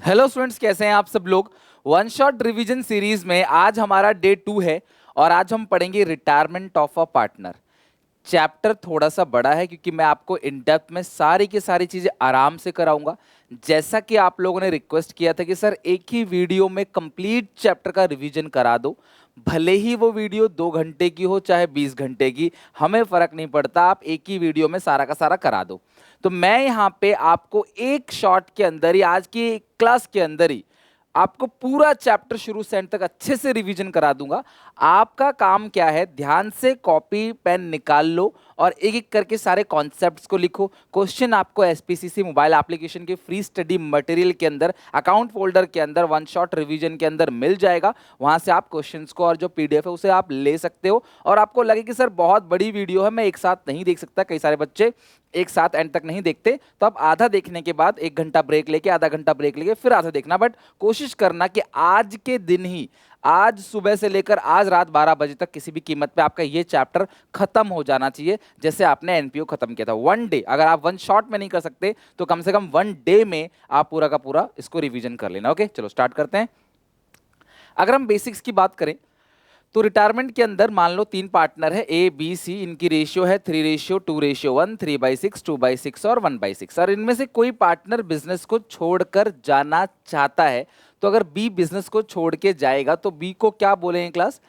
Hello students, कैसे हैं आप सब लोग। वन शॉट रिवीजन सीरीज में आज हमारा डे 2 है और आज हम पढ़ेंगे retirement of a partner. Chapter थोड़ा सा बड़ा है क्योंकि मैं आपको इन डेप्थ में सारी की सारी चीजें आराम से कराऊंगा। जैसा कि आप लोगों ने रिक्वेस्ट किया था कि सर एक ही वीडियो में कंप्लीट चैप्टर का रिवीजन करा दो, भले ही वो वीडियो 2 घंटे की हो चाहे 20 घंटे की, हमें फर्क नहीं पड़ता, आप एक ही वीडियो में सारा का सारा करा दो। तो मैं यहाँ पे आपको एक शॉट के अंदर ही, आज की क्लास के अंदर ही आपको पूरा चैप्टर शुरू से एंड तक अच्छे से रिवीजन करा दूंगा। आपका काम क्या है, ध्यान से कॉपी पेन निकाल लो और एक एक करके सारे कॉन्सेप्ट्स को लिखो। क्वेश्चन आपको एसपीसीसी मोबाइल एप्लीकेशन के फ्री स्टडी मटेरियल के अंदर, अकाउंट फोल्डर के अंदर, वन शॉट रिवीजन के अंदर मिल जाएगा। वहां से आप क्वेश्चंस को और जो पीडीएफ है उसे आप ले सकते हो। और आपको लगे कि सर बहुत बड़ी वीडियो है, मैं एक साथ नहीं देख सकता, कई सारे बच्चे एक साथ एंड तक नहीं देखते, तो आप आधा देखने के बाद 1 घंटा ब्रेक लेके, आधा घंटा ब्रेक लेके फिर आधा देखना। बट कोशिश करना कि आज के दिन ही, आज सुबह से लेकर आज रात 12 बजे तक किसी भी कीमत पे आपका ये चैप्टर खत्म हो जाना चाहिए, जैसे आपने एनपीओ खत्म किया था। वन डे, अगर आप वन शॉट में नहीं कर सकते तो कम से कम वन डे में आप पूरा का पूरा इसको रिवीजन कर लेना। ओके, चलो स्टार्ट करते हैं। अगर हम बेसिक्स की बात करें तो रिटायरमेंट के अंदर मान लो 3 पार्टनर है, ए बी सी, इनकी रेशियो है 3:2:1, 3/6, 2/6 और 1/6। और इनमें से कोई पार्टनर बिजनेस को छोड़कर जाना चाहता है, तो अगर बी बिजनेस को छोड़ के जाएगा तो बी को क्या बोलेंगे class?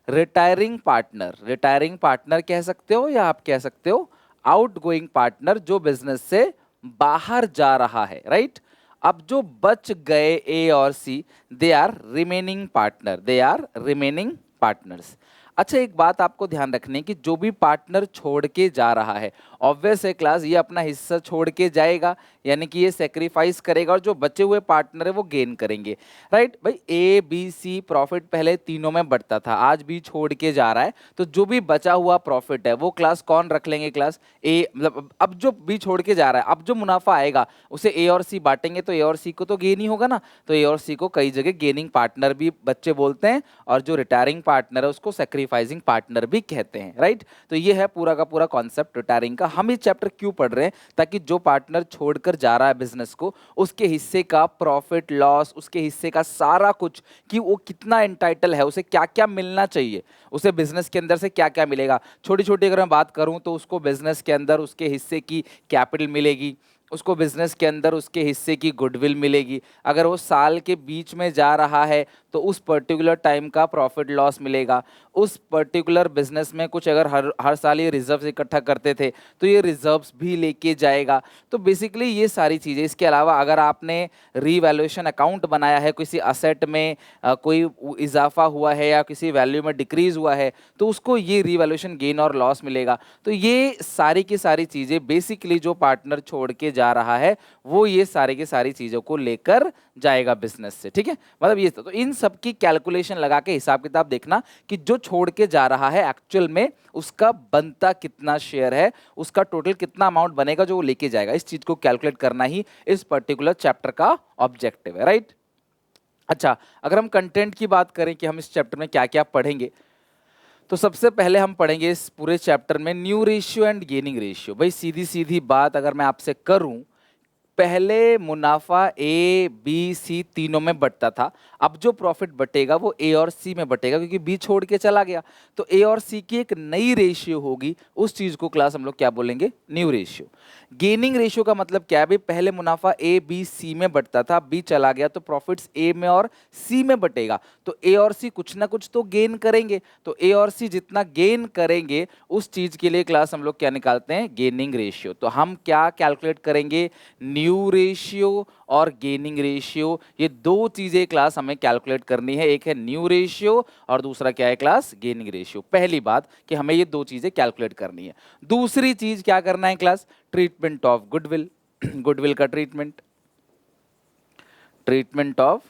Retiring partner. Retiring partner कह सकते हो या आप कह सकते हो आउट गोइंग पार्टनर, जो बिजनेस से बाहर जा रहा है, राइट। अब जो बच गए ए और C, they are remaining partner, they are remaining partners. अच्छा, एक बात आपको ध्यान रखनी है कि जो भी पार्टनर छोड़ के जा रहा है, ऑब्वियस है क्लास, ये अपना हिस्सा छोड़ के जाएगा, यानी कि ये सेक्रीफाइस करेगा और जो बचे हुए पार्टनर है वो गेन करेंगे, राइट। भाई ए बी सी प्रॉफिट पहले तीनों में बढ़ता था, आज बी छोड़ के जा रहा है, तो जो भी बचा हुआ प्रॉफिट है वो क्लास कौन रख लेंगे? क्लास ए, मतलब अब जो बी छोड़ के जा रहा है, अब जो मुनाफा आएगा उसे ए और सी बांटेंगे, तो ए और सी को तो गेन ही होगा ना। तो ए और सी को कई जगह गेनिंग पार्टनर भी बच्चे बोलते हैं, और जो रिटायरिंग पार्टनर है उसको सेक्रीफाइसिंग पार्टनर भी कहते हैं, राइट। तो ये है पूरा का पूरा कॉन्सेप्ट रिटायरिंग का। हम ये चैप्टर क्यों पढ़ रहे हैं? ताकि जो पार्टनर छोड़कर जा रहा है बिजनेस को, उसके हिस्से का प्रॉफिट लॉस, उसके हिस्से का सारा कुछ, कि वो कितना एंटाइटल है, उसे क्या क्या मिलना चाहिए, उसे बिजनेस के अंदर से क्या क्या मिलेगा। छोटी छोटी अगर मैं बात करूं तो उसको बिजनेस के अंदर उसके हिस्से की कैपिटल मिलेगी, उसको बिजनेस के अंदर उसके हिस्से की गुडविल मिलेगी। अगर वो साल के बीच में जा रहा है तो उस पर्टिकुलर टाइम का प्रॉफिट लॉस मिलेगा। उस पर्टिकुलर बिजनेस में कुछ अगर हर हर साल ये रिजर्व्स इकट्ठा करते थे तो ये रिजर्व्स भी लेके जाएगा। तो बेसिकली ये सारी चीज़ें। इसके अलावा अगर आपने रीवैल्यूएशन अकाउंट बनाया है, किसी असेट में कोई इजाफा हुआ है या किसी वैल्यू में डिक्रीज हुआ है, तो उसको ये रीवैल्यूएशन गेन और लॉस मिलेगा। तो ये सारी की सारी चीज़ें बेसिकली जो पार्टनर छोड़ के जा रहा है वो ये सारी की सारी चीज़ों को लेकर जाएगा बिजनेस से, ठीक है। मतलब ये तो इन सब की कैलकुलेशन लगा के हिसाब किताब देखना कि जो छोड़ के जा रहा है एक्चुअल में उसका बनता कितना शेयर है, उसका टोटल कितना अमाउंट बनेगा जो वो लेके जाएगा। इस चीज को कैलकुलेट करना ही इस पर्टिकुलर चैप्टर का ऑब्जेक्टिव है, राइट। अच्छा, अगर हम कंटेंट की बात करें कि हम इस चैप्टर में क्या क्या पढ़ेंगे, तो सबसे पहले हम पढ़ेंगे इस पूरे चैप्टर में new ratio and gaining ratio. भाई सीधी सीधी बात अगर मैं आपसे करूं, पहले मुनाफा ए बी सी तीनों में बंटता था, अब जो प्रॉफिट बटेगा वो ए और सी में बटेगा क्योंकि बी छोड़ के चला गया। तो ए और सी की एक नई रेशियो होगी, उस चीज को क्लास हम लोग क्या बोलेंगे? New ratio. गेनिंग रेशियो का मतलब क्या है? भाई पहले मुनाफा ए बी सी में बटता था, बी चला गया तो प्रॉफिट्स ए में और सी में बटेगा, तो ए और सी कुछ ना कुछ तो गेन करेंगे। तो ए और सी जितना गेन करेंगे उस चीज के लिए क्लास हम लोग क्या निकालते हैं? Gaining ratio. तो हम क्या कैलकुलेट करेंगे? न्यू रेशियो और गेनिंग रेशियो, ये दो चीजें क्लास हमें कैलकुलेट करनी है। एक है न्यू रेशियो और दूसरा क्या है क्लास? Gaining ratio. पहली बात कि हमें ये दो चीजें कैलकुलेट करनी है। दूसरी चीज क्या करना है class? Treatment of goodwill. Goodwill का ट्रीटमेंट, ट्रीटमेंट ऑफ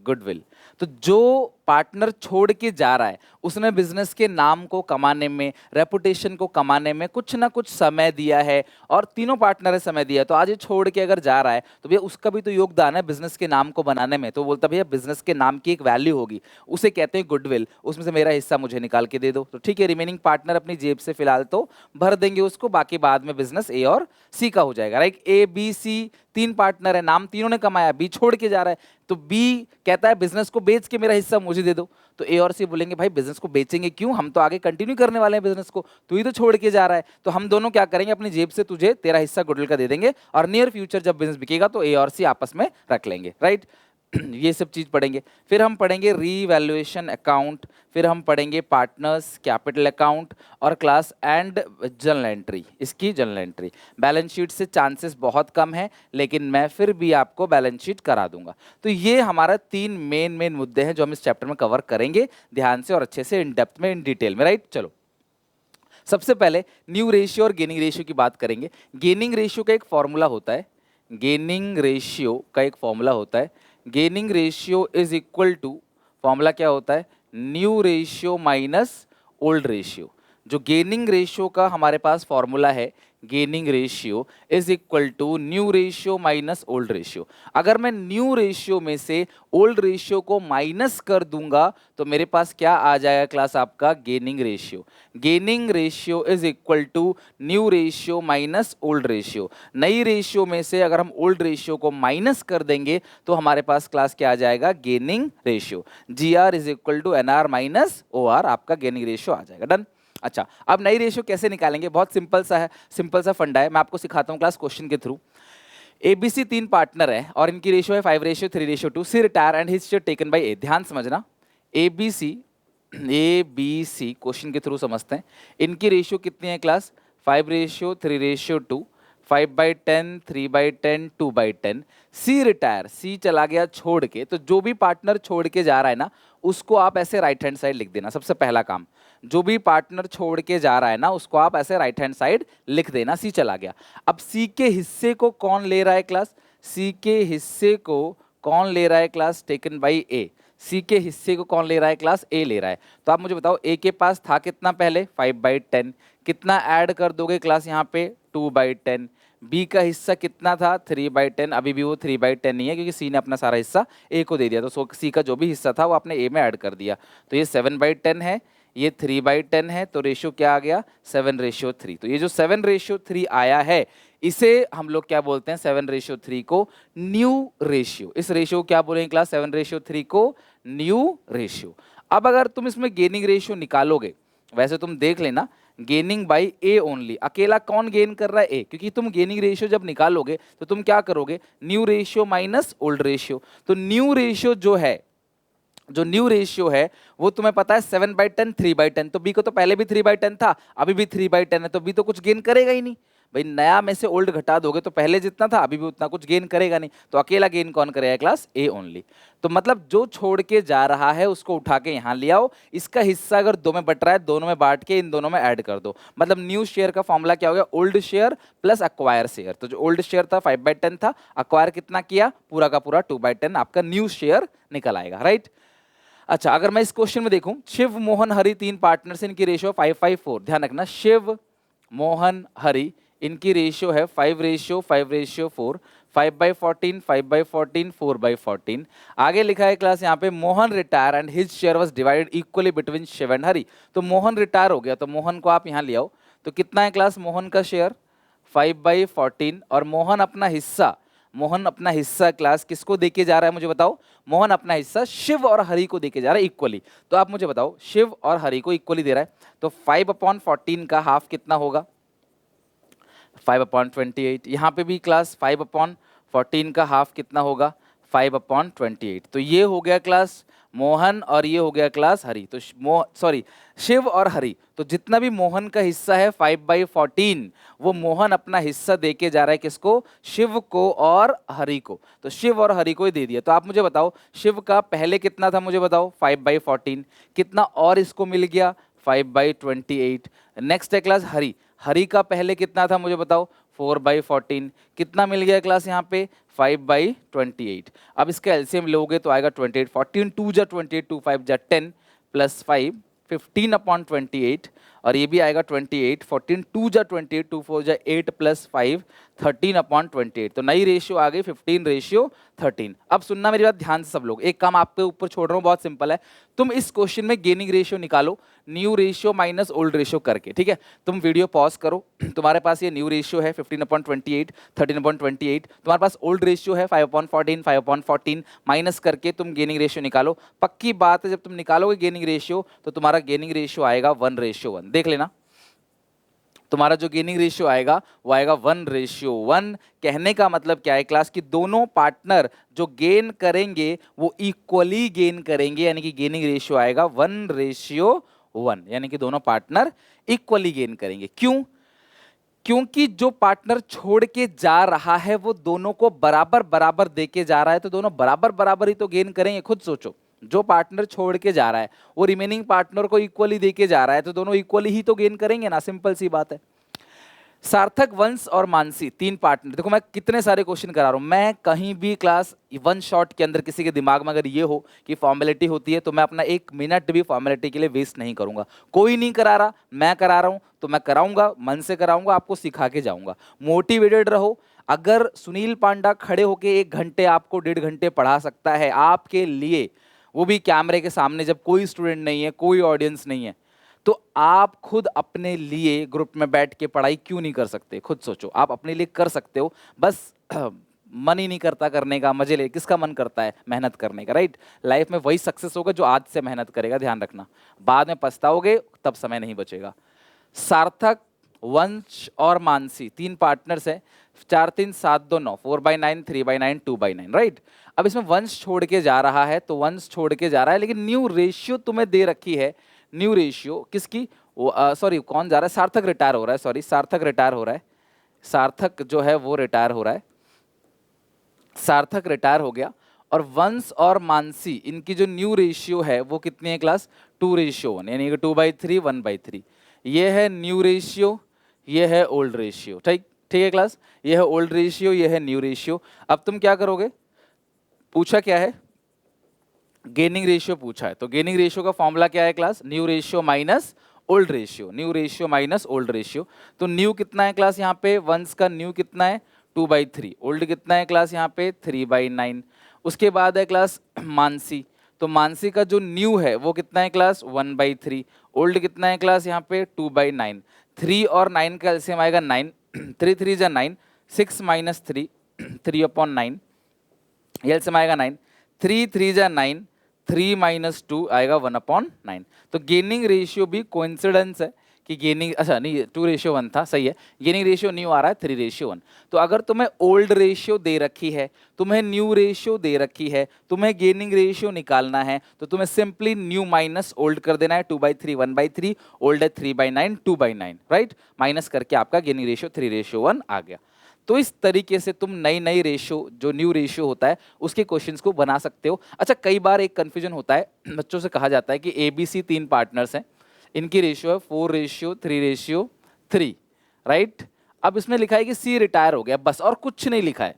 गुडविल। तो जो पार्टनर छोड़ के जा रहा है उसने बिजनेस के नाम को कमाने में, रेपुटेशन को कमाने में कुछ ना कुछ समय दिया है, और तीनों पार्टनर ने समय दिया है। तो आज ये छोड़ के अगर जा रहा है तो भैया उसका भी तो योगदान है बिजनेस के नाम को बनाने में। तो बोलता भैया बिजनेस के नाम की एक वैल्यू होगी, उसे कहते हैं गुडविल, उसमें से मेरा हिस्सा मुझे निकाल के दे दो। तो ठीक है, रिमेनिंग पार्टनर अपनी जेब से फिलहाल तो भर देंगे उसको, बाकी बाद में बिजनेस ए और सी का हो जाएगा। राइट, ए बी सी तीन पार्टनर है, नाम तीनों ने कमाया, बी छोड़ के जा रहा है, तो बी कहता है बिजनेस को बेच के मेरा हिस्सा मुझे दे दो। तो ए और सी बोलेंगे भाई बिजनेस को बेचेंगे क्यों, हम तो आगे कंटिन्यू करने वाले हैं बिजनेस को, तू ही तो छोड़ के जा रहा है। तो हम दोनों क्या करेंगे, अपनी जेब से तुझे तेरा हिस्सा गुडविल का दे देंगे, और नियर फ्यूचर जब बिजनेस बिकेगा तो ए और सी आपस में रख लेंगे। राइट, ये सब चीज पढ़ेंगे। फिर हम पढ़ेंगे रीवैल्यूएशन अकाउंट, फिर हम पढ़ेंगे पार्टनर्स कैपिटल अकाउंट और क्लास एंड जर्नल एंट्री। इसकी जर्नल एंट्री बैलेंस शीट से चांसेस बहुत कम है, लेकिन मैं फिर भी आपको बैलेंस शीट करा दूंगा। तो ये हमारा तीन मेन मुद्दे हैं जो हम इस चैप्टर में कवर करेंगे ध्यान से और अच्छे से, इन डेप्थ में, इन डिटेल में। राइट, चलो सबसे पहले न्यू रेशियो और गेनिंग रेशियो की बात करेंगे। गेनिंग रेशियो का एक फॉर्मूला होता है, गेनिंग रेशियो का एक फॉर्मूला होता है, gaining ratio is equal to, formula क्या होता है, new ratio minus old ratio. जो गेनिंग रेशियो का हमारे पास फॉर्मूला है, gaining ratio is equal to new ratio minus old ratio. अगर मैं न्यू रेशियो में से ओल्ड रेशियो को माइनस कर दूंगा तो मेरे पास क्या आ जाएगा क्लास, आपका gaining ratio. Gaining ratio is equal to new ratio minus old ratio. नई रेशियो में से अगर हम ओल्ड रेशियो को माइनस कर देंगे तो हमारे पास क्लास क्या आ जाएगा, gaining ratio. G R is equal to N R minus O R, आपका गेनिंग रेशियो आ जाएगा। डन। अच्छा, अब नई रेशियो कैसे निकालेंगे, बहुत सिंपल सा है, सिंपल सा फंडा है, मैं आपको सिखाता हूँ क्लास क्वेश्चन के थ्रू। एबीसी तीन पार्टनर है और इनकी रेशियो है 5:3:2। C retire and his share taken by A. ध्यान समझना, एबीसी एबीसी क्वेश्चन के थ्रू समझते हैं। इनकी रेशियो कितनी है क्लास, 5:3:2, 5/10, 3/10, 2/10। सी रिटायर, सी चला गया छोड़ के, तो जो भी पार्टनर छोड़ के जा रहा है ना उसको आप ऐसे राइट हैंड साइड लिख देना। सबसे पहला काम, जो भी पार्टनर छोड़ के जा रहा है ना उसको आप ऐसे राइट हैंड साइड लिख देना। सी चला गया। अब सी के हिस्से को कौन ले रहा है क्लास, सी के हिस्से को कौन ले रहा है क्लास, टेकन बाई ए। सी के हिस्से को कौन ले रहा है क्लास, ए ले रहा है। तो आप मुझे बताओ ए के पास था कितना पहले, 5/10, कितना ऐड कर दोगे क्लास यहाँ पे, 2/10। बी का हिस्सा कितना था, 3/10, अभी भी वो 3/10 नहीं है क्योंकि सी ने अपना सारा हिस्सा ए को दे दिया, तो सी का जो भी हिस्सा था वो आपने ए में ऐड कर दिया। तो ये 7/10 है, ये 3/10 है, तो रेशियो क्या आ गया, 7:3। तो ये जो 7:3 आया है इसे हम लोग क्या बोलते हैं, 7:3 को न्यू रेशियो। इस रेशियो क्या बोलेंगे क्लास, 7:3 को न्यू रेशियो। अब अगर तुम इसमें गेनिंग रेशियो निकालोगे, वैसे तुम देख लेना गेनिंग बाई ए ओनली, अकेला कौन गेन कर रहा है, ए, क्योंकि तुम गेनिंग रेशियो जब निकालोगे तो तुम क्या करोगे, new ratio minus old ratio. तो न्यू रेशियो जो है, जो न्यू रेशियो है वो तुम्हें पता है 7/10, 3/10, तो बी को तो पहले भी 3/10 था, अभी भी 3/10 है, तो बी तो कुछ गेन करेगा ही नहीं। भाई नया में से ओल्ड घटा दोगे तो पहले जितना था अभी भी उतना कुछ गेन करेगा नहीं, तो अकेला गेन कौन करेगा क्लास, ए ओनली। तो मतलब जो छोड़ के जा रहा है उसको उठा के यहाँ ले आओ, इसका हिस्सा अगर दो में बट रहा है दोनों में बांट के इन दोनों में ऐड कर दो। मतलब न्यू शेयर का फॉर्मूला क्या हो गया, old share plus acquire share. तो जो ओल्ड शेयर था 5/10 था, अक्वायर कितना किया, पूरा का पूरा 2/10, आपका न्यू शेयर निकल आएगा। राइट। अच्छा, अगर मैं इस क्वेश्चन में देखूं, शिव मोहन हरि तीन पार्टनर्स, इनकी रेशियो 5/4। ध्यान रखना, शिव मोहन हरि इनकी रेशियो है 5:4, 5/14, 5/14, 4/14। आगे लिखा है क्लास यहाँ पे, Mohan retire and his share was divided equally between Shiv and Hari. तो मोहन रिटायर हो गया, तो मोहन को आप यहाँ ले आओ, तो कितना है क्लास मोहन का शेयर, 5/14, और मोहन अपना हिस्सा क्लास किसको देके जा रहा है मुझे बताओ, मोहन अपना हिस्सा शिव और हरि को देके जा रहा है इक्वली। तो आप मुझे बताओ शिव और हरि को इक्वली दे रहा है, तो 5/14 का हाफ कितना होगा, 5/28। यहाँ पे भी क्लास 5/14 का हाफ कितना होगा, 5/28। तो ये हो गया क्लास मोहन और ये हो गया क्लास हरि। तो शिव और हरि, तो जितना भी मोहन का हिस्सा है 5/14 वो मोहन अपना हिस्सा देके जा रहा है किसको, शिव को और हरि को। तो शिव और हरि को ही दे दिया। तो आप मुझे बताओ शिव का पहले कितना था मुझे बताओ, 5/14, कितना और इसको मिल गया, 5/28। नेक्स्ट है क्लास हरि, हरि का पहले कितना था मुझे बताओ, 4/14 कितना मिल गया क्लास यहाँ पे 5/28। अब इसका एलसीएम लोगे तो आएगा 28, 14 2 जा 28, 2 5 जा 10 प्लस 5 15/28 और ये भी आएगा 28, 14 2 जा 28, 2 4 जा 8 प्लस 5 13/28। तो नई रेशियो आ गई 15:13। अब सुनना मेरी बात ध्यान से सब लोग, एक काम आपके ऊपर छोड़ रहा हूँ, बहुत सिंपल है। तुम इस क्वेश्चन में गेनिंग रेशियो निकालो new ratio minus old ratio करके, ठीक है। तुम वीडियो पॉज करो, तुम्हारे पास ये न्यू रेशियो है 15/28, 13/28, तुम्हारे पास ओल्ड रेशियो है 5/14, 5/14 माइनस करके तुम गेनिंग रेशियो निकालो। पक्की बात है जब तुम निकालोगे गेनिंग रेशियो तो तुम्हारा गेनिंग रेशियो आएगा 1:1। देख लेना, तुम्हारा जो गेनिंग रेशियो आएगा वो आएगा 1:1। कहने का मतलब क्या है क्लास की दोनों पार्टनर जो गेन करेंगे वो इक्वली गेन करेंगे, यानी कि गेनिंग रेशियो आएगा 1:1, यानी कि दोनों पार्टनर इक्वली गेन करेंगे। क्यों? क्योंकि जो पार्टनर छोड़ के जा रहा है वो दोनों को बराबर बराबर देके जा रहा है, तो दोनों बराबर बराबर ही तो गेन करेंगे। खुद सोचो, जो पार्टनर छोड़ के जा रहा है वो रिमेनिंग पार्टनर को इक्वली देके जा रहा है, तो दोनों इक्वली ही तो गेन करेंगे ना, सिंपल सी बात है। सार्थक, वंश और मानसी तीन पार्टनर, देखो मैं कितने सारे क्वेश्चन करा रहा हूं, मैं कहीं भी क्लास वन शॉट के अंदर किसी के दिमाग में अगर ये हो कि फॉर्मेलिटी होती है तो मैं अपना 1 मिनट भी फॉर्मेलिटी के लिए वेस्ट नहीं करूंगा। कोई नहीं करा रहा, मैं करा रहा हूं तो मैं कराऊंगा, मन से कराऊंगा, आपको सिखा के जाऊंगा। मोटिवेटेड रहो। अगर सुनील पांडा खड़े होके 1 घंटे आपको 1.5 घंटे पढ़ा सकता है आपके लिए, वो भी कैमरे के सामने जब कोई स्टूडेंट नहीं है, कोई ऑडियंस नहीं है, तो आप खुद अपने लिए ग्रुप में बैठ के पढ़ाई क्यों नहीं कर सकते? खुद सोचो, आप अपने लिए कर सकते हो, बस मन ही नहीं करता करने का, मजे ले। किसका मन करता है मेहनत करने का, राइट? लाइफ में वही सक्सेस होगा जो आज से मेहनत करेगा, ध्यान रखना। बाद में पछताओगे तब समय नहीं बचेगा। सार्थक, वंश और मानसी तीन पार्टनर्स हैं, 4 3 7 2 9, 4/9, 3/9, 2/9, राइट? अब इसमें वंश छोड़ के जा रहा है तो वंश छोड़ के जा रहा है, लेकिन न्यू रेशियो तुम्हें दे रखी है। न्यू रेशियो किसकी? सॉरी, कौन जा रहा है? सार्थक रिटायर हो रहा है, सॉरी सार्थक रिटायर हो रहा है। सार्थक जो है वो रिटायर हो रहा है, सार्थक रिटायर हो गया। और वंश और मानसी, इनकी जो न्यू रेशियो है वो कितनी है क्लास? 2:1, यानी कि 2/3, 1/3। ये है न्यू रेशियो, ये है ओल्ड रेशियो, ठीक ठीक है क्लास? ये है ओल्ड रेशियो, ये है न्यू रेशियो। अब तुम क्या करोगे? पूछा क्या है? गेनिंग रेशियो पूछा है, तो गेनिंग रेशियो का फॉर्मूला क्या है class? New ratio minus old ratio, new ratio minus old ratio. तो न्यू कितना है क्लास यहाँ पे? वंस का न्यू कितना है? 2/3। ओल्ड कितना है क्लास यहाँ पे? 3/9। उसके बाद है क्लास मानसी, तो मानसी का जो न्यू है वो कितना है क्लास? 1/3। ओल्ड कितना है क्लास यहाँ पे? 2/9। 3 और 9 का एलसीएम आएगा 9, 3 3 जा 9, 6 माइनस 3, 3/9, एलसीएम आएगा 9, 3 3 जा 9, 3 माइनस 2 आएगा 1/9। तो गेनिंग रेशियो भी कोइंसिडेंस है कि गेनिंग, अच्छा नहीं 2:1 था, सही है। गेनिंग रेशियो न्यू आ रहा है 3:1। तो अगर तुम्हें ओल्ड रेशियो दे रखी है, तुम्हें न्यू रेशियो दे रखी है, तुम्हें गेनिंग रेशियो निकालना है, तो तुम्हें सिंपली न्यू माइनस ओल्ड कर देना है। 2/3 1/3, ओल्ड है 3/9 2/9, राइट? माइनस करके आपका गेनिंग रेशियो 3:1 आ गया। तो इस तरीके से तुम नई नई रेशियो, जो न्यू रेशियो होता है उसके क्वेश्चंस को बना सकते हो। अच्छा, कई बार एक कंफ्यूजन होता है, बच्चों से कहा जाता है कि ABC तीन पार्टनर्स हैं, इनकी रेशियो है 4:3:3, राइट? अब इसमें लिखा है कि C रिटायर हो गया, बस, और कुछ नहीं लिखा है।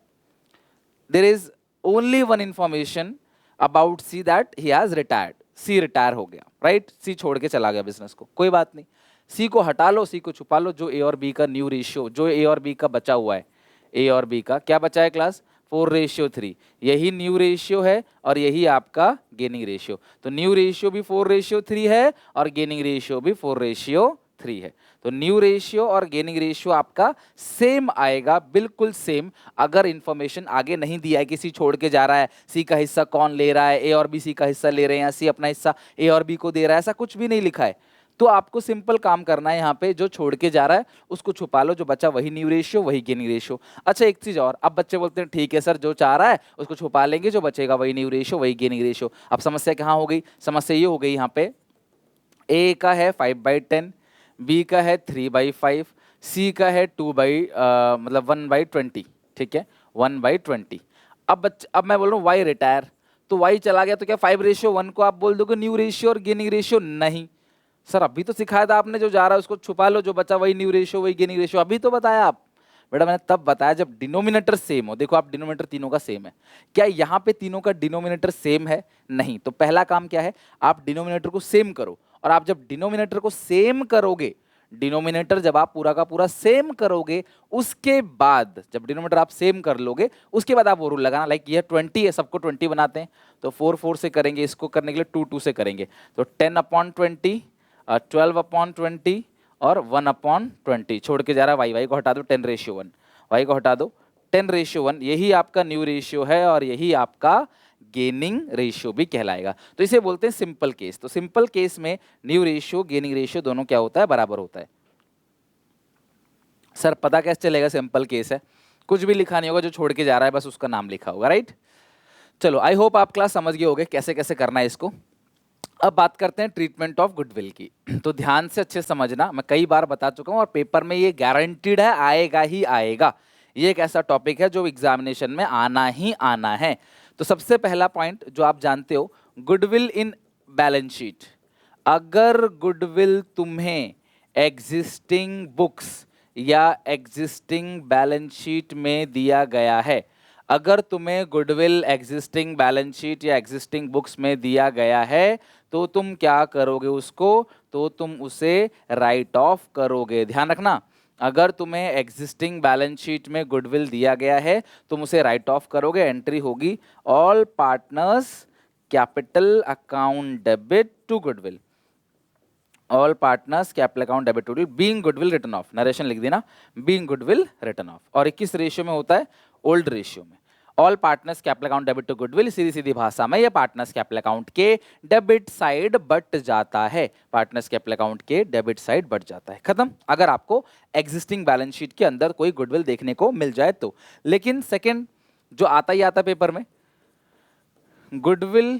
There is only one information about C, that he has retired. C retire हो गया, राइट? C छोड़ के चला गया बिजनेस को, कोई बात नहीं। C को हटा लो, C को छुपा लो। जो A और B का न्यू रेशियो, जो A और B का बचा हुआ है, A और B का क्या बचा है क्लास? 4:3। यही न्यू रेशियो है और यही आपका गेनिंग रेशियो। तो न्यू रेशियो भी 4:3 है और गेनिंग रेशियो भी 4:3 है। तो न्यू रेशियो और गेनिंग रेशियो आपका सेम आएगा, बिल्कुल सेम। अगर इंफॉर्मेशन आगे नहीं दिया है कि सी छोड़ के जा रहा है, सी का हिस्सा कौन ले रहा है, ए और बी सी का हिस्सा ले रहे हैं, या सी अपना हिस्सा ए और बी को दे रहा है, ऐसा कुछ भी नहीं लिखा है, तो आपको सिंपल काम करना है। यहाँ पे जो छोड़ के जा रहा है उसको छुपा लो, जो बचा वही न्यू रेशियो, वही गेनिंग रेशियो। अच्छा, एक चीज और, अब बच्चे बोलते हैं ठीक है सर, जो चाह रहा है उसको छुपा लेंगे, जो बचेगा वही न्यू रेशियो, वही गेनिंग रेशियो। अब समस्या कहाँ हो गई? समस्या ये हो गई यहाँ पे, ए का है 5/10, बी का है 3/5, सी का है 1/20, ठीक है, 1/20। अब मैं बोल रहा हूँ वाई रिटायर, तो वाई चला गया, तो क्या 5:1 को आप बोल दोगे न्यू रेशियो और गेनिंग रेशियो? नहीं सर, अभी तो सिखाया था आपने, जो जा रहा है उसको छुपा लो, जो बचा वही न्यू रेशियो, वही गेनिंग रेशियो, अभी तो बताया आप। बेटा मैंने तब बताया जब डिनोमिनेटर सेम हो। देखो आप डिनोमिनेटर तीनों का सेम है, क्या यहाँ पे तीनों का डिनोमिनेटर सेम है? नहीं। तो पहला काम क्या है, आप डिनोमिनेटर को सेम करो। और आप जब डिनोमिनेटर को सेम करोगे, डिनोमिनेटर जब आप पूरा का पूरा सेम करोगे, उसके बाद जब डिनोमिनेटर आप सेम कर लोगे, उसके बाद आप वो रूल लगाना, लाइक ये 20 है, सबको 20 बनाते हैं, तो 4 4 से करेंगे, इसको करने के लिए 2 2 से करेंगे, तो 10/20, 12/20 और 1/20। छोड़ के जा रहा है वाई, वाई को हटा दो 10:1, वाई को हटा दो 10:1। यही आपका न्यू रेशियो है और यही आपका गेनिंग रेशियो भी कहलाएगा। तो इसे बोलते हैं सिंपल केस। तो सिंपल केस में न्यू रेशियो गेनिंग रेशियो दोनों क्या होता है, बराबर होता है। सर पता कैसे चलेगा सिंपल केस है? कुछ भी लिखा नहीं होगा, जो छोड़ के जा रहा है बस उसका नाम लिखा होगा, राइट। चलो आई होप आप क्लास समझ गए होगे कैसे कैसे करना है इसको। अब बात करते हैं ट्रीटमेंट ऑफ गुडविल की। तो ध्यान से अच्छे समझना, मैं कई बार बता चुका हूं और पेपर में ये गारंटीड है, आएगा ही आएगा। ये एक ऐसा टॉपिक है जो एग्जामिनेशन में आना ही आना है। तो सबसे पहला पॉइंट जो आप जानते हो, गुडविल इन बैलेंस शीट। अगर गुडविल तुम्हें एग्जिस्टिंग बुक्स या एग्जिस्टिंग बैलेंस शीट में दिया गया है, अगर तुम्हें गुडविल एग्जिस्टिंग बैलेंस शीट या एग्जिस्टिंग बुक्स में दिया गया है, तो तुम क्या करोगे उसको? तो तुम उसे राइट ऑफ करोगे। ध्यान रखना, अगर तुम्हें एग्जिस्टिंग बैलेंस शीट में गुडविल दिया गया है, तुम उसे राइट ऑफ करोगे। एंट्री होगी all partners capital account debit to goodwill, all partners capital account debit to goodwill being goodwill written off. Narration लिख देना, बीइंग गुडविल रिटन ऑफ। और 21 रेशियो में होता है, ओल्ड रेशियो में। All partners capital account debit to goodwill, सीधी सीधी भाषा में ये पार्टनर्स कैपिटल अकाउंट के डेबिट साइड बट जाता है, पार्टनर्स कैपिटल अकाउंट के डेबिट साइड बट जाता है, खत्म। अगर आपको एग्जिस्टिंग बैलेंस शीट के अंदर कोई गुडविल देखने को मिल जाए तो। लेकिन सेकंड जो आता ही आता पेपर में, goodwill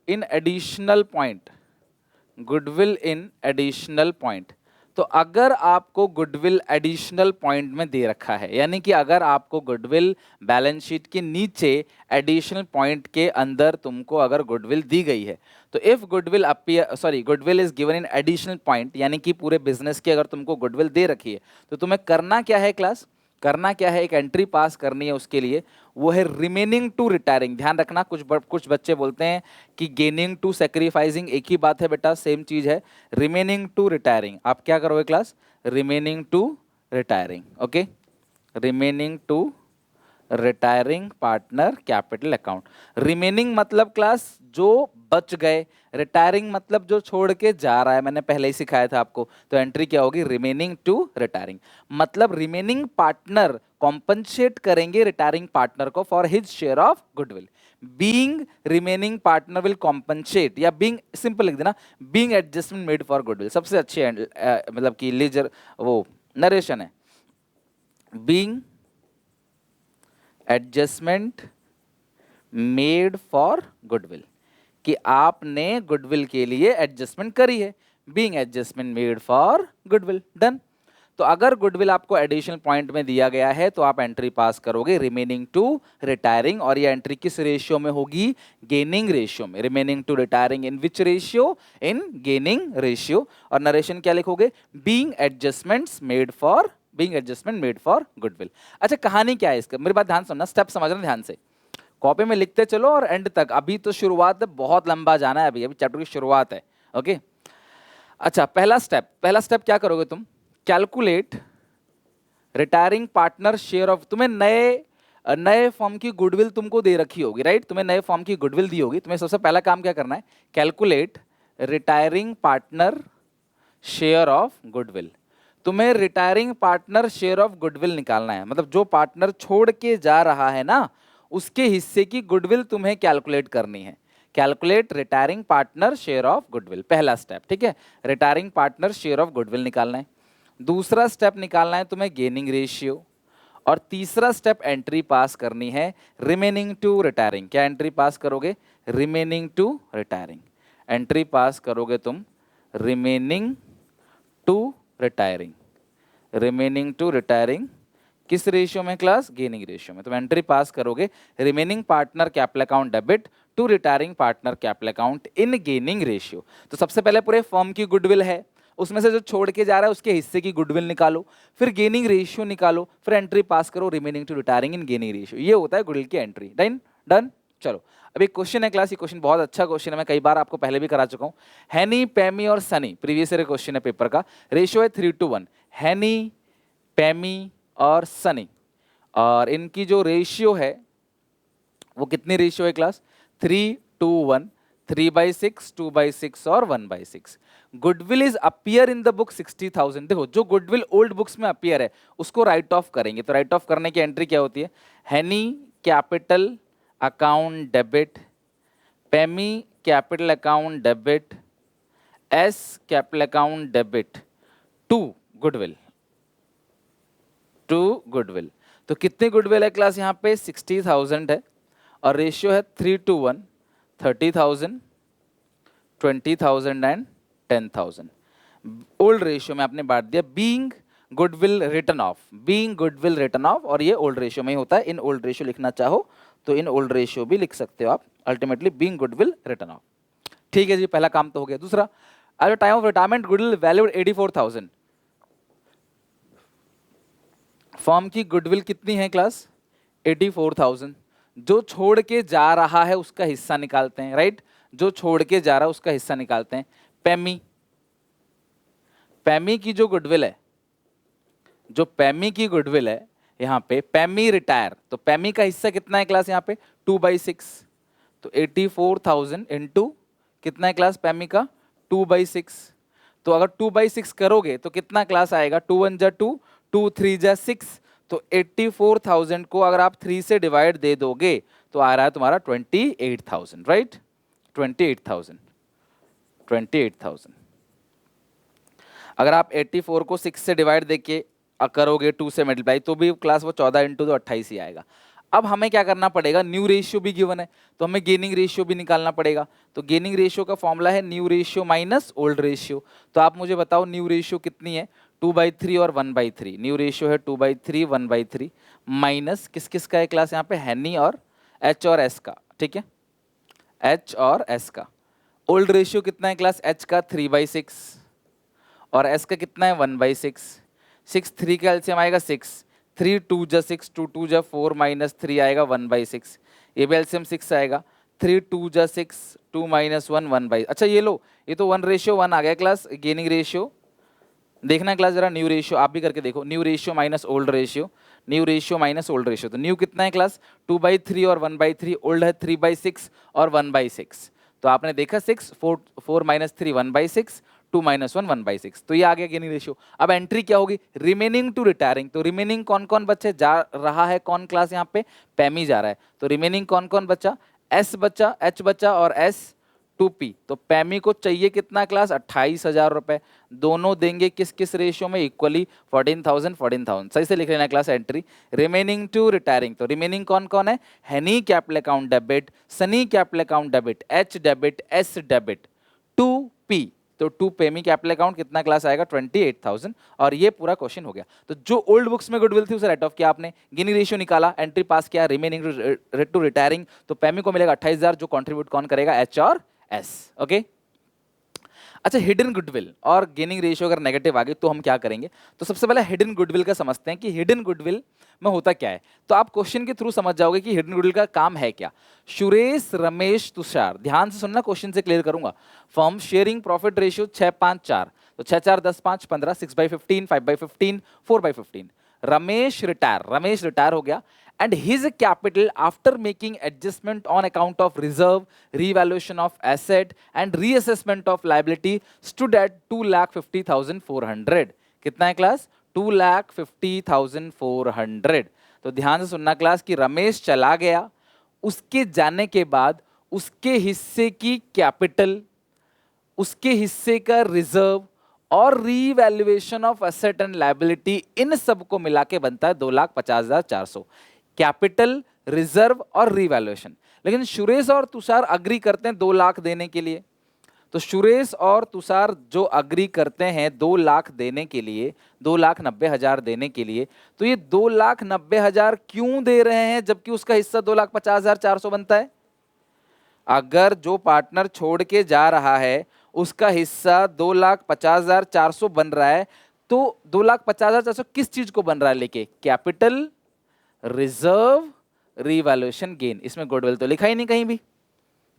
in additional point, goodwill in additional point. तो अगर आपको गुडविल एडिशनल पॉइंट में दे रखा है, यानी कि अगर आपको गुडविल बैलेंस शीट के नीचे एडिशनल पॉइंट के अंदर तुमको अगर गुडविल दी गई है, तो if goodwill goodwill is given in additional point, यानी कि पूरे बिजनेस की अगर तुमको गुडविल दे रखी है, तो तुम्हें करना क्या है क्लास, करना क्या है, एक एंट्री पास करनी है उसके लिए, वो है रिमेनिंग टू रिटायरिंग। ध्यान रखना, कुछ बच्चे बोलते हैं कि गेनिंग टू सैक्रिफाइसिंग एक ही बात है, बेटा सेम चीज है। रिमेनिंग टू रिटायरिंग आप क्या करोगे class, remaining to retiring, okay, remaining to retiring partner capital account. Remaining मतलब क्लास जो बच गए, रिटायरिंग मतलब जो छोड़ के जा रहा है, मैंने पहले ही सिखाया था आपको। तो एंट्री क्या होगी, रिमेनिंग टू रिटायरिंग। मतलब रिमेनिंग पार्टनर कॉम्पनसेट करेंगे रिटायरिंग पार्टनर को for his share of goodwill. Being remaining partner will compensate, या बीइंग सिंपल लिख देना, being adjustment made for goodwill. सबसे अच्छी मतलब कि लेजर वो नरेशन है, being adjustment made for goodwill, कि आपने गुडविल के लिए एडजस्टमेंट करी है, being adjustment made for goodwill, done. तो अगर गुडविल आपको एडिशनल पॉइंट में दिया गया है तो आप एंट्री पास करोगे रिमेनिंग टू रिटायरिंग, और ये एंट्री किस रेशियो में होगी, गेनिंग रेशियो में। Remaining to retiring in which ratio, in gaining ratio. और नरेशन क्या लिखोगे, being adjustments made for, being adjustment made for goodwill. अच्छा कहानी क्या है इसका, मेरी बात ध्यान सुनना, स्टेप समझना ध्यान से, कॉपी में लिखते चलो और एंड तक। अभी तो शुरुआत है, बहुत लंबा जाना है, अभी चैप्टर की शुरुआत है, ओके। अच्छा पहला स्टेप क्या करोगे तुम, calculate retiring partner share of. तुम्हें नए फॉर्म की गुडविल तुमको दे रखी होगी, राइट, तुम्हें नए फॉर्म की गुडविल दी होगी। तुम्हें सबसे पहला काम क्या करना है, calculate retiring partner share of goodwill. तुम्हें retiring partner share of goodwill निकालना है, मतलब जो पार्टनर छोड़ के जा रहा है ना, उसके हिस्से की गुडविल तुम्हें कैलकुलेट करनी है। Calculate retiring partner share of goodwill, पहला स्टेप, ठीक है। Retiring partner share of goodwill निकालना है। दूसरा स्टेप निकालना है तुम्हें गेनिंग रेशियो, और तीसरा स्टेप एंट्री पास करनी है रिमेनिंग टू रिटायरिंग। क्या एंट्री पास करोगे, remaining to retiring. Entry pass करोगे तुम remaining to retiring, remaining to retiring किस रेशियो में क्लास, गेनिंग रेशियो में। तो एंट्री पास करोगे remaining partner capital account debit to retiring partner capital account in gaining ratio. तो सबसे पहले पूरे फर्म की गुडविल है, उसमें से जो छोड़ के जा रहा है उसके हिस्से की गुडविल निकालो, फिर गेनिंग रेशियो निकालो, फिर एंट्री पास करो remaining to retiring in gaining ratio. ये होता है गुडविल की एंट्री। Done done. चलो अब एक क्वेश्चन है क्लास, ये क्वेश्चन बहुत अच्छा क्वेश्चन है, मैं कई बार आपको पहले भी करा चुका हूँ। हैनी, पैमी और सनी, प्रीवियस ईयर क्वेश्चन है पेपर का, रेशियो है 3:1। हैनी, पैमी और सनी, और इनकी जो रेशियो है वो कितनी रेशियो है क्लास? 3:1, 3/6, 2/6 और 1/6। Goodwill is appear in the book 60,000। देखो जो गुडविल ओल्ड बुक्स में अपियर है उसको राइट ऑफ करेंगे, तो राइट ऑफ करने की एंट्री क्या होती है? हैनी कैपिटल अकाउंट डेबिट, पैमी capital account debit, S capital account debit to goodwill, to goodwill. तो कितनी गुडविल है क्लास? यहाँ पे 60,000 है और रेशियो है 3:1, 30,000, 20,000 एंड 10,000। ओल्ड रेशियो में आपने बांट दिया। Being goodwill return of, being goodwill return of, और ये ओल्ड रेशियो में ही होता है। इन ओल्ड रेशियो लिखना चाहो तो इन ओल्ड रेशियो भी लिख सकते हो आप, ultimately being goodwill return of. ठीक है जी, पहला काम तो हो गया। दूसरा, at the time of retirement goodwill valued 84,000। Firm की गुडविल कितनी है क्लास? 84,000। जो छोड़ के जा रहा है उसका हिस्सा निकालते हैं, राइट? जो छोड़ के जा रहा है उसका हिस्सा निकालते हैं। पैमी, पैमी की जो गुडविल है, जो पैमी की गुडविल है यहाँ पे, पैमी रिटायर, तो पैमी का हिस्सा कितना है क्लास? यहाँ पे 2/6। तो 84,000 इंटू कितना है क्लास पैमी का? 2/6। तो अगर 2/6 करोगे तो कितना क्लास आएगा? 2 1 जा 2, 2 3 जा 6। तो 84,000 को अगर आप 3 से डिवाइड दे दोगे तो आ रहा है तुम्हारा 28,000, राइट? 28,000, 28,000। अगर आप 84 को 6 से डिवाइड देके करोगे, 2 से मल्टीप्लाई, तो भी क्लास वो 14 इंटू तो 28 ही आएगा। अब हमें क्या करना पड़ेगा? न्यू रेशियो भी गिवन है तो हमें गेनिंग रेशियो भी निकालना पड़ेगा। तो गेनिंग रेशियो का फॉर्मूला है new ratio minus old ratio. तो आप मुझे बताओ न्यू रेशियो कितनी है? 2/3 और 1/3। न्यू रेशियो है 2/3, 1/3, माइनस किस किस का है क्लास? यहाँ पे हैनी और एच और एस का, ठीक है? एच और एस का। ओल्ड रेशियो कितना है क्लास? एच का 3/6 और एस का कितना है? 1/6। 6 3 का एलसीएम आएगा 6, 3 2 जा 6, 2 2 जा 4 माइनस 3 आएगा 1/6। ये भी एलसीएम 6 आएगा। 3 2 जा 6, 2 माइनस 1, 1/। अच्छा ये लो, ये तो 1:1 आ गया क्लास गेनिंग रेशियो। देखना क्लास जरा न्यू रेशियो आप भी करके देखो। New ratio minus old ratio, new ratio minus old ratio. तो न्यू कितना है क्लास? 2/3 और 1/3। ओल्ड है 3/6 और 1/6। तो आपने देखा 6 4 4 माइनस 3 1/6, 2 माइनस 1 1/6। तो ये आ गया गेनिंग रेशियो। अब एंट्री क्या होगी? Remaining to retiring. तो रिमेनिंग कौन कौन बच्चे जा रहा है? कौन क्लास यहाँ पे? पैमी जा रहा है। तो रिमेनिंग कौन कौन बचा? एस बचा, एच बचा और एस 2p। तो पैमी को चाहिए कितना क्लास? 28,000 रुपए। दोनों देंगे किस किस रेशियो में? इक्वली 14,000 14,000। सही से लिख लेना class entry. Remaining to retiring, तो रिमेनिंग कौन कौन है? हैनी capital account debit, Sunny capital account debit, H debit, S debit, 2p। तो 2 पैमी कैपिटल अकाउंट कितना क्लास आएगा? 28,000। और ये पूरा क्वेश्चन हो गया। तो जो ओल्ड बुक्स में गुडविल थी उसे राइट ऑफ किया आपने, गिनी रेशियो निकाला, एंट्री पास किया, रिमेनिंग टू रिटायरिंग। तो पैमी को मिलेगा 28,000, जो कंट्रीब्यूट कौन करेगा? एच और एस। ओके। अच्छा, हिडन गुडविल और गेनिंग रेशियो अगर नेगेटिव आ गई तो हम क्या करेंगे? तो सबसे पहले हिडन गुडविल का समझते हैं कि हिडन गुडविल में होता क्या है। तो आप क्वेश्चन के थ्रू समझ जाओगे कि हिडन गुडविल का काम है क्या। सुरेश, रमेश, तुषार, ध्यान से सुनना, क्वेश्चन से क्लियर करूंगा। Firm sharing profit ratio 6-5-4। तो 6 4 10 5 15, 6/15, 5/15, 4/15। रमेश रिटायर हो गया and his capital after making adjustment on account of reserve, revaluation of asset and reassessment of liability stood at 2,50,400। कितना है क्लास? 2,50,400। तो ध्यान से सुनना क्लास कि रमेश चला गया, उसके जाने के बाद उसके हिस्से की कैपिटल, उसके हिस्से का रिजर्व और revaluation of asset and liability, इन सब को मिला के बनता है 2,50,400। कैपिटल, रिजर्व और रीवैल्यूएशन। लेकिन सुरेश और तुषार अग्री करते हैं 2 लाख देने के लिए। तो सुरेश और तुषार जो अग्री करते हैं 2 लाख देने के लिए, 2,90,000 देने के लिए, तो ये 2,90,000 क्यों दे रहे हैं जबकि उसका हिस्सा 2,50,400 बनता है? अगर जो पार्टनर छोड़ के जा रहा है उसका हिस्सा 2,50,400 बन रहा है, तो 2,50,400 किस चीज को बन रहा है लेके? Capital, reserve, revaluation gain. इसमें गुडविल तो लिखा ही नहीं कहीं भी,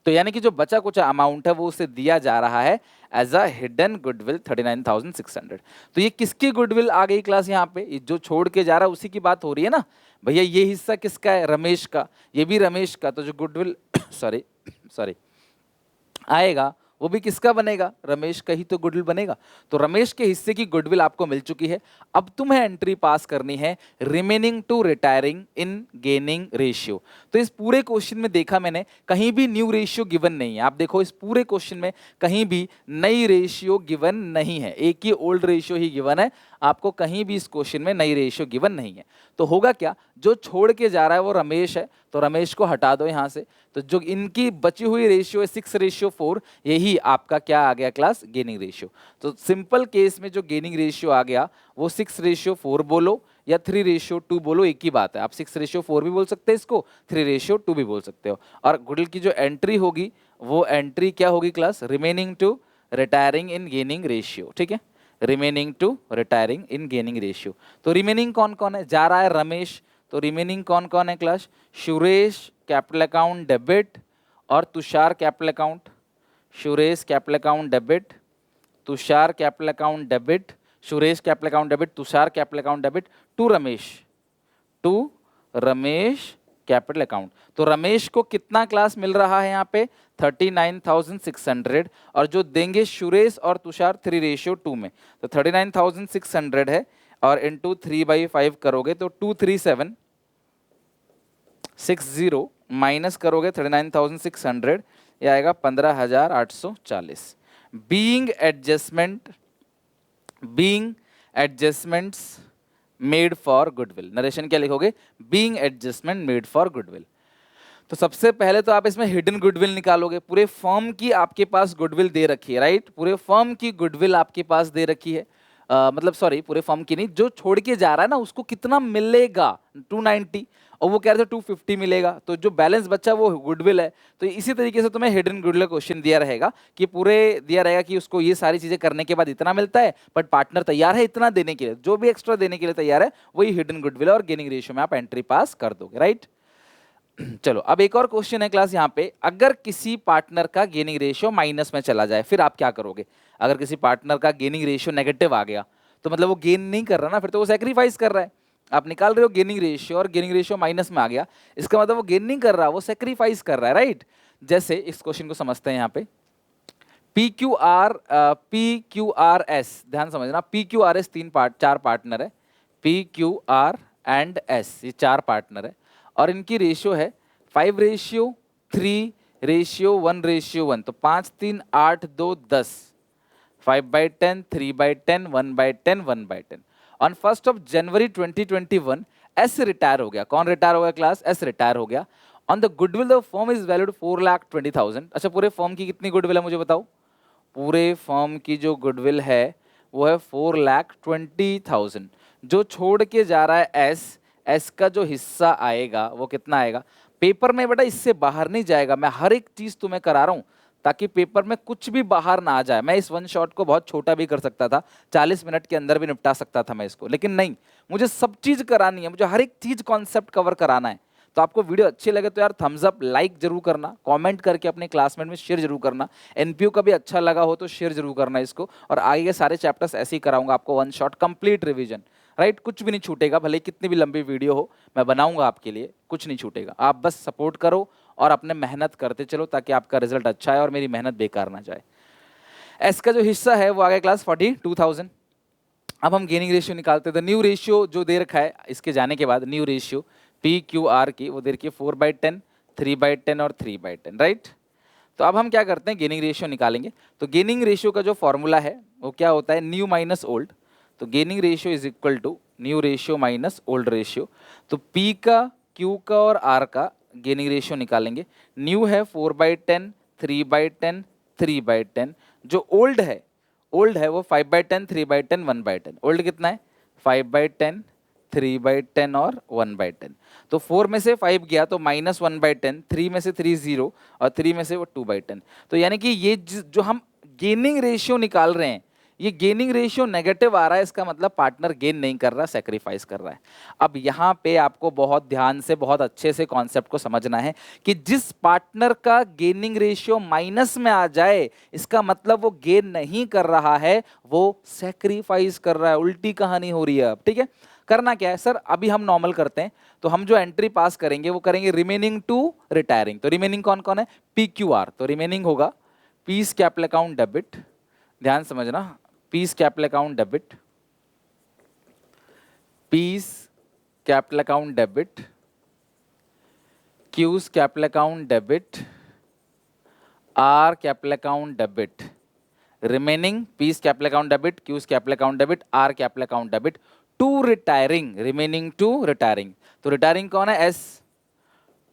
तो यानी कि जो बचा कुछ अमाउंट है वो उसे दिया जा रहा है एज अ हिडन गुडविल 39,600। तो ये किसकी गुडविल आ गई क्लास? यहाँ पे जो छोड़ के जा रहा है उसी की बात हो रही है ना भैया। ये हिस्सा किसका है? रमेश का, ये भी रमेश का। तो जो गुडविल सॉरी सॉरी आएगा वो भी किसका बनेगा? रमेश का ही तो गुडविल बनेगा। तो रमेश के हिस्से की गुडविल आपको मिल चुकी है। अब तुम्हें एंट्री पास करनी है remaining to retiring in gaining ratio. तो इस पूरे क्वेश्चन में देखा मैंने, कहीं भी न्यू रेशियो गिवन नहीं है। आप देखो इस पूरे क्वेश्चन में कहीं भी नई रेशियो गिवन नहीं है, एक ही ओल्ड रेशियो ही गिवन है। आपको कहीं भी इस क्वेश्चन में नई रेशियो गिवन नहीं है। तो होगा क्या, जो छोड़ के जा रहा है वो रमेश है, तो रमेश को हटा दो यहां से। तो जो इनकी बची हुई रेशियो है 6:4, यही आपका क्या आ गया क्लास? Gaining ratio. तो सिंपल केस में जो गेनिंग रेशियो आ गया वो 6:4 बोलो या 3:2 बोलो, एक ही बात है। आप 6:4 भी बोल सकते हैं इसको, 3:2 भी बोल सकते हो। और गुडविल की जो एंट्री होगी वो एंट्री क्या होगी class? Remaining to retiring in gaining ratio. ठीक है, remaining to retiring in gaining ratio. तो रिमेनिंग कौन कौन है? जा रहा है रमेश, तो रिमेनिंग कौन कौन है class? Suresh capital account debit और Tushar capital account. Suresh capital account debit, Tushar capital account debit, Suresh capital account debit, Tushar capital account debit to Ramesh capital account. तो रमेश को कितना क्लास मिल रहा है यहाँ पे? 39,600। और जो देंगे सुरेश और तुषार 3:2 में, तो 39,600 है और इंटू 3/5 करोगे तो 23760 माइनस करोगे 39,600, ये आएगा 15,840। Being adjustments made for goodwill. Narration क्या लिखोगे? Being adjustment made for goodwill. तो सबसे पहले तो आप इसमें हिडन गुडविल निकालोगे। पूरे फर्म की आपके पास गुडविल दे रखी है, राइट? पूरे फर्म की गुडविल आपके पास दे रखी है। मतलब सॉरी, पूरे फर्म की नहीं, जो छोड़ के जा रहा है ना उसको कितना मिलेगा? 290, और वो कह रहे थे 250 मिलेगा। तो जो बैलेंस बचा वो गुडविल है। तो इसी तरीके से तुम्हें हिडन गुडविल क्वेश्चन दिया रहेगा कि पूरे दिया रहेगा कि उसको ये सारी चीजें करने के बाद इतना मिलता है, बट पार्टनर तैयार है इतना देने के लिए, जो भी एक्स्ट्रा देने के लिए तैयार है वही हिडन गुडविल और गेनिंग रेशियो में आप एंट्री पास कर दोगे, राइट? चलो अब एक और क्वेश्चन है क्लास यहाँ पे, अगर किसी पार्टनर का गेनिंग रेशियो माइनस में चला जाए फिर आप क्या करोगे? अगर किसी पार्टनर का गेनिंग रेशियो नेगेटिव आ गया तो मतलब वो गेन नहीं कर रहा ना, फिर तो वो सैक्रिफाइस कर रहा है। आप निकाल रहे हो गेनिंग रेशियो और गेनिंग रेशियो माइनस में आ गया, इसका मतलब वो गेन नहीं कर रहा, वो सैक्रिफाइस कर रहा है, राइट? जैसे इस क्वेश्चन को समझते हैं यहाँ पे, PQRS, ध्यान समझना, PQRS चार पार्टनर है, PQR एंड S ये चार पार्टनर है और इनकी रेशियो है 5:3:1:1। तो 5 3 8 2 10, 5/10, 3/10, 1/10, 1/10। On 1st of January 2021 S retire हो गया। कौन रिटायर हो गया क्लास? एस रिटायर हो गया। On the goodwill the firm is valued 4,20,000। अच्छा, पूरे फर्म की कितनी गुडविल है मुझे बताओ? पूरे फर्म की जो गुडविल है वो है 4,20,000। जो छोड़ के जा रहा है एस का जो हिस्सा आएगा वो कितना आएगा? पेपर में बेटा इससे बाहर नहीं जाएगा, मैं हर एक चीज तुम्हें करा रहा हूं ताकि पेपर में कुछ भी बाहर ना आ जाए। मैं इस वन शॉट को बहुत छोटा भी कर सकता था, 40 मिनट के अंदर भी निपटा सकता था मैं इसको, लेकिन नहीं, मुझे सब चीज करानी है, मुझे हर एक चीज कॉन्सेप्ट कवर कराना है। तो आपको वीडियो अच्छी लगे तो यार थम्स अप, लाइक जरूर करना, कमेंट करके अपने क्लासमेट में शेयर जरूर करना। एनपीयू का भी अच्छा लगा हो तो शेयर जरूर करना इसको। और आगे के सारे चैप्टर्स ऐसे ही कराऊंगा आपको, one shot complete revision, right? कुछ भी नहीं छूटेगा, भले कितनी भी लंबी वीडियो हो मैं बनाऊंगा आपके लिए, कुछ नहीं छूटेगा। आप बस सपोर्ट करो और अपने मेहनत करते चलो ताकि आपका रिजल्ट अच्छा है और मेरी मेहनत बेकार ना जाए। एस का जो हिस्सा है वो आ गया क्लास 42,000। अब हम गेनिंग रेशियो निकालते हैं। न्यू रेशियो जो दे रखा है इसके जाने के बाद, न्यू रेशियो PQR की वो दे रखी है 4/10, 3/10 और 3/10, राइट? तो अब हम क्या करते हैं, गेनिंग रेशियो निकालेंगे। तो गेनिंग रेशियो का जो फॉर्मूला है वो क्या होता है? New minus old. तो gaining ratio is equal to new ratio minus old ratio. तो P का, Q का और R का गेनिंग रेशियो निकालेंगे। न्यू है 4/10, 3/10, 3/10। जो ओल्ड है वो 5/10, 3/10, 1/10। ओल्ड कितना है? 5/10, 3/10 और 1/10। तो 4 में से 5 गया तो -1/10, 3 में से 3 0 और 3 में से वो 2/10। तो यानी कि ये जो हम गेनिंग रेशियो निकाल रहे हैं, ये गेनिंग रेशियो नेगेटिव आ रहा है, इसका मतलब पार्टनर गेन नहीं कर रहा, सैक्रिफाइस कर रहा है। अब यहाँ पे आपको बहुत ध्यान से बहुत अच्छे से कॉन्सेप्ट को समझना है कि जिस पार्टनर का गेनिंग रेशियो माइनस में आ जाए, इसका मतलब वो गेन नहीं कर रहा है, वो सैक्रिफाइस कर रहा है। उल्टी कहानी हो रही है अब, ठीक है। करना क्या है सर, अभी हम नॉर्मल करते हैं, तो हम जो एंट्री पास करेंगे वो करेंगे रिमेनिंग टू रिटायरिंग। तो रिमेनिंग कौन कौन है, पी क्यू आर, तो रिमेनिंग होगा पीस कैपिटल अकाउंट डेबिट, ध्यान समझना, P's capital account debit, P's capital account debit, Q's capital account debit, R capital account debit, remaining P's capital account debit, Q's capital account debit, R capital account debit to retiring, remaining to retiring. तो retiring कौन है, S,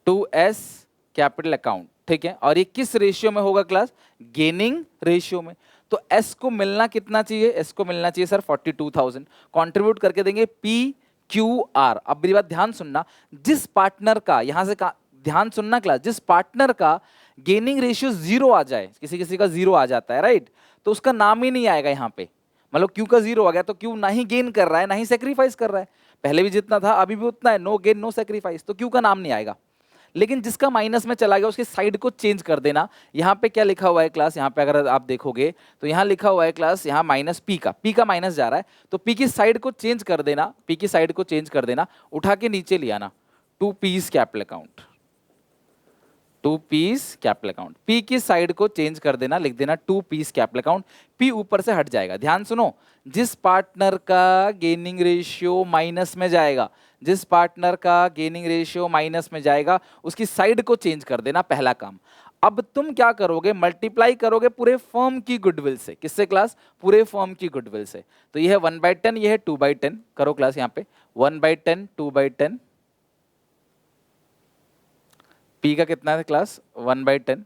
to S capital account, ठीक है। और ये किस ratio में होगा क्लास, गेनिंग रेशियो में। तो एस को मिलना कितना चाहिए, एस को मिलना चाहिए सर 42,000, कंट्रीब्यूट करके देंगे पी क्यू आर। अब मेरी बात ध्यान सुनना, जिस पार्टनर का, यहां से ध्यान सुनना क्लास, जिस पार्टनर का गेनिंग रेशियो जीरो आ जाए, किसी किसी का जीरो आ जाता है राइट, तो उसका नाम ही नहीं आएगा यहाँ पे। मतलब क्यू का जीरो आ गया तो क्यू ना ही गेन कर रहा है ना ही सेक्रीफाइस कर रहा है, पहले भी जितना था अभी भी उतना है, नो गेन नो सेक्रीफाइस, तो क्यू का नाम नहीं आएगा। लेकिन जिसका माइनस में चला गया उसकी साइड को चेंज कर देना। यहाँ पे क्या लिखा हुआ है क्लास, यहाँ पे अगर आप देखोगे तो यहाँ लिखा हुआ है क्लास, यहाँ माइनस पी का माइनस जा रहा है, तो पी की साइड को चेंज कर देना, पी की साइड को चेंज कर देना, उठा के नीचे ले आना, to piece capital account, to piece capital account, P की साइड को चेंज कर देना, लिख देना to piece capital account, P ऊपर से हट जाएगा। ध्यान सुनो, जिस पार्टनर का गेनिंग रेशियो माइनस में जाएगा, जिस पार्टनर का गेनिंग रेशियो माइनस में जाएगा उसकी साइड को चेंज कर देना, पहला काम। अब तुम क्या करोगे, मल्टीप्लाई करोगे पूरे फर्म की गुडविल से, किससे क्लास, पूरे फर्म की गुडविल से। तो ये है 1/10, ये है 2/10, करो क्लास यहाँ पे 1/10 2/10, पी का कितना है क्लास 1/10,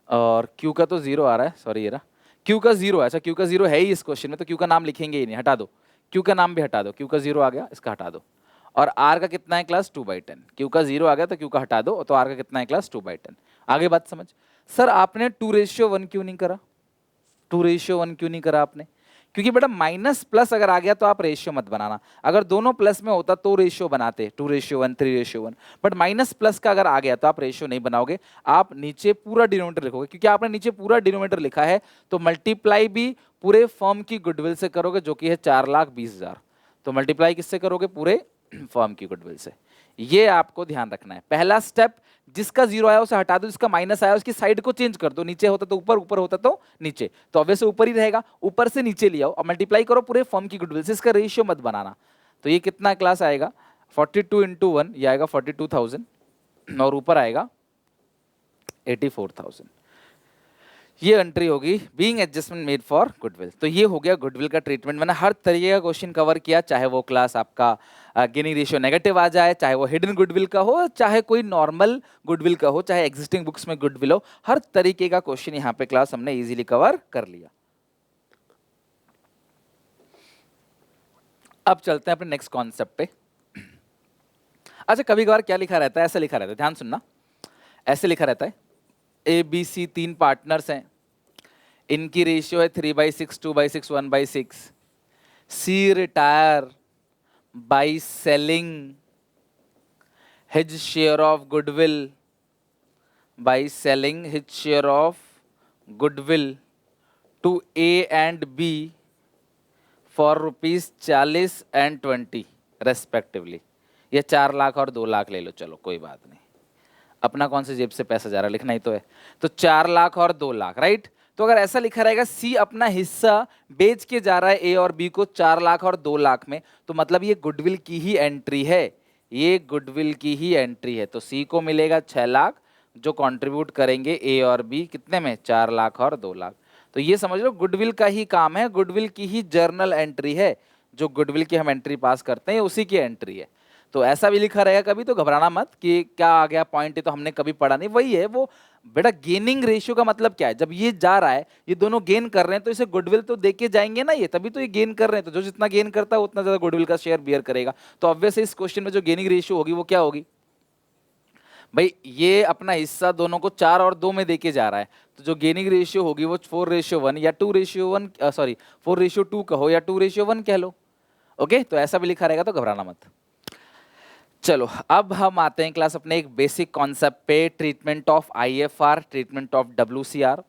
और क्यू का तो जीरो आ रहा है, सॉरी ये रहा, क्यू का जीरो है, अच्छा क्यू का जीरो है ही इस क्वेश्चन में, तो क्यू का नाम लिखेंगे ही नहीं, हटा दो, क्यू का नाम भी हटा दो, क्यू का जीरो आ गया, इसका हटा दो। और आर का कितना है क्लास 2/10, क्यू का जीरो आ गया तो क्यू का हटा दो, तो आर का कितना है क्लास 2/10। आगे बात समझ। सर आपने 2:1 क्यों नहीं करा, 2:1 क्यों नहीं करा आपने, क्योंकि बेटा माइनस प्लस अगर आ गया तो आप रेशियो मत बनाना, अगर दोनों प्लस में होता तो रेशियो बनाते 2:1 3:1, बट माइनस प्लस का अगर आ गया तो आप रेशियो नहीं बनाओगे, आप नीचे पूरा डिनोमिनेटर लिखोगे, क्योंकि आपने नीचे पूरा डिनोमिनेटर लिखा है तो मल्टीप्लाई भी पूरे फर्म की गुडविल से करोगे जो कि है 4,20,000, तो मल्टीप्लाई किससे करोगे, पूरे फर्म की गुडविल से। ये आपको ध्यान रखना है। पहला स्टेप, जिसका जीरो आया उसे हटा दो, जिसका माइनस आया उसकी साइड को चेंज कर दो, नीचे होता तो ऊपर, ऊपर होता तो नीचे, तो ऑब्वियसली ऊपर ही रहेगा, ऊपर से नीचे ले आओ और मल्टीप्लाई करो पूरे फर्म की गुडविल से, इसका रेशियो मत बनाना। तो ये कितना क्लास आएगा 42 × 1, ये आएगा 42,000 और ऊपर आएगा 84,000। ये एंट्री होगी being adjustment made for goodwill. तो ये हो गया गुडविल का ट्रीटमेंट। मैंने हर तरीके का क्वेश्चन कवर किया, चाहे वो क्लास आपका गेनिंग रेशियो नेगेटिव आ जाए, चाहे वो हिडन गुडविल का हो, चाहे कोई नॉर्मल गुडविल का हो, चाहे एग्जिस्टिंग बुक्स में गुडविल हो, हर तरीके का क्वेश्चन यहाँ पे क्लास हमने इजीली कवर कर लिया। अब चलते हैं अपने नेक्स्ट कॉन्सेप्ट पे। अच्छा कभी कभार क्या लिखा रहता है, ऐसा लिखा रहता है, ध्यान सुनना, ऐसे लिखा रहता है ABC 3 पार्टनर्स हैं, इनकी रेशियो है 3/6 2/6 1/6, C retire by selling his share of goodwill, by selling his share of goodwill to A and B for ₹40 and 20 respectively. ये 4 लाख और 2 लाख ले लो, चलो कोई बात नहीं, अपना कौन से जेब से पैसा जा रहा है, लिखना ही तो है। तो 4 लाख और 2 लाख, राइट। तो अगर ऐसा लिखा रहेगा सी अपना हिस्सा बेच के जा रहा है ए और बी को 4 लाख और 2 लाख में, तो मतलब ये गुडविल की ही एंट्री है, ये गुडविल की ही एंट्री है। तो सी को मिलेगा 6 लाख जो कंट्रीब्यूट करेंगे ए और बी कितने में, 4 लाख और 2 लाख। तो ये समझ लो गुडविल का ही काम है, गुडविल की ही जर्नल एंट्री है, जो गुडविल की हम एंट्री पास करते हैं उसी की एंट्री है। तो ऐसा भी लिखा रहेगा कभी तो घबराना मत कि क्या आ गया पॉइंट, है तो हमने कभी पढ़ा नहीं, वही है वो बेटा। गेनिंग रेशियो का मतलब क्या है, जब ये जा रहा है, ये दोनों गेन कर रहे हैं तो इसे गुडविल तो देके जाएंगे ना, ये तभी तो ये गेन कर रहे हैं, तो जो जितना गेन करता है उतना ज्यादा गुडविल का शेयर बियर करेगा। तो ऑब्वियसली इस क्वेश्चन में जो गेनिंग रेशियो होगी वो क्या होगी, भाई ये अपना हिस्सा दोनों को 4 और 2 में देके जा रहा है, तो जो गेनिंग रेशियो होगी वो 4:1 या 2:1, सॉरी 4:2 कहो या 2:1 कह लो। ओके, तो ऐसा भी लिखा रहेगा, तो घबराना मत। चलो अब हम आते हैं क्लास अपने एक बेसिक कॉन्सेप्ट पे, treatment of IFR, treatment of WCR.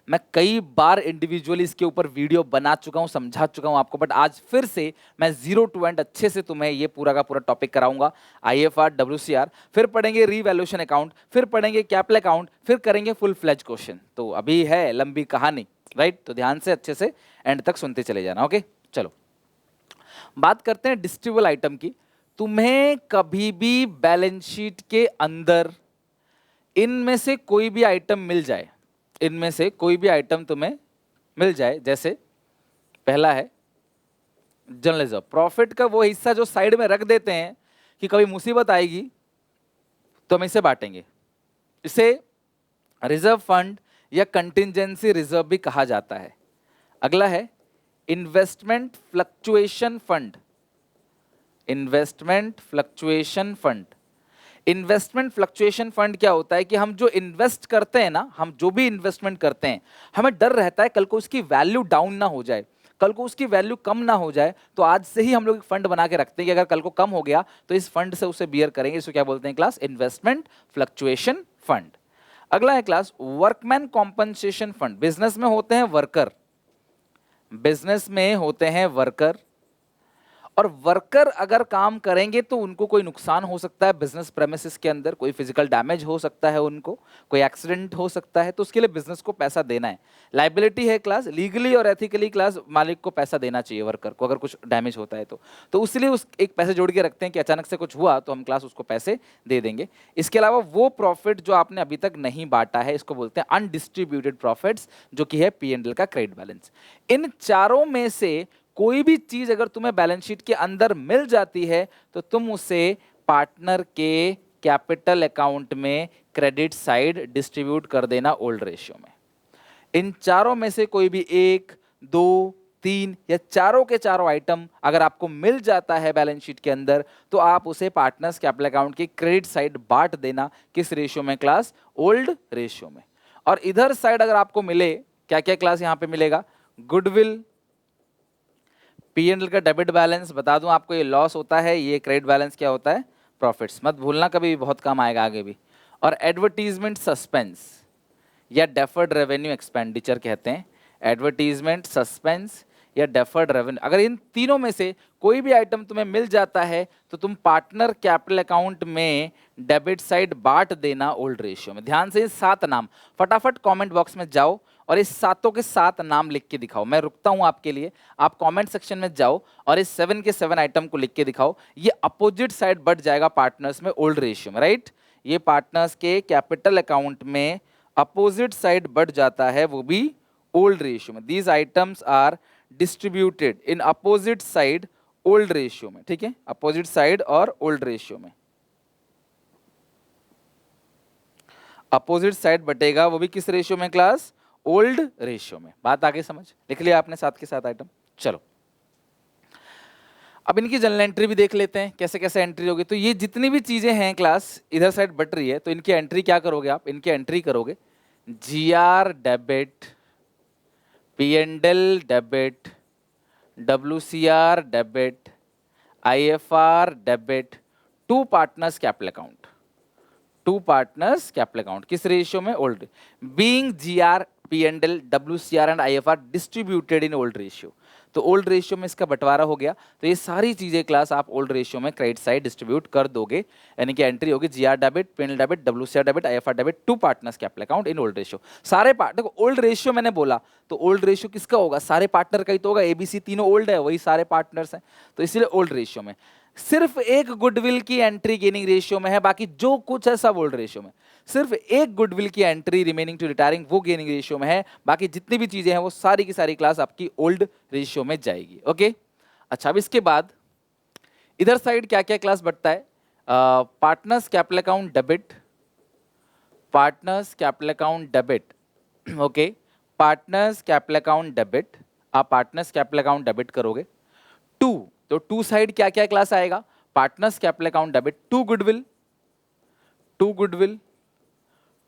मैं कई बार इंडिविजुअली इसके ऊपर वीडियो बना चुका हूं, समझा चुका हूं आपको, बट आज फिर से मैं जीरो टू एंड अच्छे से तुम्हें ये पूरा का पूरा टॉपिक कराऊंगा। आईएफआर, डब्ल्यूसीआर, फिर पढ़ेंगे रीवैल्यूएशन अकाउंट, फिर पढ़ेंगे कैपिटल अकाउंट, फिर करेंगे फुल फ्लेज क्वेश्चन। तो अभी है लंबी कहानी, राइट? तो ध्यान से अच्छे से एंड तक सुनते चले जाना। ओके, चलो बात करते हैं डिस्ट्रीब्यूबल आइटम की। तुम्हें कभी भी बैलेंस शीट के अंदर इनमें से कोई भी आइटम मिल जाए, इनमें से कोई भी आइटम तुम्हें मिल जाए, जैसे पहला है जनरल रिजर्व, प्रॉफिट का वो हिस्सा जो साइड में रख देते हैं कि कभी मुसीबत आएगी तो हम इसे बांटेंगे, इसे रिजर्व फंड या कंटिंजेंसी रिजर्व भी कहा जाता है। अगला है investment fluctuation fund, investment fluctuation fund. Investment fluctuation fund क्या होता है कि हम जो इन्वेस्ट करते हैं ना, हम जो भी इन्वेस्टमेंट करते हैं, हमें डर रहता है कल को उसकी वैल्यू डाउन ना हो जाए, कल को उसकी वैल्यू कम ना हो जाए, तो आज से ही हम लोग एक फंड बना के रखते हैं कि अगर कल को कम हो गया तो इस फंड से उसे बियर करेंगे। इसको क्या बोलते हैं क्लास? Investment fluctuation fund. अगला है class workman compensation fund. Business में होते हैं वर्कर, बिजनेस में होते हैं वर्कर, और वर्कर अगर काम करेंगे तो उनको कोई नुकसान हो सकता है बिजनेस प्रेमिसेस के अंदर, कोई फिजिकल डैमेज हो सकता है उनको, कोई एक्सीडेंट हो सकता है, तो उसके लिए बिजनेस को पैसा देना है। लाइबिलिटी है क्लास, लीगली और एथिकली क्लास मालिक को पैसा देना चाहिए वर्कर को अगर कुछ डैमेज होता है तो उसलिए उस एक पैसे जोड़ के रखते हैं कि अचानक से कुछ हुआ तो हम क्लास उसको पैसे दे देंगे। इसके अलावा वो प्रॉफिट जो आपने अभी तक नहीं बांटा है, इसको बोलते हैं अनडिस्ट्रीब्यूटेड प्रॉफिट्स, जो कि है P&L का क्रेडिट बैलेंस। इन चारों में से कोई भी चीज अगर तुम्हें बैलेंस शीट के अंदर मिल जाती है तो तुम उसे पार्टनर के कैपिटल अकाउंट में क्रेडिट साइड डिस्ट्रीब्यूट कर देना ओल्ड रेशियो में। इन चारों में से कोई भी 1, 2, 3 या चारों के चारों आइटम अगर आपको मिल जाता है बैलेंस शीट के अंदर तो आप उसे पार्टनर्स कैपिटल अकाउंट की क्रेडिट साइड बांट देना। किस रेशियो में क्लास? ओल्ड रेशियो में। और इधर साइड अगर आपको मिले, क्या क्या क्लास यहां पे मिलेगा? गुडविल, P&L का डेबिट बैलेंस, बता दूं आपको ये लॉस होता है, ये क्रेडिट बैलेंस क्या होता है? प्रॉफिट्स। मत भूलना, कभी बहुत काम आएगा आगे भी। और एडवर्टीजमेंट सस्पेंस या डेफर्ड रेवेन्यू एक्सपेंडिचर कहते हैं, एडवर्टीजमेंट सस्पेंस या डेफर्ड रेवेन्यू। अगर इन तीनों में से कोई भी आइटम तुम्हें मिल जाता है तो तुम पार्टनर कैपिटल अकाउंट में डेबिट साइड बांट देना ओल्ड रेशियो में। ध्यान से इन 7 नाम फटाफट कमेंट बॉक्स में जाओ और इस 7 के 7 नाम लिख के दिखाओ। मैं रुकता हूं आपके लिए, आप कमेंट सेक्शन में जाओ और इस 7 के 7 आइटम को लिख के दिखाओ। ये अपोजिट साइड बढ़ जाएगा पार्टनर्स में ओल्ड रेशियो में, राइट? ये पार्टनर्स के कैपिटल अकाउंट में अपोजिट साइड बढ़ जाता है, वो भी ओल्ड रेशियो में। These items are distributed in opposite side old ratio में, ठीक है? अपोजिट साइड और ओल्ड रेशियो में, अपोजिट साइड बटेगा वो भी किस रेशियो में क्लास? ओल्ड रेशियो में। बात आगे समझ? लिख लिया आपने 7 के 7 आइटम। चलो अब इनकी जनरल एंट्री भी देख लेते हैं कैसे कैसे एंट्री होगी। तो ये जितनी भी चीजें हैं क्लास इधर साइड बट रही है, तो इनकी एंट्री क्या करोगे आप? इनकी एंट्री करोगे GR debit, P&L debit, WCR debit, IFR debit, to partners capital account, to partners capital account किस रेशियो में? Old. Being GR, P&L, WCR and IFR distributed in old ratio, तो ओल्ड रेशियो में इसका बंटवारा हो गया। तो ये सारी चीजें क्लास आप ओल्ड रेशियो में क्रेडिट साइड डिस्ट्रीब्यूट कर दोगे, यानी कि एंट्री होगी GR debit, P&L debit, WCR debit, IFR debit, to partners capital account in old ratio. सारे पार्टनर को ओल्ड रेशियो मैंने बोला, तो ओल्ड रेशियो किसका होगा? सारे पार्टनर का ही तो होगा, ABC तीनों ओल्ड है, वही सारे पार्टनर्स हैं, तो इसीलिए ओल्ड रेशियो में। सिर्फ एक गुडविल की एंट्री गेनिंग रेशियो में है, बाकी जो कुछ है सब ओल्ड रेशियो में। सिर्फ एक गुडविल की एंट्री रिमेनिंग टू रिटायरिंग वो गेनिंग रेशियो में है, बाकी जितनी भी चीजें हैं वो सारी की सारी क्लास आपकी ओल्ड रेशियो में जाएगी। ओके, अच्छा अब इसके बाद इधर साइड क्या क्या क्लास बढ़ता है? Partners capital account debit, partners capital account debit, okay, partners capital account debit, आप पार्टनर्स कैपिटल अकाउंट डेबिट करोगे। टू, तो टू साइड क्या क्या क्लास आएगा? Partners capital account debit, to goodwill, to goodwill,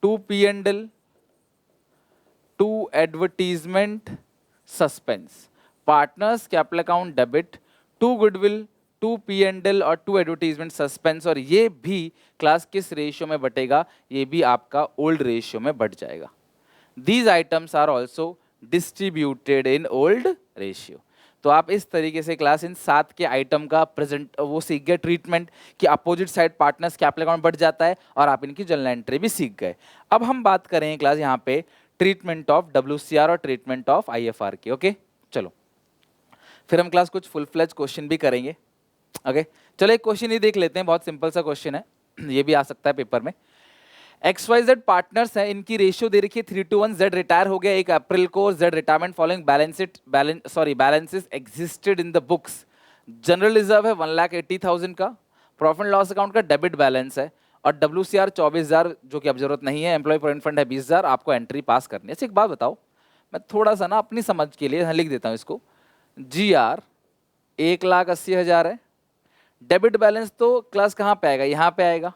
to P and L, to advertisement suspense. Partners capital account debit, to goodwill, to P and L और to advertisement suspense. और ये भी class किस ratio में बटेगा? ये भी आपका ओल्ड रेशियो में बट जाएगा। These items are also distributed in old ratio. तो आप इस तरीके से क्लास इन 7 के आइटम का प्रेजेंट वो सीख गए ट्रीटमेंट कि opposite side partners capital account बढ़ जाता है, और आप इनकी जर्नल एंट्री भी सीख गए। अब हम बात करें क्लास यहाँ पे ट्रीटमेंट ऑफ WCR और ट्रीटमेंट ऑफ IFR की। ओके चलो, फिर हम क्लास कुछ फुल फ्लेज क्वेश्चन भी करेंगे। ओके चलो, एक क्वेश्चन ही देख लेते हैं, बहुत सिंपल सा क्वेश्चन है, ये भी आ सकता है पेपर में। XYZ पार्टनर्स है, इनकी रेशियो दे रखी है 3:1। Z रिटायर हो गया 1 अप्रैल को। Z retirement following balances existed in the books. General reserve है 1,80,000 का, प्रॉफिट एंड लॉस अकाउंट का डेबिट बैलेंस है, और WCR 24,000 जो कि अब जरूरत नहीं है, एम्प्लॉय प्रोविडेंट फंड है 20,000। आपको एंट्री पास करनी है। अच्छा एक बात बताओ, मैं थोड़ा सा ना अपनी समझ के लिए लिख देता हूँ इसको। GR 1,80,000 है, डेबिट बैलेंस तो क्लास कहाँ पे आएगा? यहाँ पे आएगा।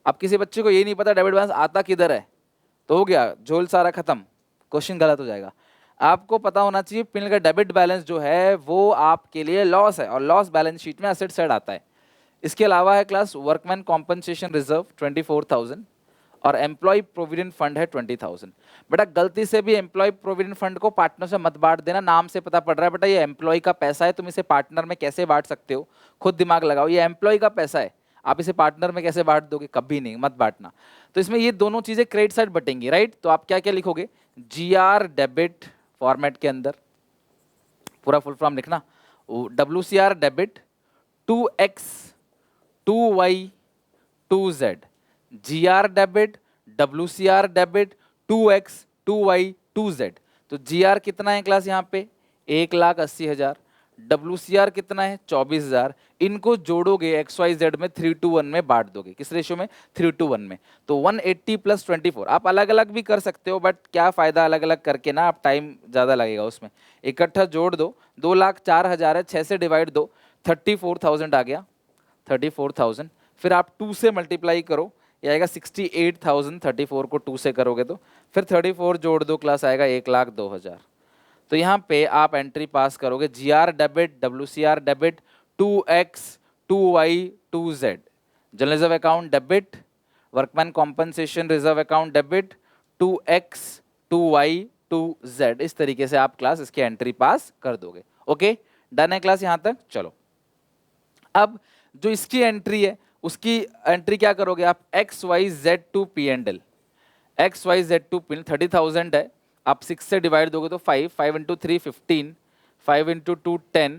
अब किसी बच्चे को ये नहीं पता डेबिट बैलेंस आता किधर है, तो हो गया झोल सारा खत्म, क्वेश्चन गलत हो जाएगा। आपको पता होना चाहिए पिन का डेबिट बैलेंस जो है वो आपके लिए लॉस है, और लॉस बैलेंस शीट में एसेट साइड आता है। इसके अलावा है क्लास वर्कमैन कॉम्पनसेशन रिजर्व 24,000 और एम्प्लॉय प्रोविडेंट फंड है 20,000। बेटा गलती से भी एम्प्लॉय प्रोविडेंट फंड को पार्टनर से मत बांट देना, नाम से पता पड़ रहा है बेटा ये एम्प्लॉय का पैसा है, तुम इसे पार्टनर में कैसे बांट सकते हो? खुद दिमाग लगाओ, ये एम्प्लॉय का पैसा है, आप इसे पार्टनर में कैसे बांट दोगे? कभी नहीं, मत बांटना। तो इसमें ये दोनों चीजें क्रेडिट साइड बटेंगी, राइट? तो आप क्या क्या लिखोगे? GR डेबिट फॉर्मेट के अंदर पूरा फुल फॉर्म लिखना, WCR debit 2x 2y 2z, GR debit WCR debit 2x 2y 2z। तो GR कितना है क्लास यहाँ पे? 1,80,000। WCR कितना है? 24,000। इनको जोड़ोगे XYZ में 3:1 में बांट दोगे। किस रेशियो में? 3:1 में। तो 180 + 24। आप अलग अलग भी कर सकते हो, बट क्या फायदा अलग अलग करके ना, आप टाइम ज्यादा लगेगा उसमें। इकट्ठा जोड़ दो, 2,04,000 है, 6 से डिवाइड दो, 34,000 आ गया, 34,000। फिर आप 2 से मल्टीप्लाई करो, ये आएगा 68,000। 34 को 2 से करोगे तो फिर 34 जोड़ दो, क्लास आएगा 1,02,000। तो यहाँ पे आप एंट्री पास करोगे GR debit WCR debit 2x 2y 2z, general reserve account debit, workman compensation reserve account debit 2x 2y 2z। इस तरीके से आप क्लास इसकी एंट्री पास कर दोगे। ओके डन है क्लास यहाँ तक? चलो अब जो इसकी एंट्री है उसकी एंट्री क्या करोगे आप? XYZ to P&L, XYZ to P&L 30,000 है, आप 6 से डिवाइड दोगे तो 5, 5 × 3 15, 5 × 2 10,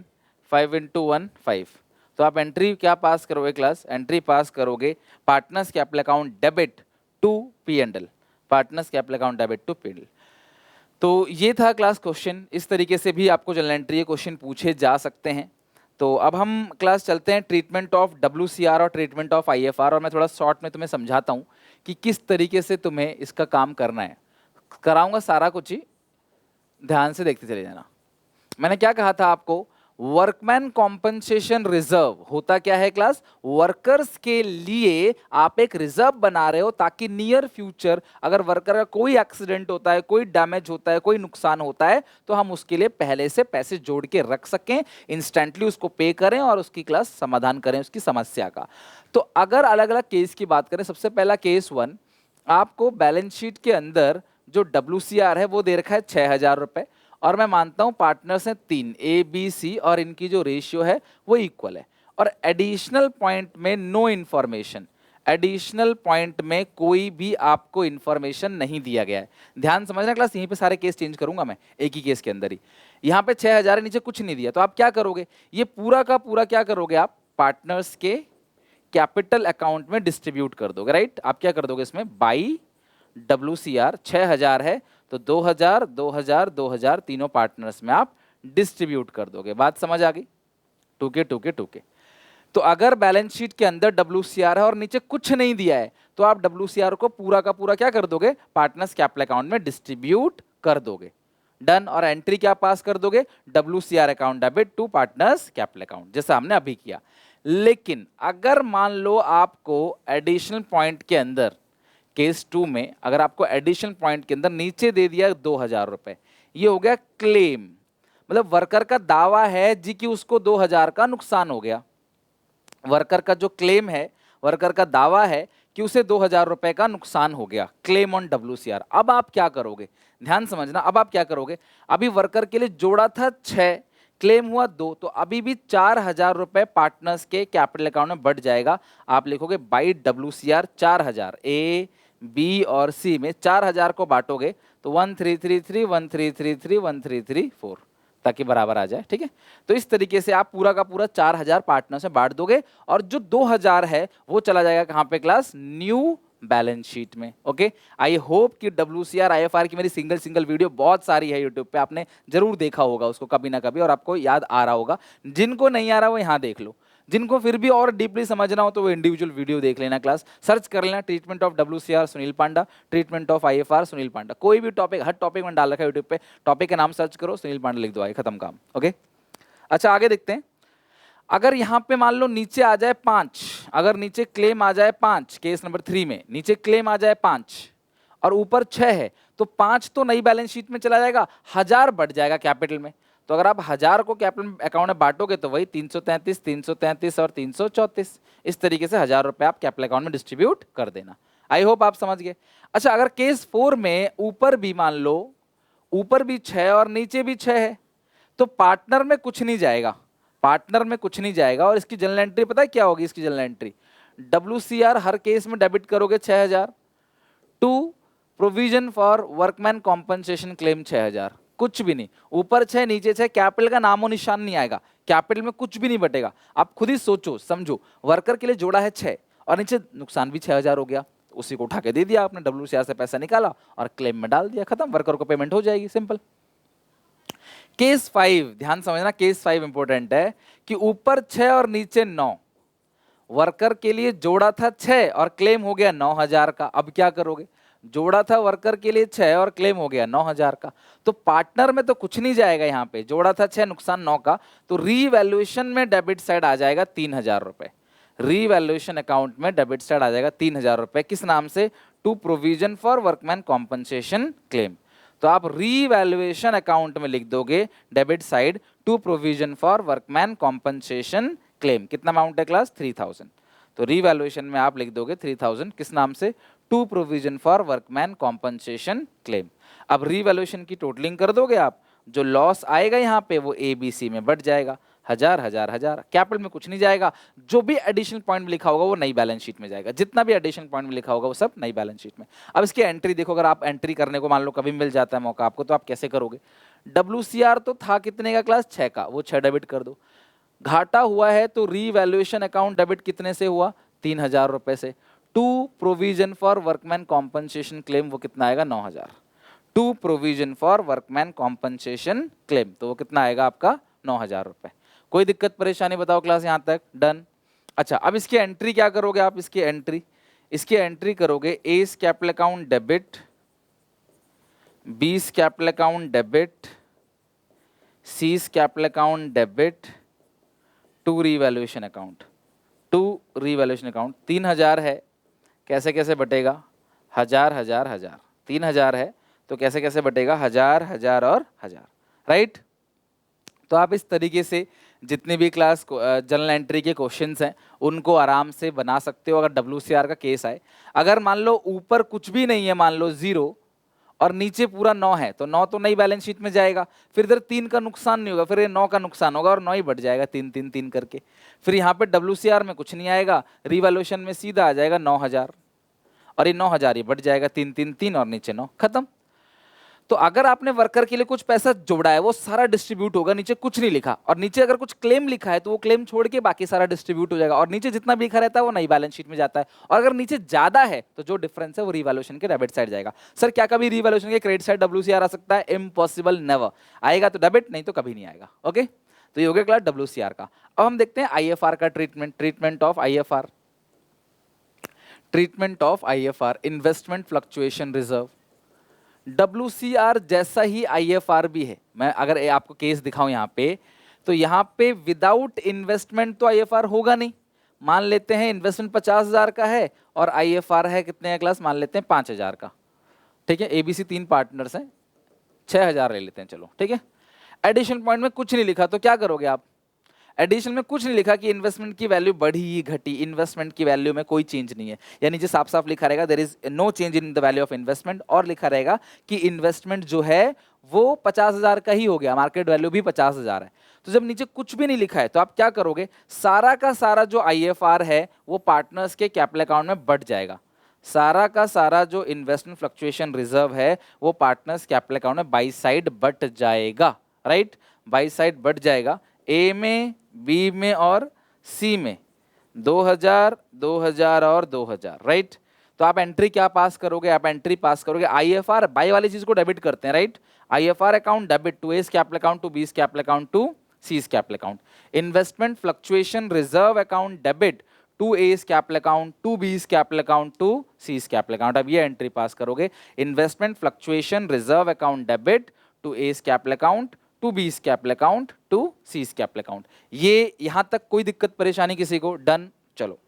5 × 1 5। तो आप एंट्री क्या पास करोगे क्लास? एंट्री पास करोगे partners capital account debit to P&L, partners capital account debit to P&L। तो ये था क्लास क्वेश्चन। इस तरीके से भी आपको जनरल एंट्री क्वेश्चन पूछे जा सकते हैं। तो अब हम क्लास चलते हैं ट्रीटमेंट ऑफ WCR और ट्रीटमेंट ऑफ IFR, और मैं थोड़ा शॉर्ट में तुम्हें समझाता हूँ कि किस तरीके से तुम्हें इसका काम करना है। कराऊंगा सारा कुछ ही, ध्यान से देखते चले जाना। मैंने क्या कहा था आपको? वर्कमैन कॉम्पनसेशन रिजर्व होता क्या है क्लास? वर्कर्स के लिए आप एक रिजर्व बना रहे हो ताकि नियर फ्यूचर अगर वर्कर का कोई एक्सीडेंट होता है, कोई डैमेज होता है, कोई नुकसान होता है, तो हम उसके लिए पहले से पैसे जोड़ के रख सकें, इंस्टेंटली उसको पे करें और उसकी क्लास समाधान करें उसकी समस्या का। तो अगर अलग अलग केस की बात करें, सबसे पहला केस 1, आपको बैलेंस शीट के अंदर जो WCR है वो दे रखा है 6,000 रुपए, और मैं मानता हूं पार्टनर्स हैं 3 ABC और इनकी जो रेशियो है वो इक्वल है। और एडिशनल पॉइंट में नो इन्फॉर्मेशन, एडिशनल पॉइंट में कोई भी आपको इन्फॉर्मेशन नहीं दिया गया है। ध्यान समझना क्लास, यहीं पे सारे केस चेंज करूंगा मैं एक ही केस के अंदर ही। यहाँ पे 6,000 नीचे कुछ नहीं दिया, तो आप क्या करोगे? ये पूरा का पूरा क्या करोगे आप? पार्टनर्स के कैपिटल अकाउंट में डिस्ट्रीब्यूट कर दोगे, राइट? आप क्या कर दोगे इसमें? बाई WCR 6,000 है तो 2,000 2,000 2,000 तीनों पार्टनर्स में आप डिस्ट्रीब्यूट कर दोगे। बात समझ आ गई? Tukey Tukey Tukey. तो अगर बैलेंस शीट के अंदर WCR है और नीचे कुछ नहीं दिया है, तो आप WCR को पूरा का पूरा क्या कर दोगे? पार्टनर्स कैपिटल अकाउंट में डिस्ट्रीब्यूट कर दोगे। डन। और एंट्री क्या पास कर दोगे? WCR account debit to partners capital account, जैसा हमने अभी किया। लेकिन अगर मान लो आपको एडिशनल पॉइंट के अंदर, केस 2 में अगर आपको एडिशनल पॉइंट के अंदर नीचे दे दिया 2000 रुपए, ये हो गया क्लेम, मतलब वर्कर का दावा है जी कि उसको 2000 का नुकसान हो गया। वर्कर का जो क्लेम है, वर्कर का दावा है कि उसे 2000 रुपए का नुकसान हो गया, क्लेम ऑन WCR। अब आप क्या करोगे, ध्यान समझना, अब आप क्या करोगे, अभी वर्कर के लिए जोड़ा था 6, क्लेम हुआ 2, तो अभी भी 4000 रुपए पार्टनर्स के कैपिटल अकाउंट में बढ़ जाएगा। आप लिखोगे बाई WCR 4000, ए बी और सी में 4000 को बांटोगे तो 1333 1333 1334 ताकि बराबर आ जाए, ठीक है। तो इस तरीके से आप पूरा का पूरा 4000 पार्टनर से बांट दोगे और जो 2000 है वो चला जाएगा कहां पे क्लास, न्यू बैलेंस शीट में। ओके, आई होप कि WCR IFR की मेरी सिंगल वीडियो बहुत सारी है यूट्यूब पे, आपने जरूर देखा होगा उसको कभी ना कभी और आपको याद आ रहा होगा। जिनको नहीं आ रहा वो यहाँ देख लो, जिनको फिर भी और डीपली समझना हो तो वो इंडिविजुअल वीडियो देख लेना, क्लास सर्च कर लेना, treatment of WCR Sunil Panda, treatment of IFR Sunil Panda, कोई भी टॉपिक, हर टॉपिक में डाल रखा है यूट्यूब पे, टॉपिक का नाम सर्च करो, सुनील पांडा लिख दो, आए खत्म काम। ओके, अच्छा आगे देखते हैं। अगर यहां पे मान लो नीचे आ जाए 5, अगर नीचे क्लेम आ जाए 5, केस नंबर 3 में नीचे क्लेम आ जाए 5 और ऊपर 6 है, तो 5 तो नई बैलेंस शीट में चला जाएगा, 1000 बढ़ जाएगा कैपिटल में। तो अगर आप 1000 को कैपिटल अकाउंट में बांटोगे तो वही 333 333 और 334, इस तरीके से 1000 रुपए आप कैपिटल अकाउंट में डिस्ट्रीब्यूट कर देना। आई होप आप समझ गए। अच्छा, अगर केस 4 में ऊपर भी मान लो, ऊपर भी 6 और नीचे भी 6 है, तो पार्टनर में कुछ नहीं जाएगा, पार्टनर में कुछ नहीं जाएगा और इसकी जनरल एंट्री पता है क्या होगी, इसकी जनरल एंट्री WCR हर केस में डेबिट करोगे 6000, to provision for workman compensation claim 6000, कुछ भी नहीं, ऊपर 6 नीचे 6, कैपिटल का नामो निशान नहीं आएगा, कैपिटल में कुछ भी नहीं बटेगा। आप खुद ही सोचो समझो, वर्कर के लिए जोड़ा है 6 और नीचे नुकसान भी 6000 हो गया, उसी को उठा के दे दिया आपने, WCR से पैसा निकाला और क्लेम में डाल दिया, खत्म, वर्कर को पेमेंट हो जाएगी, सिंपल। केस 5 ध्यान समझना, केस 5 इंपॉर्टेंट है कि ऊपर 6 और नीचे 9, वर्कर के लिए जोड़ा था 6 और क्लेम हो गया 9000 का। अब क्या करोगे, जोड़ा था वर्कर के लिए 6 और क्लेम हो गया 9000 का, तो पार्टनर में तो कुछ नहीं जाएगा, यहाँ पे जोड़ा था 6 नुकसान 9 का, तो रीवैल्यूएशन में डेबिट साइड आ जाएगा 3000 रुपए, रीवैल्यूएशन अकाउंट में डेबिट साइड आ जाएगा 3000 रुपए, किस नाम से, to provision for workman compensation claim. तो आप रीवैल्यूएशन अकाउंट में लिख दोगे debit side to provision for workman compensation claim, कितना अमाउंट है क्लास, 3000, तो रीवैल्यूएशन में आप लिख दोगे 3000, किस नाम से, to provision for workman compensation claim. अब रीवैल्यूएशन की टोटलिंग कर दोगे आप, जो लॉस आएगा यहाँ पे वो ABC में बढ़ जाएगा, 1000 1000 1000, कैपिटल में कुछ नहीं जाएगा, जो भी एडिशनल पॉइंट में लिखा होगा वो नई बैलेंस शीट में जाएगा, जितना भी एडिशनल पॉइंट में लिखा होगा वो सब नई बैलेंस शीट में। अब इसकी एंट्री देखो, अगर आप एंट्री करने को मान लो कभी मिल जाता है मौका आपको, तो आप कैसे करोगे, WCR तो था कितने का क्लास, 6 का, वो 6 डेबिट कर दो, घाटा हुआ है तो रीवैल्यूएशन अकाउंट डेबिट कितने से हुआ, 3000 रुपए से, to provision for workman compensation claim वो कितना आएगा, 9000, to provision for workman compensation claim, तो वो कितना आएगा आपका, 9000 रुपए। कोई दिक्कत परेशानी बताओ क्लास, यहां तक डन। अच्छा, अब इसकी एंट्री क्या करोगे आप, इसकी एंट्री करोगे, A capital account debit, B capital account debit, C capital account debit, to revaluation account, to revaluation account. 3000 है, कैसे कैसे बटेगा, 1000 1000 1000, 3000 है तो कैसे कैसे बटेगा, 1000 1000 और 1000, राइट। तो आप इस तरीके से जितने भी क्लास जनरल एंट्री के क्वेश्चंस हैं उनको आराम से बना सकते हो, अगर WCR का केस आए। अगर मान लो ऊपर कुछ भी नहीं है, मान लो 0 और नीचे पूरा 9 है, तो 9 तो नई बैलेंस शीट में जाएगा, फिर इधर 3 का नुकसान नहीं होगा, फिर ये 9 का नुकसान होगा और 9 ही बढ़ जाएगा 3 3 3 करके, फिर यहाँ पे WCR में कुछ नहीं आएगा, रिवैल्यूएशन में सीधा आ जाएगा 9000 और ये 9000 ही बढ़ जाएगा 3 3 3 और नीचे 9, खत्म। तो अगर आपने वर्कर के लिए कुछ पैसा जोड़ा है वो सारा डिस्ट्रीब्यूट होगा, नीचे कुछ नहीं लिखा, और नीचे अगर कुछ क्लेम लिखा है तो वो क्लेम छोड़ के बाकी सारा डिस्ट्रीब्यूट हो जाएगा, और नीचे जितना भी लिखा रहता है वो नई बैलेंस शीट में जाता है, और अगर नीचे ज्यादा है तो जो डिफरेंस है वो रिवैल्यूएशन के डेबिट साइड जाएगा। सर क्या कभी रिवैल्यूएशन के क्रेडिट साइड WCR आ सकता है, इम्पॉसिबल, नेवर, आएगा तो डेबिट, नहीं तो कभी नहीं आएगा। ओके, तो ये हो गया क्लास WCR का। अब हम देखते हैं IFR का treatment, treatment of IFR, investment fluctuation reserve. WCR जैसा ही IFR भी है, मैं अगर आपको केस दिखाऊं यहाँ पे, तो यहाँ पे विदाउट इन्वेस्टमेंट तो आईएफआर होगा नहीं। मान लेते हैं इन्वेस्टमेंट 50,000 का है और आईएफआर है कितने का क्लास, मान लेते हैं 5,000 का, ठीक है। एबीसी 3 पार्टनर्स हैं, 6,000 ले लेते हैं, चलो ठीक है। एडिशन पॉइंट में कुछ नहीं लिखा तो क्या करोगे आप, एडिशन में कुछ नहीं लिखा कि इन्वेस्टमेंट की वैल्यू बढ़ी घटी, इन्वेस्टमेंट की वैल्यू में कोई चेंज नहीं है, या नीचे साफ साफ लिखा रहेगा there is no change in the value of investment, और लिखा रहेगा कि इन्वेस्टमेंट जो है वो 50,000 का ही हो गया, मार्केट वैल्यू भी 50,000 है। तो जब नीचे कुछ भी नहीं लिखा है तो आप क्या करोगे, सारा का सारा जो आईएफआर है वो पार्टनर्स के कैपिटल अकाउंट में बढ़ जाएगा, सारा का सारा जो इन्वेस्टमेंट फ्लक्चुएशन रिजर्व है वो पार्टनर्स कैपिटल अकाउंट में बाई साइड बढ़ जाएगा, राइट, बाई साइड बढ़ जाएगा। ए में, बी में और सी में 2000, 2000 और 2000, राइट। तो आप एंट्री क्या पास करोगे, आप एंट्री पास करोगे आईएफआर, बाई वाली चीज को डेबिट करते हैं, right, IFR account debit to S capital account to B's capital account to C's capital account, investment fluctuation reserve account debit to S capital account to B's capital account to C's capital account. अब ये entry pass करोगे, investment fluctuation reserve account debit to S capital account to B's capital account to C's capital account. ये यहां तक कोई दिक्कत परेशानी किसी को, डन, चलो।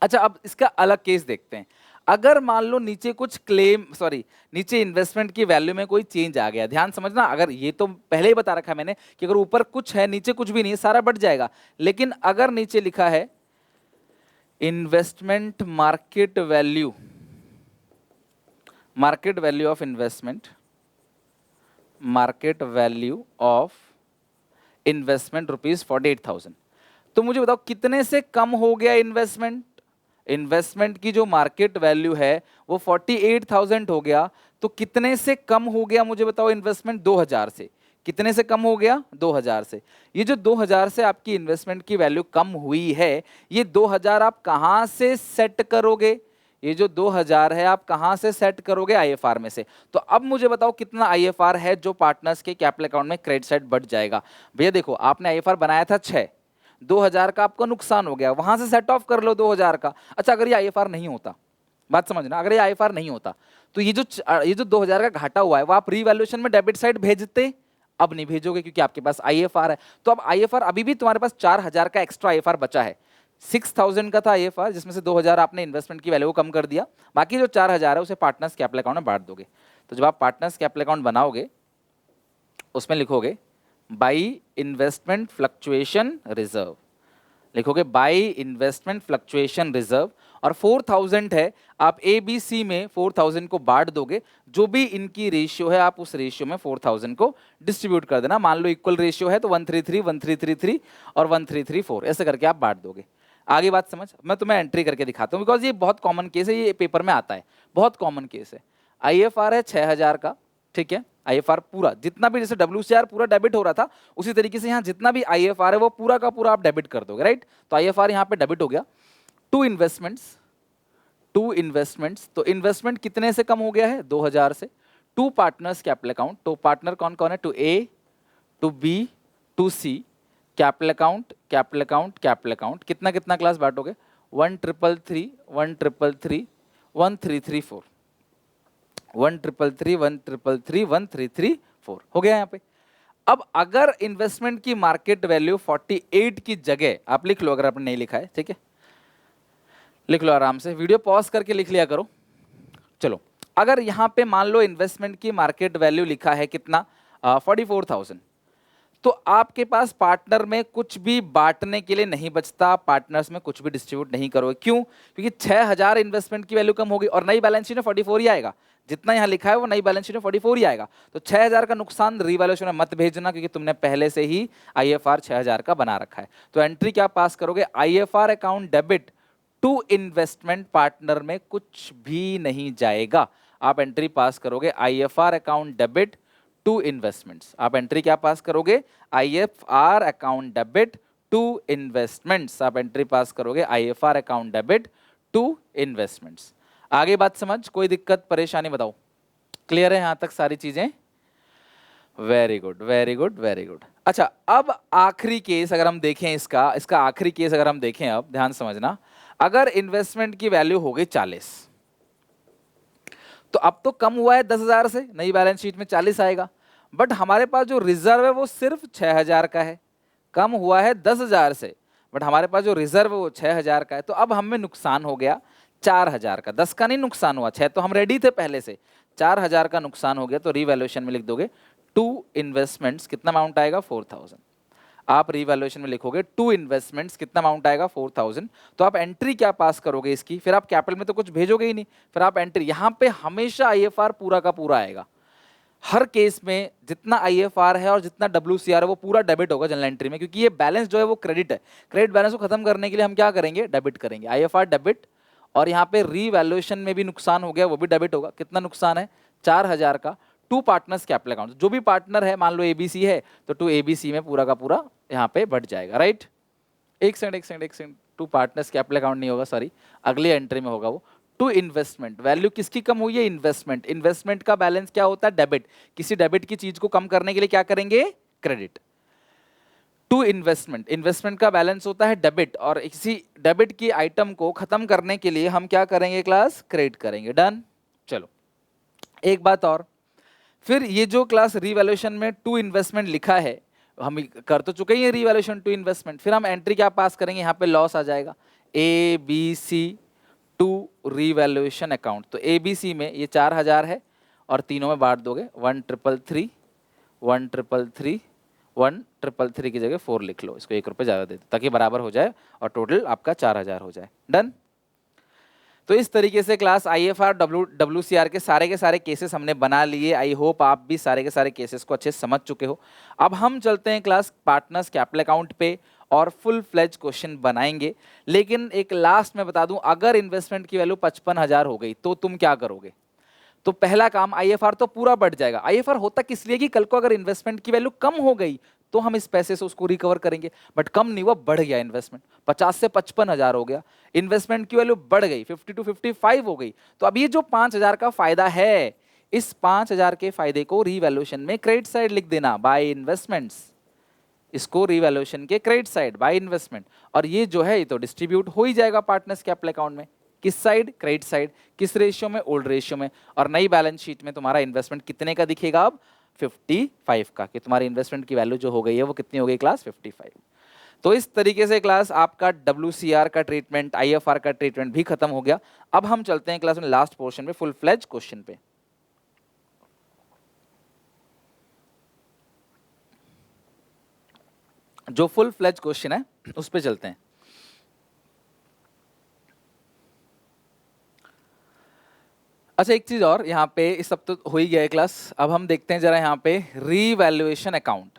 अच्छा अब इसका अलग केस देखते हैं। अगर मान लो नीचे कुछ क्लेम, सॉरी, नीचे इन्वेस्टमेंट की वैल्यू में कोई चेंज आ गया, ध्यान समझना, अगर ये तो पहले ही बता रखा है मैंने कि अगर ऊपर कुछ है नीचे कुछ भी नहीं है सारा बढ़ जाएगा, लेकिन अगर नीचे लिखा है investment market value, market value of investment, market value of investment ₹48,000, तो मुझे बताओ कितने से कम हो गया इन्वेस्टमेंट, इन्वेस्टमेंट की जो मार्केट वैल्यू है वो 48,000 हो गया, तो कितने से कम हो गया मुझे बताओ इन्वेस्टमेंट, 2000 से, कितने से कम हो गया, 2000 से। ये जो 2000 से आपकी इन्वेस्टमेंट की वैल्यू कम हुई है, ये 2000 आप कहां से सेट करोगे, ये जो 2000 है आप कहां से सेट करोगे, आईएफआर में से। तो अब मुझे बताओ कितना आईएफआर है जो पार्टनर्स के कैपिटल अकाउंट में क्रेडिट साइड बढ़ जाएगा। भैया देखो आपने आईएफआर बनाया था 6, 2000 का आपको नुकसान हो गया, वहां से सेट ऑफ कर लो 2000 का। अच्छा अगर ये आईएफआर नहीं होता, बात समझना, अगर ये आईएफआर नहीं होता तो ये जो 2000 का घाटा हुआ है वो आप रीवैल्यूएशन में डेबिट साइड भेजते, अब नहीं भेजोगे क्योंकि आपके पास आईएफआर है। तो अब आईएफआर अभी भी तुम्हारे पास 4000 का एक्स्ट्रा आईएफआर बचा है, 6000 का था आईएफआर जिसमें से 2000 आपने इन्वेस्टमेंट की वैल्यू को कम कर दिया, बाकी जो 4000 है उसे पार्टनर्स कैपिटल अकाउंट में बांट दोगे। तो जब आप पार्टनर्स कैपिटल अकाउंट बनाओगे उसमें लिखोगे बाई इन्वेस्टमेंट फ्लक्चुएशन रिजर्व, लिखोगे बाई इन्वेस्टमेंट फ्लक्चुएशन रिजर्व, और 4000 है, आप ए बी सी में 4000 को बांट दोगे, जो भी इनकी रेशियो है आप उस रेशियो में 4000 को डिस्ट्रीब्यूट कर देना। मान लो इक्वल रेशियो है तो 133 1333 और 1334 ऐसे करके आप बांट दोगे। आगे बात समझ, मैं तुम्हें एंट्री करके दिखाता हूँ बिकॉज ये बहुत कॉमन केस है, ये पेपर में आता है, बहुत कॉमन केस है। आईएफआर है 6000 का, ठीक है, आईएफआर पूरा जितना भी, जैसे डब्ल्यूसीआर पूरा डेबिट हो रहा था उसी तरीके से यहाँ जितना भी आईएफआर है वो पूरा का पूरा आप डेबिट कर दोगे, राइट। तो आईएफआर यहाँ पे डेबिट हो गया। टू इन्वेस्टमेंट्स, टू इन्वेस्टमेंट्स, तो इन्वेस्टमेंट कितने से कम हो गया है, 2000 से। टू पार्टनर्स कैपिटल अकाउंट, तो पार्टनर कौन कौन है, to A, to B, to C, capital account, capital account, capital account, कितना कितना क्लास बांटोगे, 1333, 1333, 1334, 1333, 1333, 1334 हो गया यहाँ पे। अब अगर इन्वेस्टमेंट की मार्केट वैल्यू 48 की जगह आप लिख लो, अगर आपने नहीं लिखा है, ठीक है, लिख लो आराम से, वीडियो पॉज करके लिख लिया करो। चलो अगर यहां पे मान लो इन्वेस्टमेंट की मार्केट वैल्यू लिखा है कितना, 44,000, तो आपके पास पार्टनर में कुछ भी बांटने के लिए नहीं बचता, पार्टनर्स में कुछ भी डिस्ट्रीब्यूट नहीं करोगे, क्यों, क्योंकि 6000 इन्वेस्टमेंट की वैल्यू कम होगी और नई बैलेंस शीट में 44 ही आएगा, जितना यहां लिखा है वो नई बैलेंस शीट में 44 ही आएगा। तो 6000 का नुकसान रीवैल्यूएशन में मत भेजना क्योंकि तुमने पहले से ही आईएफआर 6000 का बना रखा है। तो एंट्री क्या पास करोगे, IFR account debit to investment, partner में कुछ भी नहीं जाएगा, आप एंट्री पास करोगे IFR account debit to investments. आप एंट्री क्या पास करोगे, IFR account debit to investments, आप एंट्री पास करोगे IFR account debit to investments. आगे बात समझ, कोई दिक्कत परेशानी बताओ, क्लियर है यहां तक सारी चीजें, very good very good very good. अच्छा अब आखिरी केस अगर हम देखें, इसका आखिरी केस अगर हम देखें, अब ध्यान समझना, अगर इन्वेस्टमेंट की वैल्यू हो गई 40, तो अब तो कम हुआ है 10,000 से, नई बैलेंस शीट में 40 आएगा, बट हमारे पास जो रिजर्व है वो सिर्फ 6,000 का है, कम हुआ है 10,000 से, बट हमारे पास जो रिजर्व है वो 6,000 का है। तो अब हमें नुकसान हो गया 4,000 का, 10 का नहीं नुकसान हुआ, 6 तो हम रेडी थे पहले से, 4,000 का नुकसान हो गया। तो रीवैल्यूएशन में लिख दोगे टू इन्वेस्टमेंट्स, कितना अमाउंट आएगा 4,000। आप रीवैल्यूएशन में लिखोगे टू इन्वेस्टमेंट्स, कितना अमाउंट आएगा 4,000। तो आप एंट्री क्या पास करोगे इसकी, फिर आप कैपिटल में तो कुछ भेजोगे ही नहीं, फिर आप एंट्री, यहाँ पे हमेशा आईएफआर पूरा का पूरा आएगा। हर केस में जितना आईएफआर है और जितना डब्ल्यूसीआर है वो पूरा डेबिट होगा जनरल एंट्री में, क्योंकि ये बैलेंस जो है वो क्रेडिट है। क्रेडिट बैलेंस को खत्म करने के लिए हम क्या करेंगे, डेबिट करेंगे, आईएफआर डेबिट। और यहाँ पे रीवैल्यूएशन में भी नुकसान हो गया, वो भी डेबिट होगा। कितना नुकसान है 4,000 का। टू पार्टनर्स कैपिटल अकाउंट, जो भी पार्टनर है, मान लो एबीसी है तो टू एबीसी में पूरा का पूरा यहाँ पे बढ़ जाएगा, राइट। एक second, to partners capital account नहीं होगा, सॉरी, अगली एंट्री में होगा वो। टू इन्वेस्टमेंट, वैल्यू किसकी कम हुई है, इन्वेस्टमेंट। इन्वेस्टमेंट का बैलेंस क्या होता है, डेबिट। किसी डेबिट की चीज को कम करने के लिए क्या करेंगे, क्रेडिट। टू इन्वेस्टमेंट, इन्वेस्टमेंट का बैलेंस होता है डेबिट, और किसी डेबिट की आइटम को खत्म करने के लिए हम क्या करेंगे क्लास, क्रेडिट करेंगे। डन। चलो एक बात और, फिर ये जो क्लास रीवैल्यूएशन में टू इन्वेस्टमेंट लिखा है, हम कर तो चुके ही हैं रीवैल्यूएशन टू इन्वेस्टमेंट, फिर हम एंट्री क्या पास करेंगे, यहाँ पे लॉस आ जाएगा, A B C to revaluation account. तो ए बी सी में ये 4,000 है और तीनों में बांट दोगे, 1,333, 1,333, 1,333 की जगह 4 लिख लो, इसको 1 रुपये ज़्यादा दे दो ताकि बराबर हो जाए और टोटल आपका 4,000 हो जाए। डन। तो इस तरीके से क्लास आईएफआर डब्ल्यूसीआर के सारे केसेस हमने बना लिए। आई होप आप भी सारे के सारे केसेस को अच्छे से समझ चुके हो। अब हम चलते हैं क्लास पार्टनर्स कैपिटल अकाउंट पे और फुल फ्लेज क्वेश्चन बनाएंगे। लेकिन एक लास्ट में बता दूं, अगर इन्वेस्टमेंट की वैल्यू 55,000 हो गई तो तुम क्या करोगे। तो पहला काम, आईएफआर तो पूरा बढ़ जाएगा। आईएफआर होता किस लिए कि कल को अगर इन्वेस्टमेंट की वैल्यू कम हो गई तो हम इस पैसे से उसको रिकवर करेंगे, बट कम नहीं हुआ, बढ़ गया इन्वेस्टमेंट, 50 से 55,000 हो गया। इन्वेस्टमेंट की वैल्यू बढ़ गई, 50 टू 55 हो गई। तो अब ये जो 5,000 का फायदा है, इस 5,000 के फायदे को रीवैल्यूएशन में क्रेडिट साइड लिख देना, बाय इन्वेस्टमेंट्स। इसको रीवैल्यूएशन के क्रेडिट साइड, बाय इन्वेस्टमेंट। और ये जो है ये तो डिस्ट्रीब्यूट हो ही जाएगा पार्टनर्स कैपिटल अकाउंट में। किस साइड, क्रेडिट साइड। किस रेशियो में, ओल्ड रेशियो में। और नई बैलेंस शीट में तुम्हारा इन्वेस्टमेंट कितने का दिखेगा अब, 55 का, कि तुम्हारी इन्वेस्टमेंट की वैल्यू जो हो गई है वो कितनी हो गई क्लास, 55। तो इस तरीके से क्लास आपका डब्ल्यूसीआर का ट्रीटमेंट, आईएफआर का ट्रीटमेंट भी खत्म हो गया। अब हम चलते हैं क्लास में लास्ट पोर्शन पे, फुल फ्लेज क्वेश्चन पे। जो फुल फ्लेज क्वेश्चन है उस पे चलते हैं। अच्छा एक चीज और, यहाँ पे इस सब तो हो ही गया है क्लास। अब हम देखते हैं जरा यहाँ पे रीवैल्यूएशन अकाउंट।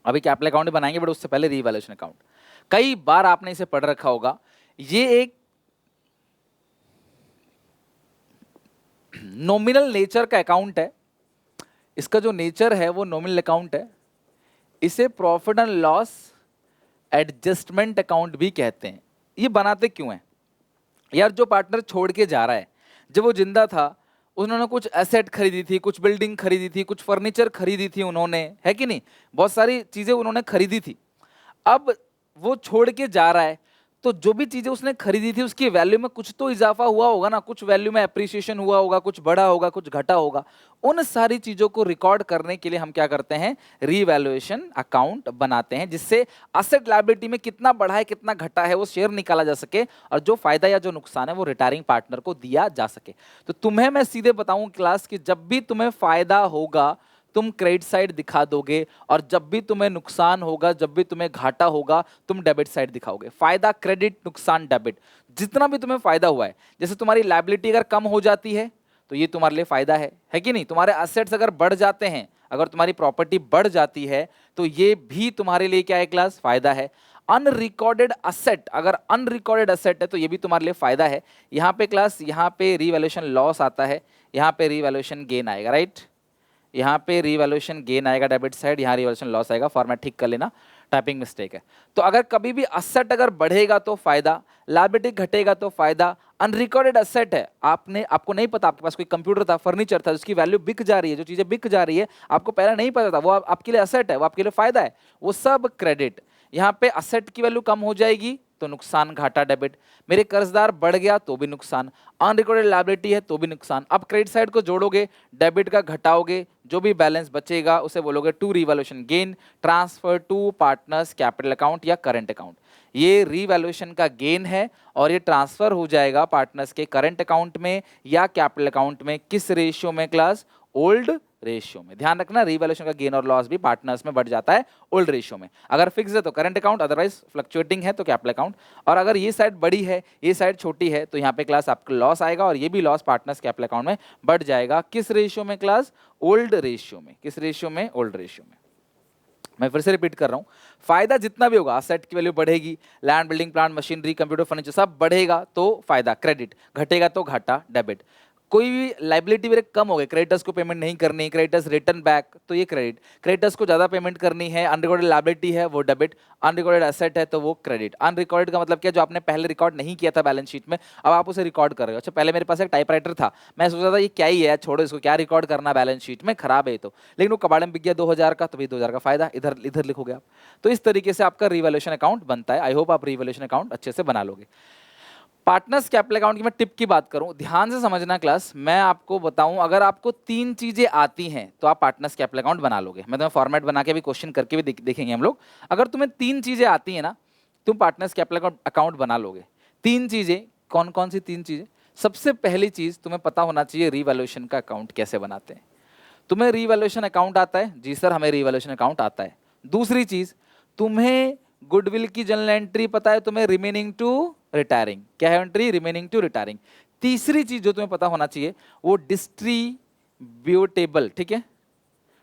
अभी कैपिटल अकाउंट बनाएंगे बट उससे पहले रीवैल्यूएशन अकाउंट। कई बार आपने इसे पढ़ रखा होगा। ये एक नॉमिनल नेचर का अकाउंट है। इसका जो नेचर है वो नॉमिनल अकाउंट है। इसे profit and loss adjustment account भी कहते हैं। ये बनाते क्यों हैं यार, जो पार्टनर छोड़ के जा रहा है, जब वो जिंदा था उन्होंने कुछ एसेट खरीदी थी, कुछ बिल्डिंग खरीदी थी, कुछ फर्नीचर खरीदी थी उन्होंने, है कि नहीं, बहुत सारी चीजें उन्होंने खरीदी थी। अब वो छोड़ के जा रहा है तो जो भी चीजें उसने खरीदी थी उसकी वैल्यू में कुछ तो इजाफा हुआ होगा ना, कुछ वैल्यू में एप्रिसिएशन हुआ होगा, कुछ बढ़ा होगा, कुछ घटा होगा। उन सारी चीजों को रिकॉर्ड करने के लिए हम क्या करते हैं, रीवैल्यूएशन अकाउंट बनाते हैं, जिससे असेट लायबिलिटी में कितना बढ़ा है कितना घटा है वो शेयर निकाला जा सके और जो फायदा या जो नुकसान है वो रिटायरिंग पार्टनर को दिया जा सके। तो तुम्हें मैं सीधे बताऊं क्लास की, जब भी तुम्हें फायदा होगा तुम क्रेडिट साइड दिखा दोगे, और जब भी तुम्हें नुकसान होगा, जब भी तुम्हें घाटा होगा, तुम डेबिट साइड दिखाओगे। फायदा क्रेडिट, नुकसान डेबिट। जितना भी तुम्हें फायदा हुआ है, जैसे तुम्हारी लायबिलिटी अगर कम हो जाती है तो ये तुम्हारे लिए फायदा है कि नहीं। तुम्हारे असेट्स अगर बढ़ जाते हैं, अगर तुम्हारी प्रॉपर्टी बढ़ जाती है तो ये भी तुम्हारे लिए क्या है क्लास, फायदा है। अनरिकॉर्डेड असेट, अगर अनरिकॉर्डेड असेट है तो ये भी तुम्हारे लिए फायदा है। यहाँ पे क्लास, यहाँ पे रीवैल्यूएशन लॉस आता है, यहाँ पे रीवैल्यूएशन गेन आएगा, राइट। यहाँ पे रीवैल्यूएशन गेन आएगा डेबिट साइड, यहाँ रीवैल्यूएशन लॉस आएगा। फॉर्मेट ठीक कर लेना, टाइपिंग मिस्टेक है। तो अगर कभी भी असेट अगर बढ़ेगा तो फायदा, लायबिलिटी घटेगा तो फायदा। अनरिकॉर्डेड असेट है, आपको नहीं पता, आपके पास कोई कंप्यूटर था, फर्नीचर था, उसकी वैल्यू बिक जा रही है, जो चीजें बिक जा रही है आपको पहले नहीं पता था, वो आपके लिए असेट है, वो आपके लिए फायदा है, वो सब क्रेडिट। यहाँ पे असेट की वैल्यू कम हो जाएगी तो नुकसान घाटा डेबिट, मेरे कर्जदार बढ़ गया तो भी नुकसान, अनरिकॉर्डेड लायबिलिटी है तो भी नुकसान। अब क्रेडिट साइड को जोड़ोगे, डेबिट का घटाओगे, जो भी बैलेंस बचेगा उसे बोलोगे to revaluation gain transfer to partners capital account या करंट अकाउंट। ये रीवैल्यूएशन का गेन है और ये ट्रांसफर हो जाएगा पार्टनर्स के करंट अकाउंट में या कैपिटल अकाउंट में। किस रेशियो में क्लास? ओल्ड रेशियो में। ध्यान रखना, रीवैल्यूएशन का गेन और लॉस भी पार्टनर्स में बढ़ जाता है ओल्ड रेशियो में। अगर फिक्स है तो करंट अकाउंट, अदरवाइज फ्लक्चुएटिंग है तो कैपिटल अकाउंट। और अगर ये साइड बड़ी है ये साइड छोटी है तो यहाँ पे क्लास आपका लॉस आएगा और ये भी लॉस पार्टनर्स कैपिटल अकाउंट में बढ़ जाएगा। किस रेशियो में क्लास? ओल्ड रेशियो में। किस रेशियो में? ओल्ड रेशियो में। मैं फिर से रिपीट कर रहा हूं, फायदा जितना भी होगा, असेट की वैल्यू बढ़ेगी, land building plant machinery computer furniture सब बढ़ेगा तो फायदा क्रेडिट, घटेगा तो घाटा डेबिट। कोई भी लाइबिलिटी मेरे कम हो गए, क्रेडिटर्स को पेमेंट नहीं करनी, क्रेडिटर्स रिटर्न बैक, तो ये क्रेडिट। क्रेडिटर्स को ज्यादा पेमेंट करनी है, अनरिकॉर्डेड लाइबिलिटी है वो डेबिट, अनरिकॉर्डेड एसेट है तो वो क्रेडिट। अनरिकॉर्डेड का मतलब क्या? जो आपने पहले रिकॉर्ड नहीं किया था बैलेंस शीट में, अब आप उसे रिकॉर्ड कर रहे हो। अच्छा, पहले मेरे पास एक टाइपराइटर था, मैं सोचा था ये क्या ही है, छोड़ो इसको, क्या रिकॉर्ड करना बैलेंस शीट में, खराब है तो। लेकिन वो कबाड़ में बिक गया 2000 का, तो भी 2000 का फायदा, इधर इधर लिखोगे आप। तो इस तरीके से आपका रिवैल्यूएशन अकाउंट बनता है। आई होप आप रिवैल्यूएशन अकाउंट अच्छे से बना लोगे। पार्टनर्स कैपिटल अकाउंट की मैं टिप की बात करूं, ध्यान से समझना क्लास। मैं आपको बताऊं, अगर आपको 3 चीजें आती हैं तो आप पार्टनर्स कैपिटल अकाउंट बना लोगे। मैं तुम्हें फॉर्मेट बना के भी क्वेश्चन करके भी देखेंगे हम लोग। अगर तुम्हें 3 चीजें आती हैं ना, तुम पार्टनर्स कैपिटल अकाउंट बना लोगे। 3 चीजें कौन कौन सी 3 चीजें? सबसे पहली चीज तुम्हें पता होना चाहिए रिवैल्यूएशन का अकाउंट कैसे बनाते हैं। तुम्हें रिवैल्यूएशन अकाउंट आता है? जी सर, हमें रिवैल्यूएशन अकाउंट आता है। दूसरी चीज, तुम्हें गुडविल की जनरल एंट्री पता है, तुम्हें रिमेनिंग टू रिटायरिंग, क्या है एंट्री? Remaining to retiring. तीसरी चीज जो तुम्हें पता होना चाहिए वो डिस्ट्रीब्यूटेबल, ठीक है,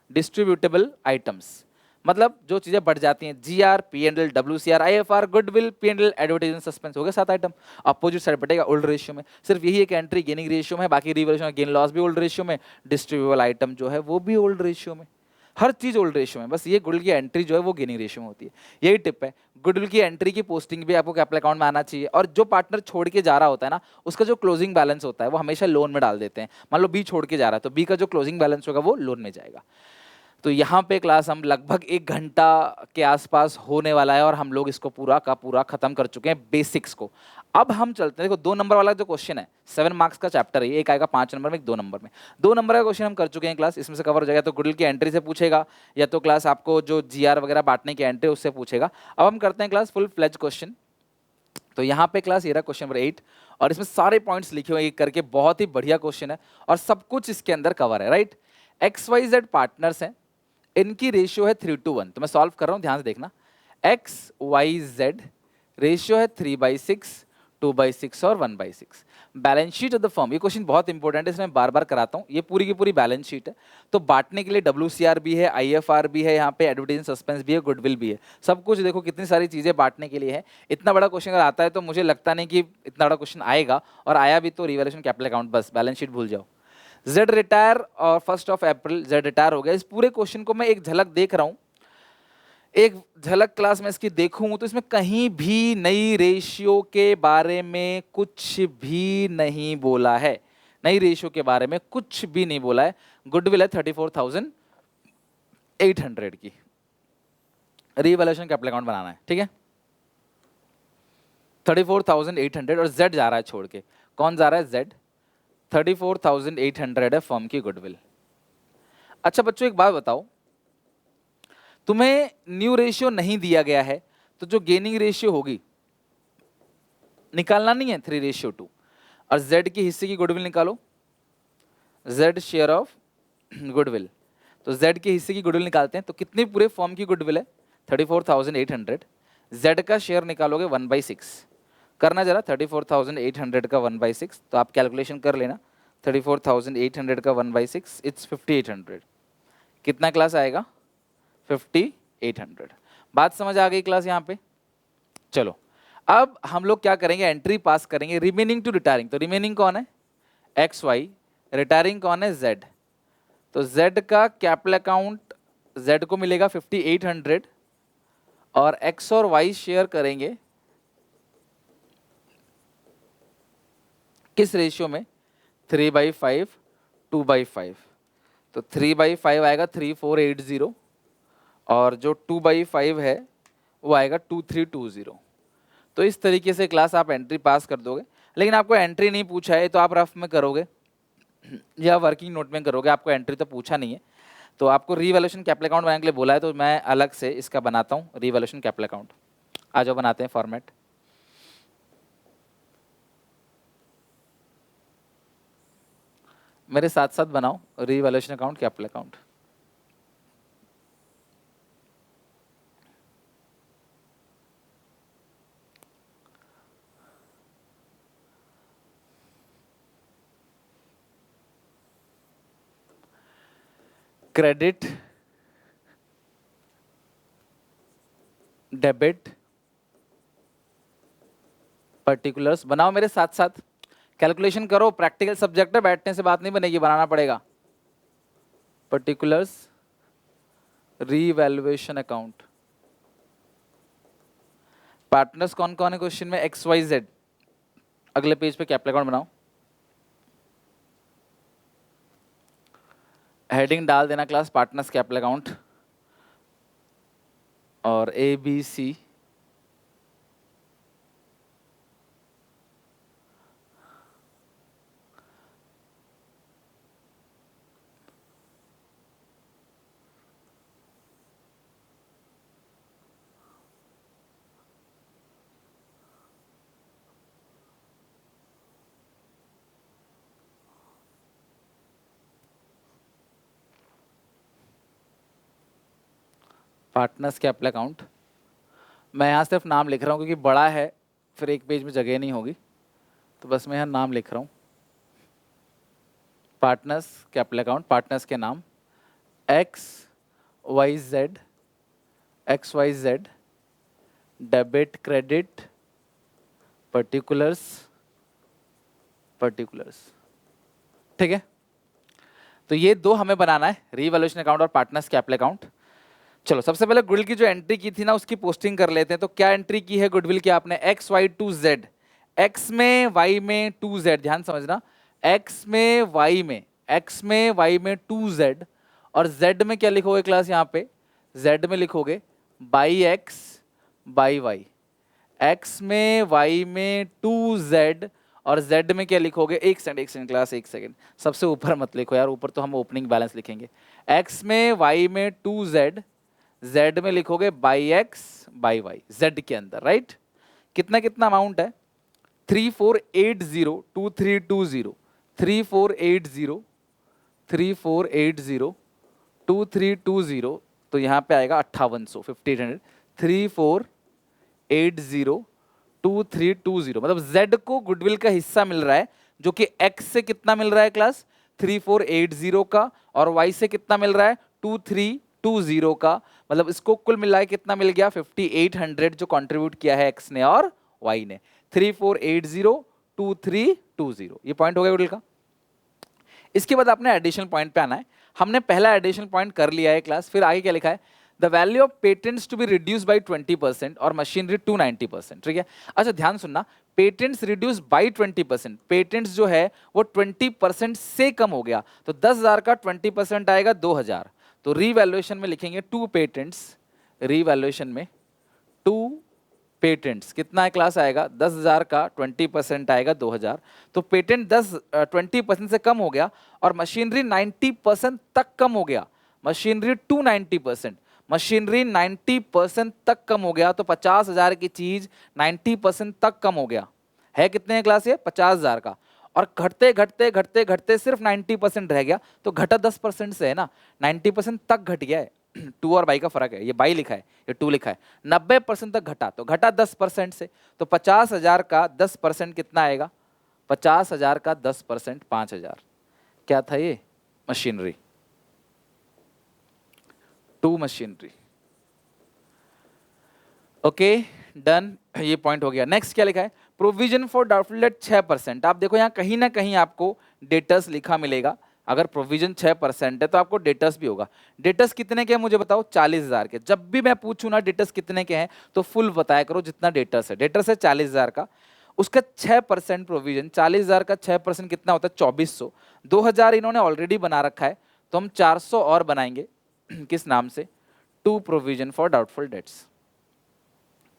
डिस्ट्रीब्यूटेबल आइटम्स, मतलब जो चीजें बढ़ जाती हैं, GR, PNL, WCR, IFR, goodwill, PNL, advertisement, suspense, हो गए 7 आइटम। अपोजिट साइड बटेगा ओल्ड रेशियो में। सिर्फ यही एक एंट्री गेनिंग रेशियो में, बाकी रिवैल्यूएशन गेन लॉस भी ओल्ड रेशियो में, डिस्ट्रीब्यूटेबल आइटम जो है वो भी ओल्ड रेशियो में, हर चीज ओल्ड रेशियो में। बस ये गुडविल की एंट्री जो है वो गेनिंग रेशियो में होती है। यही टिप है, गुडविल की एंट्री की पोस्टिंग भी आपको कैपिटल अकाउंट में आना चाहिए। और जो पार्टनर छोड़ के जा रहा होता है ना, उसका जो क्लोजिंग बैलेंस होता है वो हमेशा लोन में डाल देते हैं। मान लो बी छोड़ के जा रहा है तो बी का जो क्लोजिंग बैलेंस होगा वो लोन में जाएगा। तो यहाँ पे क्लास हम लगभग 1 घंटा के आसपास होने वाला है और हम लोग इसको पूरा का पूरा खत्म कर चुके हैं बेसिक्स को। अब हम चलते हैं, देखो 2 नंबर वाला जो क्वेश्चन है, 7 मार्क्स का चैप्टर है, एक आएगा 5 नंबर में, एक 2 नंबर में। 2 नंबर का क्वेश्चन हम कर चुके हैं क्लास, इसमें से कवर हो जाएगा। तो गुडविल की एंट्री से पूछेगा या तो क्लास आपको जो जीआर वगैरह बांटने की एंट्री उससे पूछेगा। अब हम करते हैं क्लास फुल फ्लेज क्वेश्चन। तो यहाँ पे क्लास ये रहा क्वेश्चन नंबर 8 और इसमें सारे पॉइंट्स लिखे हुए एक करके, बहुत ही बढ़िया क्वेश्चन है और सब कुछ इसके अंदर कवर है, राइट। XYZ पार्टनर्स हैं, इनकी रेशियो है 3:1। तो मैं सॉल्व कर रहा हूं, ध्यान से देखना। XYZ रेशियो है 3/6, 2/6 और 1/6। Balance sheet of the firm, ये क्वेश्चन बहुत इंपॉर्टेंट है, इसमें बार बार कराता हूं। ये पूरी की पूरी बैलेंस शीट है। तो बांटने के लिए WCR भी है, IFR भी है, यहाँ पे एडवर्टाइजिंग सस्पेंस भी है, गुडविल भी है, सब कुछ देखो कितनी सारी चीजें बांटने के लिए है। इतना बड़ा क्वेश्चन अगर आता है तो मुझे लगता नहीं कि इतना बड़ा क्वेश्चन आएगा, और आया भी तो रिवैल्यूएशन कैपिटल अकाउंट, बस बैलेंस शीट भूल जाओ। जेड रिटायर और 1 अप्रैल जेड रिटायर हो गया। इस पूरे क्वेश्चन को मैं एक झलक देख रहा हूं, एक झलक क्लास में इसकी देखूं तो इसमें कहीं भी नई रेशियो के बारे में कुछ भी नहीं बोला है, नई रेशियो के बारे में कुछ भी नहीं बोला है। गुडविल है 34,800 की, रिवैल्यूएशन कैपिटल अकाउंट बनाना है, ठीक है। 34,800 और जेड जा रहा है छोड़ के। कौन जा रहा है? जेड। 34,800 है फर्म की गुडविल। अच्छा बच्चों, एक बात बताओ, तुम्हें न्यू रेशियो नहीं दिया गया है तो जो गेनिंग रेशियो होगी निकालना नहीं है 3:2, और जेड के हिस्से की गुडविल निकालो, जेड शेयर ऑफ गुडविल। तो जेड के हिस्से की गुडविल निकालते हैं तो कितनी पूरे फर्म की गुडविल है? 34,800। जेड का शेयर निकालोगे 1/6, करना जरा 34,800 का 1/6, तो आप कैलकुलेशन कर लेना। 34,800 का 1/6 इट्स 5,800। कितना क्लास आएगा? 5,800। बात समझ आ गई क्लास यहाँ पे? चलो अब हम लोग क्या करेंगे, एंट्री पास करेंगे रिमेनिंग टू रिटायरिंग। तो रिमेनिंग कौन है? XY, रिटायरिंग कौन है? Z। तो Z का कैपिटल अकाउंट Z को मिलेगा 5,800 और X और Y शेयर करेंगे किस रेशियो में? 3/5, 2/5। तो 3/5 आएगा 3480 और जो 2/5 है वो आएगा 2320। तो इस तरीके से क्लास आप एंट्री पास कर दोगे। लेकिन आपको एंट्री नहीं पूछा है तो आप रफ में करोगे या वर्किंग नोट में करोगे, आपको एंट्री तो पूछा नहीं है। तो आपको रीवैल्यूएशन कैपिटल अकाउंट बनाने के लिए बोला है, तो मैं अलग से इसका बनाता हूँ रीवैल्यूएशन कैपिटल अकाउंट। आ जाओ बनाते हैं फॉर्मेट। मेरे साथ साथ बनाओ revaluation account capital account. Credit, debit, particulars बनाओ मेरे साथ साथ, कैलकुलेशन करो। प्रैक्टिकल सब्जेक्ट है, बैठने से बात नहीं बनेगी, बनाना पड़ेगा। Particulars, revaluation account. पार्टनर्स कौन कौन है क्वेश्चन में? X Y Z. अगले पेज पे कैपिटल अकाउंट बनाओ, हेडिंग डाल देना क्लास पार्टनर्स कैपिटल अकाउंट, और A B C partners capital account. मैं यहाँ सिर्फ नाम लिख रहा हूँ क्योंकि बड़ा है, फिर एक पेज में जगह नहीं होगी, तो बस मैं यहाँ नाम लिख रहा हूँ। पार्टनर्स कैपिटल अकाउंट, पार्टनर्स के नाम X Y Z, X Y Z, debit, credit, particulars, particulars. ठीक है, तो ये दो हमें बनाना है, रीवैल्यूएशन अकाउंट और पार्टनर्स कैपिटल अकाउंट। चलो सबसे पहले गुडविल की जो एंट्री की थी ना उसकी पोस्टिंग कर लेते हैं। तो क्या एंट्री की है गुडविल की आपने? X Y to Z, X में वाई में टू जेड, ध्यान समझना, एक्स में वाई में, एक्स में वाई में टू जेड, और जेड में क्या लिखोगे क्लास? यहाँ पे जेड में लिखोगे by X by Y. X में वाई में टू जेड और जेड में क्या लिखोगे? एक सेकंड क्लास, एक सेकंड, सबसे ऊपर मत लिखो यार, ऊपर तो हम ओपनिंग बैलेंस लिखेंगे। एक्स में वाई में टू जेड, जेड में लिखोगे by X by Y, Z के अंदर, राइट? कितना कितना अमाउंट है? 34802320, 34802320 तो यहाँ पे आएगा 5800, 5800, 34802320, मतलब जेड को गुडविल का हिस्सा मिल रहा है जो कि एक्स से कितना मिल रहा है क्लास? 3480 का, और वाई से कितना मिल रहा है? 2320 का, मतलब इसको कुल मिला है कितना मिल गया? 5800 जो कंट्रीब्यूट किया है एक्स ने और वाई ने। 34802320, ये पॉइंट हो गया गुडविल का। इसके बाद आपने एडिशनल पॉइंट पे आना है। हमने पहला एडिशनल पॉइंट कर लिया है क्लास, फिर आगे क्या लिखा है? The value of patents to be reduce by 20% और मशीनरी टू 90%, ठीक है। अच्छा ध्यान सुनना, पेटेंट्स रिड्यूस बाई 20%, पेटेंट्स जो है वो 20% से कम हो गया, तो 10,000 का 20% आएगा 2,000, तो रीवैल्यूएशन में लिखेंगे टू पेटेंट्स, रीवैल्यूएशन में टू पेटेंट्स कितना है क्लास? आएगा 10,000 का 20% आएगा 2,000, तो पेटेंट 20% से कम हो गया और मशीनरी 90% तक कम हो गया, मशीनरी टू 90%, मशीनरी 90% तक कम हो गया, तो 50,000 की चीज 90% तक कम हो गया है। कितने हैं क्लास? ये 50,000 का, और घटते घटते घटते घटते सिर्फ 90% रह गया, तो घटा 10% से है ना, 90% तक घट गया है। टू और बाई का फर्क है, ये बाई लिखा है, ये टू लिखा है। 90% तक घटा, तो घटा 10% से, तो 50,000 का 10% कितना आएगा? 50,000 का 10% 5,000। क्या था ये? Machinery, to machinery. Okay done, ये पॉइंट हो गया। नेक्स्ट क्या लिखा है? Provision for doubtful debt 6%। आप देखो यहाँ कहीं ना कहीं आपको डेटर्स लिखा मिलेगा, अगर प्रोविजन 6% है तो आपको डेटर्स भी होगा। डेटर्स कितने के हैं मुझे बताओ? 40,000 के। जब भी मैं पूछूं ना डेटर्स कितने के हैं तो फुल बताया करो जितना डेटर्स है। डेटर्स है 40,000 का, उसका 6% प्रोविजन, 40,000 का 6% कितना होता है? 2,400। 2,000 इन्होंने ऑलरेडी बना रखा है, तो हम 400 और बनाएंगे किस नाम से? To provision for doubtful debts,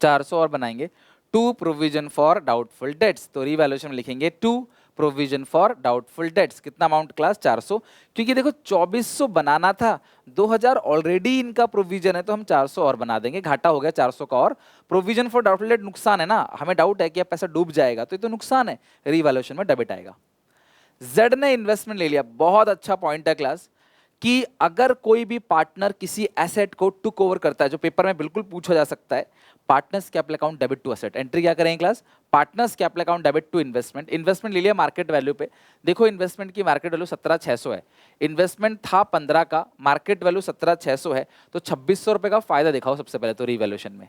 400 और बनाएंगे to provision for doubtful debts, तो रीवैल्यूएशन में लिखेंगे to provision for doubtful debts. कितना अमाउंट क्लास 400, क्योंकि देखो 2400 बनाना था, 2000 ऑलरेडी इनका प्रोविजन है तो हम 400 और बना देंगे, घाटा हो गया 400 का। और प्रोविजन फॉर डाउटफुल डेट नुकसान है ना, हमें डाउट है कि अब पैसा डूब जाएगा, तो ये तो नुकसान है, रीवैल्यूएशन में डेबिट आएगा। जेड ने इन्वेस्टमेंट ले लिया, बहुत अच्छा पॉइंट है क्लास, कि अगर कोई भी पार्टनर किसी एसेट को टुक ओवर करता है, जो पेपर में बिल्कुल पूछा जा सकता है, partners capital account debit to asset, entry क्या करेंगे class, partners capital account debit to investment. Investment ले लिया मार्केट वैल्यू पे, देखो इन्वेस्टमेंट की मार्केट वैल्यू 17,600 है, इन्वेस्टमेंट था 15 का, मार्केट वैल्यू 17,600 है, तो 2600 रुपए का फायदा दिखाओ सबसे पहले तो रीवैल्यूएशन में।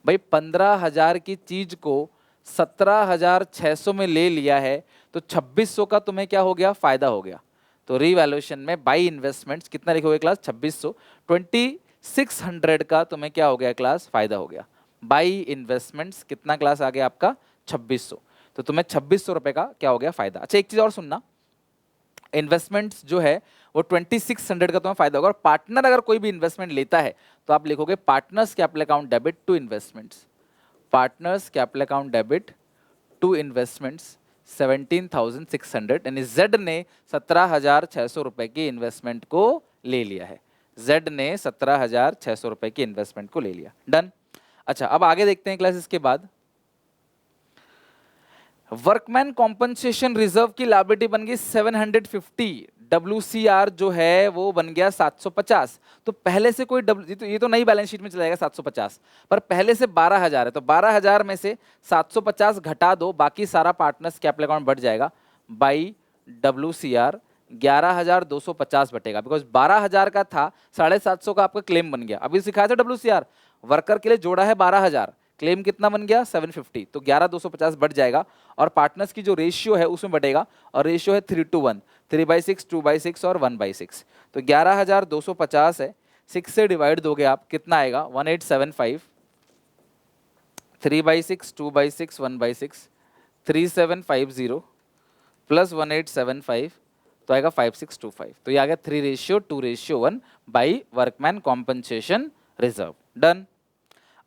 भाई 15,000 की चीज को 17,600 में ले लिया है, तो 2600 का तुम्हें क्या हो गया, फायदा हो गया। तो रीवैल्यूएशन में बाई इन्वेस्टमेंट्स कितना लिखोगे क्लास, 2600, 2600 का तुम्हें क्या हो गया क्लास, फायदा हो गया। बाई इन्वेस्टमेंट्स कितना क्लास आ गया आपका, 2600, तो तुम्हें 2600 रुपए का क्या हो गया, फायदा। अच्छा एक चीज और सुनना, इन्वेस्टमेंट्स जो है वो 2600 का तुम्हें फायदा होगा, और पार्टनर अगर कोई भी इन्वेस्टमेंट लेता है तो आप लिखोगे partners capital account debit to investments, partners capital account debit to investments 17,600, यानी जेड ने 17,600 रुपए की इन्वेस्टमेंट को ले लिया है, जेड ने 17,600 रुपए की इन्वेस्टमेंट को ले लिया, डन। अच्छा अब आगे देखते हैं क्लास, इसके बाद वर्कमैन कॉम्पनसेशन रिजर्व की लायबिलिटी बन गई 750, WCR जो है वो बन गया 750, तो पहले से कोई ये तो नई बैलेंस शीट में चला जाएगा 750, पर पहले से 12,000 है, तो 12,000 में से 750 घटा दो, बाकी सारा पार्टनर्स कैपिटल अकाउंट बढ़ जाएगा, बाई WCR 11,250 बटेगा, बिकॉज 12,000 का था, 750 का आपका क्लेम बन गया। अभी सिखाया था WCR, वर्कर के लिए जोड़ा है 12,000, क्लेम कितना बन गया 750, तो 11,250 बढ़ जाएगा, और पार्टनर्स की जो रेशियो है उसमें बढ़ेगा, और रेशियो है 3:1, 3/6, 2/6 और 1/6, तो 11,250 है, 6 से डिवाइड दोगे आप, कितना आएगा 1875, 3/6, 2/6, 1/6, 3750 प्लस 1875, तो आएगा 5625, तो ये आ गया 3:2:1 by workman compensation reserve, done.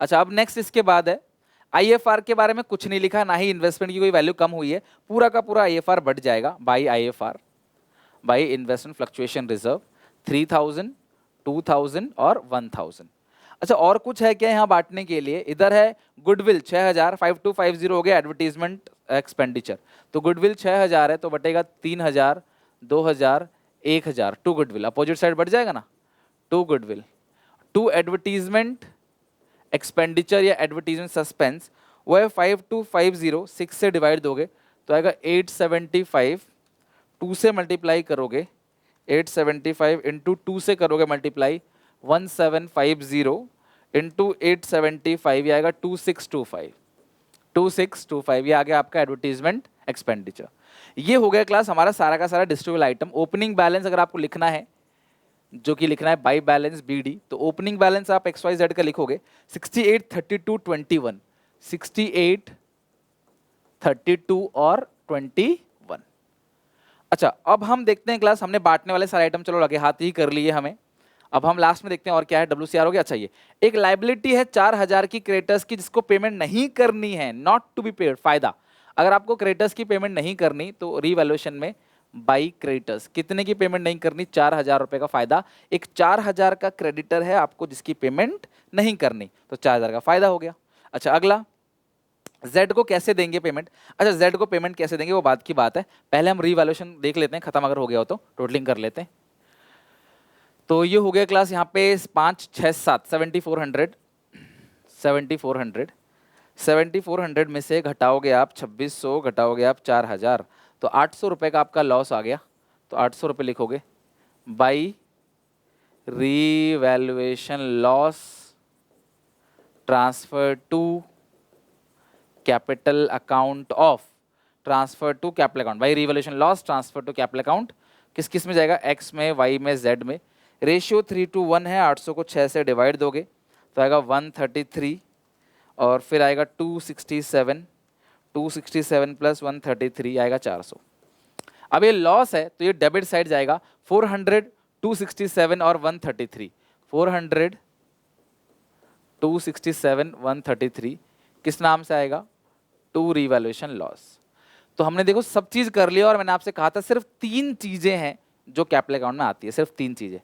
अच्छा अब नेक्स्ट इसके बाद है IFR के बारे में कुछ नहीं लिखा, ना ही इन्वेस्टमेंट की कोई वैल्यू कम हुई है, पूरा का पूरा IFR बढ़ जाएगा by IFR, by investment fluctuation reserve 3,000, 2,000 और 1,000। अच्छा और कुछ है क्या यहाँ बांटने के लिए, इधर है गुडविल 6,000, 5250 हो गया एडवर्टीजमेंट एक्सपेंडिचर, तो गुडविल 6,000 है तो बटेगा 3,000, 2,000, 1,000, टू गुडविल, अपोजिट साइड बढ़ जाएगा ना, to goodwill, to advertisement expenditure या एडवर्टीजमेंट सस्पेंस, वो है 5250, 6 से डिवाइड दोगे तो आएगा 875, 2 से मल्टीप्लाई करोगे 875 इंटू 2 से करोगे मल्टीप्लाई 1750 इंटू 875, ये आएगा 2625, 2625, ये आ गया आपका एडवर्टीजमेंट एक्सपेंडिचर। ये हो गया क्लास हमारा सारा का सारा डिस्ट्रीब्यूबल आइटम। ओपनिंग बैलेंस अगर आपको लिखना है, जो कि लिखना है बाई बैलेंस BD, तो ओपनिंग बैलेंस आप XYZ का लिखोगे 68, 32, 21, 68, 32 और 21। अच्छा अब हम देखते हैं क्लास, हमने बांटने वाले सारे आइटम चलो लगे हाथ ही कर लिए हमें, अब हम लास्ट में देखते हैं और क्या है, WCR हो गया। अच्छा ये एक लाइबिलिटी है 4,000 की क्रेडिटर्स की, जिसको पेमेंट नहीं करनी है, नॉट टू बी पेड, फायदा। अगर आपको क्रेडिटर्स की पेमेंट नहीं करनी तो रीवैल्यूएशन में बाई क्रेडिटर्स, कितने की पेमेंट नहीं करनी, 4,000 रुपए का फायदा, एक 4,000 का क्रेडिटर है आपको जिसकी पेमेंट नहीं करनी, तो 4,000 का फायदा हो गया। अच्छा अगला Z को कैसे देंगे पेमेंट, अच्छा Z को पेमेंट कैसे देंगे वो बात की बात है, पहले हम रीवैल्यूएशन देख लेते हैं, खत्म अगर हो गया हो तो टोटलिंग कर लेते हैं। तो ये हो गया क्लास यहाँ पे 5, 6, 7, 7,400, 7,400, 7,400 में से घटाओगे आप 2,600, घटाओगे आप 4,000, तो 800 रुपए का आपका लॉस आ गया, तो 800 रुपए लिखोगे by revaluation loss transfer to capital account of, transfer to capital account, by revaluation loss transfer to capital account, किस किस में जाएगा, X में, Y में, Z में, रेशियो 3:1 है, 800 को 6 से डिवाइड दोगे तो आएगा 133, और फिर आएगा 267, 267 प्लस 133 आएगा 400। अब ये लॉस है तो ये डेबिट साइड जाएगा, 400, 267 और 133, 400, 267, 133 किस नाम से आएगा, टू रीवैल्यूएशन लॉस। तो हमने देखो सब चीज कर लिया और मैंने आपसे कहा था सिर्फ 3 चीजें हैं जो कैपिटल अकाउंट में आती है, सिर्फ 3 चीजें।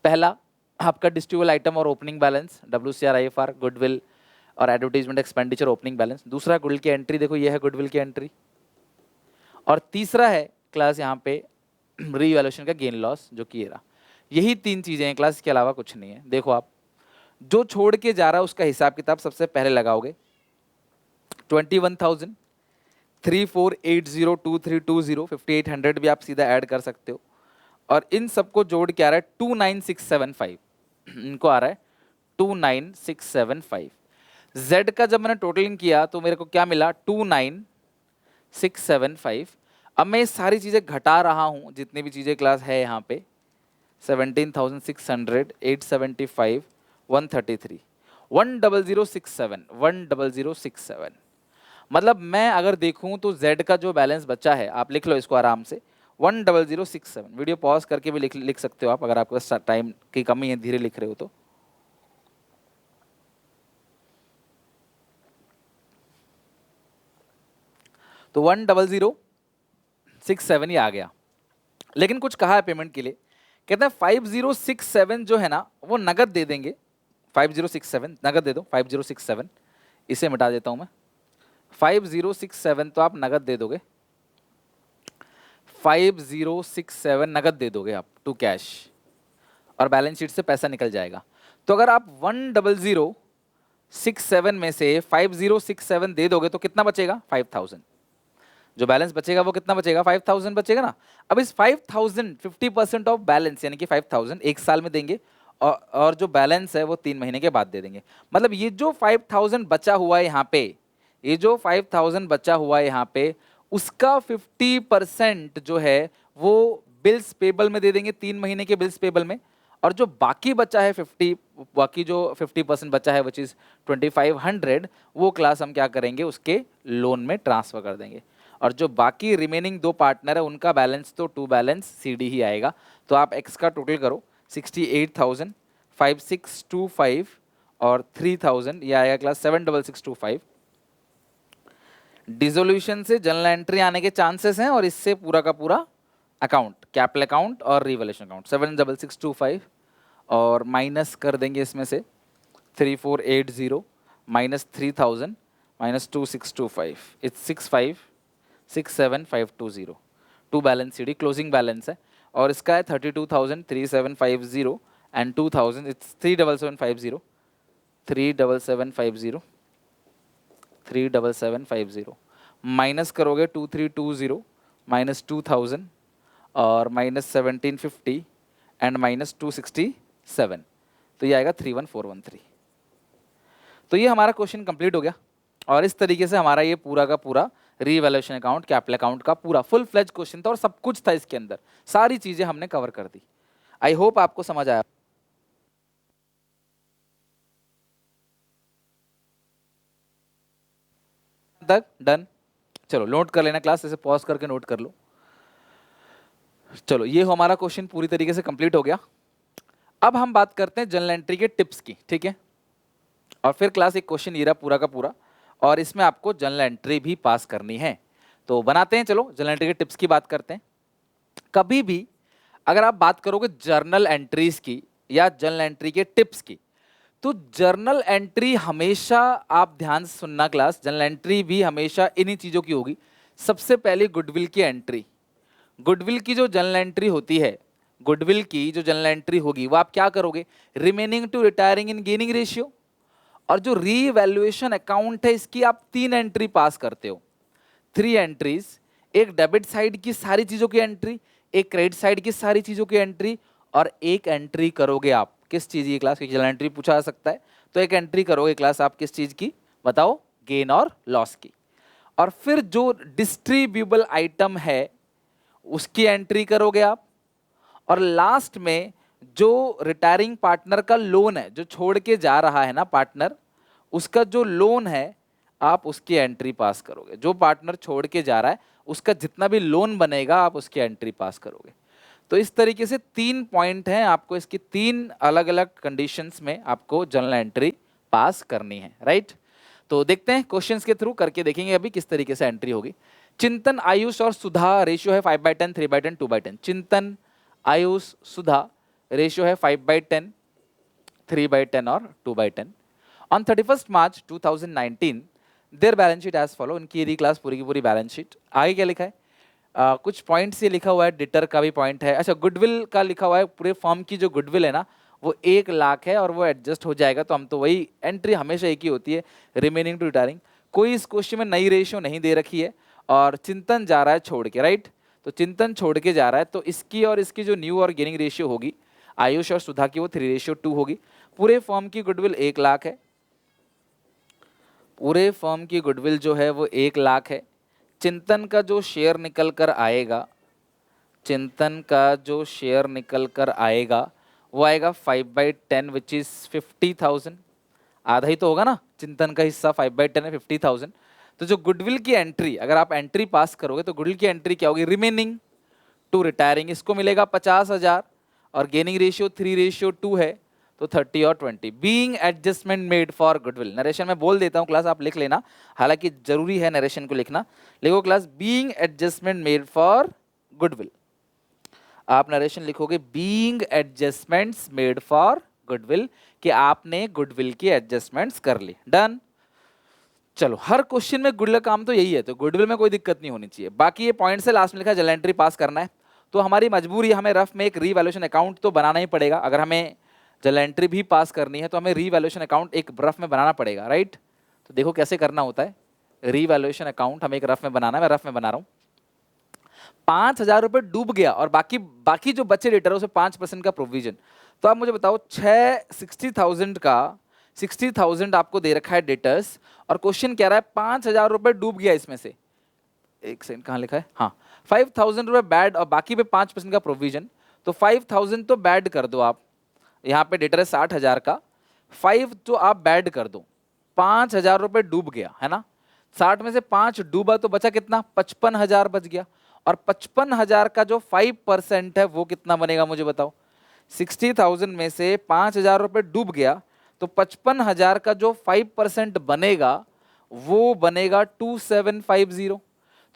पहला आपका डिस्ट्रीब्यूबल आइटम और ओपनिंग बैलेंस, WCR, गुडविल और एडवर्टाइजमेंट एक्सपेंडिचर ओपनिंग बैलेंस। दूसरा गुडविल की एंट्री, देखो ये है गुडविल की एंट्री। और तीसरा है क्लास यहाँ पे रीवैल्यूएशन का गेन लॉस, जो कि ये रहा। यही 3 चीजें हैं क्लास, के अलावा कुछ नहीं है। देखो आप जो छोड़ के जा रहा है उसका हिसाब किताब सबसे पहले लगाओगे। 21,000, 34802320, 5800 भी आप सीधा ऐड कर सकते हो। और इन सबको जोड़ के आ रहा है 29675, इनको आ रहा है 29675। Z का जब मैंने टोटलिंग किया तो मेरे को क्या मिला, 29675। अब मैं ये सारी चीजें घटा रहा हूं, जितनी भी चीजें क्लास है यहाँ पे, 17,600, 875, 133, 10067, 10067। मतलब मैं अगर देखूं तो Z का जो बैलेंस बचा है, आप लिख लो इसको आराम से, 10067। वीडियो पॉज करके भी लिख सकते हो आप, अगर आपके पास टाइम की कमी है, धीरे लिख रहे हो तो। तो 10067 ही आ गया। लेकिन कुछ कहा है पेमेंट के लिए, कहते हैं 5067 जो है ना वो नगद दे देंगे। 5067 नगद दे दो, 5067 इसे मिटा देता हूं मैं। 5067 तो आप नगद दे दोगे, 5067 नगद दे दोगे आप टू कैश, और बैलेंस शीट से पैसा निकल जाएगा। तो अगर आप 10067 में से 5067 दे दोगे तो कितना बचेगा, 5000। जो बैलेंस बचेगा वो कितना बचेगा, 5000 बचेगा ना। अब इस 5000 50% ऑफ बैलेंस यानी कि 5000 एक साल में देंगे, और जो बैलेंस है वो 3 महीने के बाद दे देंगे। मतलब ये जो 5000 बचा हुआ है यहाँ पे, ये जो 5000 बचा हुआ है यहाँ पे, उसका 50% जो है वो बिल्स पेबल में दे देंगे, 3 महीने के बिल्स पेबल में। और जो बाकी बचा है 50% बचा है विच इज 2500, वो क्लास हम क्या करेंगे, उसके लोन में ट्रांसफर कर देंगे। और जो बाकी रिमेनिंग 2 पार्टनर है उनका बैलेंस तो टू बैलेंस CD ही आएगा। तो आप एक्स का टोटल करो, 68,000, 5625 और 3000, ये आएगा क्लास 76625। डिसोल्यूशन से जनरल एंट्री आने के चांसेस हैं, और इससे पूरा का पूरा अकाउंट, कैपिटल अकाउंट और रिवैल्यूएशन अकाउंट 76625, और माइनस कर देंगे इसमें से 3480 minus 3000 minus 2625, it's 6567520। To balance CD closing balance है, और इसका है 32,03750 एंड 2000, इट्स 37750, 37750, 37750। माइनस करोगे 2320 माइनस 2000 और माइनस 1750 एंड माइनस 267, तो ये आएगा 31413। तो ये हमारा क्वेश्चन कंप्लीट हो गया। और इस तरीके से हमारा ये पूरा का पूरा रीवैल्यूएशन अकाउंट, कैपिटल अकाउंट का पूरा फुल फ्लेज क्वेश्चन था, और सब कुछ था इसके अंदर, सारी चीजें हमने कवर कर दी। आई होप आपको समझ आया। तक डन। चलो नोट कर लेना क्लास, इसे पॉज करके नोट कर लो। चलो ये हमारा क्वेश्चन पूरी तरीके से कंप्लीट हो गया। अब हम बात करते हैं जनरल एंट्री के टिप्स की, ठीक है। और फिर क्लास एक क्वेश्चन ये रहा पूरा का पूरा, और इसमें आपको जनरल एंट्री भी पास करनी है। तो बनाते हैं, चलो जनरल एंट्री के टिप्स की बात करते हैं। कभी भी अगर आप बात करोगे जर्नल एंट्रीज की या जनरल एंट्री के टिप्स की, तो जर्नल एंट्री हमेशा, आप ध्यान से सुनना क्लास, जनरल एंट्री भी हमेशा इन्हीं चीजों की होगी। सबसे पहले गुडविल की एंट्री। गुडविल की जो जनरल एंट्री होती है, गुडविल की जो जनरल एंट्री होगी वो आप क्या करोगे, remaining to retiring in gaining ratio. और जो रीवैल्यूएशन अकाउंट है इसकी आप 3 एंट्री पास करते हो, 3 एंट्रीज। एक डेबिट साइड की सारी चीजों की एंट्री, एक क्रेडिट साइड की सारी चीजों की एंट्री, और एक एंट्री करोगे आप किस चीज की क्लास, क्योंकि जनरल एंट्री पूछा जा सकता है। तो एक एंट्री करोगे क्लास आप किस चीज की, बताओ, गेन और लॉस की। और फिर जो डिस्ट्रीब्यूबल आइटम है उसकी एंट्री करोगे आप। और लास्ट में जो रिटायरिंग पार्टनर का लोन है, जो छोड़ के जा रहा है ना पार्टनर, उसका जो लोन है आप उसकी एंट्री पास करोगे। जो पार्टनर छोड़ के जा रहा है उसका जितना भी लोन बनेगा आप उसकी एंट्री पास करोगे। तो इस तरीके से 3 पॉइंट हैं, आपको इसकी 3 अलग अलग कंडीशंस में आपको जनरल एंट्री पास करनी है, राइट। तो देखते हैं क्वेश्चंस के थ्रू करके देखेंगे अभी किस तरीके से एंट्री होगी। चिंतन, आयुष और सुधा रेशियो है 5/10, 3/10, 2/10। चिंतन, आयुष, सुधा रेशियो है 5/10, 3/10 और 2/10। On 31st March 2019 their balance sheet as follow. इनकी यदि क्लास पूरी की पूरी बैलेंस शीट। आगे क्या लिखा है? कुछ पॉइंट्स ये लिखा हुआ है, डिटर का भी पॉइंट है। अच्छा, गुडविल का लिखा हुआ है, पूरे फर्म की जो गुडविल है ना वो 1 लाख है और वो एडजस्ट हो जाएगा, तो हम तो वही एंट्री हमेशा एक ही होती है, रिमेनिंग टू रिटायरिंग। कोई इस क्वेश्चन में नई रेशियो नहीं दे रखी है और चिंतन जा रहा है छोड़ के, राइट? तो चिंतन छोड़ के जा रहा है, तो इसकी और इसकी जो न्यू और गेनिंग रेशियो होगी आयुष और सुधा की वो 3:2 होगी। पूरे फर्म की गुडविल 1 लाख है, पूरे फर्म की गुडविल जो है वो 1 लाख है। चिंतन का जो शेयर निकल कर आएगा, चिंतन का जो शेयर निकल कर आएगा वो आएगा 5/10 विच इज 50,000। आधा ही तो होगा ना, चिंतन का हिस्सा 5/10 है 50,000। तो जो गुडविल की एंट्री, अगर आप एंट्री पास करोगे तो गुडविल की एंट्री क्या होगी? Remaining to retiring. इसको मिलेगा 50,000 और गेनिंग रेशियो 3:2 है, तो 30 और 20। Being adjustment made for goodwill. Narration में बोल देता हूँ क्लास, आप लिख लेना, हालांकि जरूरी है नरेशन को लिखना। लिखो class, being adjustment made for goodwill. आप नरेशन लिखोगे being adjustments made for goodwill, कि आपने गुडविल की एडजस्टमेंट्स कर ली। डन। चलो, हर क्वेश्चन में गुडविल का काम तो यही है, तो गुडविल में कोई दिक्कत नहीं होनी चाहिए। बाकी ये पॉइंट से लास्ट में लिखा है जनरल एंट्री पास करना है, तो हमारी मजबूरी है, हमें रफ में एक रीवैल्यूएशन अकाउंट तो बनाना ही पड़ेगा। अगर हमें जनरल एंट्री भी पास करनी है तो हमें रीवैल्यूएशन अकाउंट एक रफ में बनाना पड़ेगा, राइट? तो देखो कैसे करना होता है रीवैल्यूएशन अकाउंट, हमें एक रफ में बनाना है। मैं रफ में बना रहा हूँ। 5,000 रुपए डूब गया और बाकी बाकी जो बचे डेटर है उसे 5% का प्रोविजन। तो आप मुझे बताओ, 60,000 का 60,000 आपको दे रखा है डेटर्स और क्वेश्चन कह रहा है 5,000 रुपए डूब गया इसमें से। एक सेकंड, कहाँ लिखा है? हाँ, 5,000 रुपए बैड और बाकी पे 5% का प्रोविजन। तो 5,000 तो बैड कर दो आप, यहाँ पे डेटर है 60,000 का, 5 तो आप बैड कर दो। 5,000 रुपए डूब गया है ना, 60 में से 5 डूबा तो बचा कितना? 55,000 बच गया। और 55,000 का जो 5% है वो कितना बनेगा मुझे बताओ? 60,000 में से 5,000 रुपए डूब गया तो 55,000 का जो 5% बनेगा वो बनेगा 2750।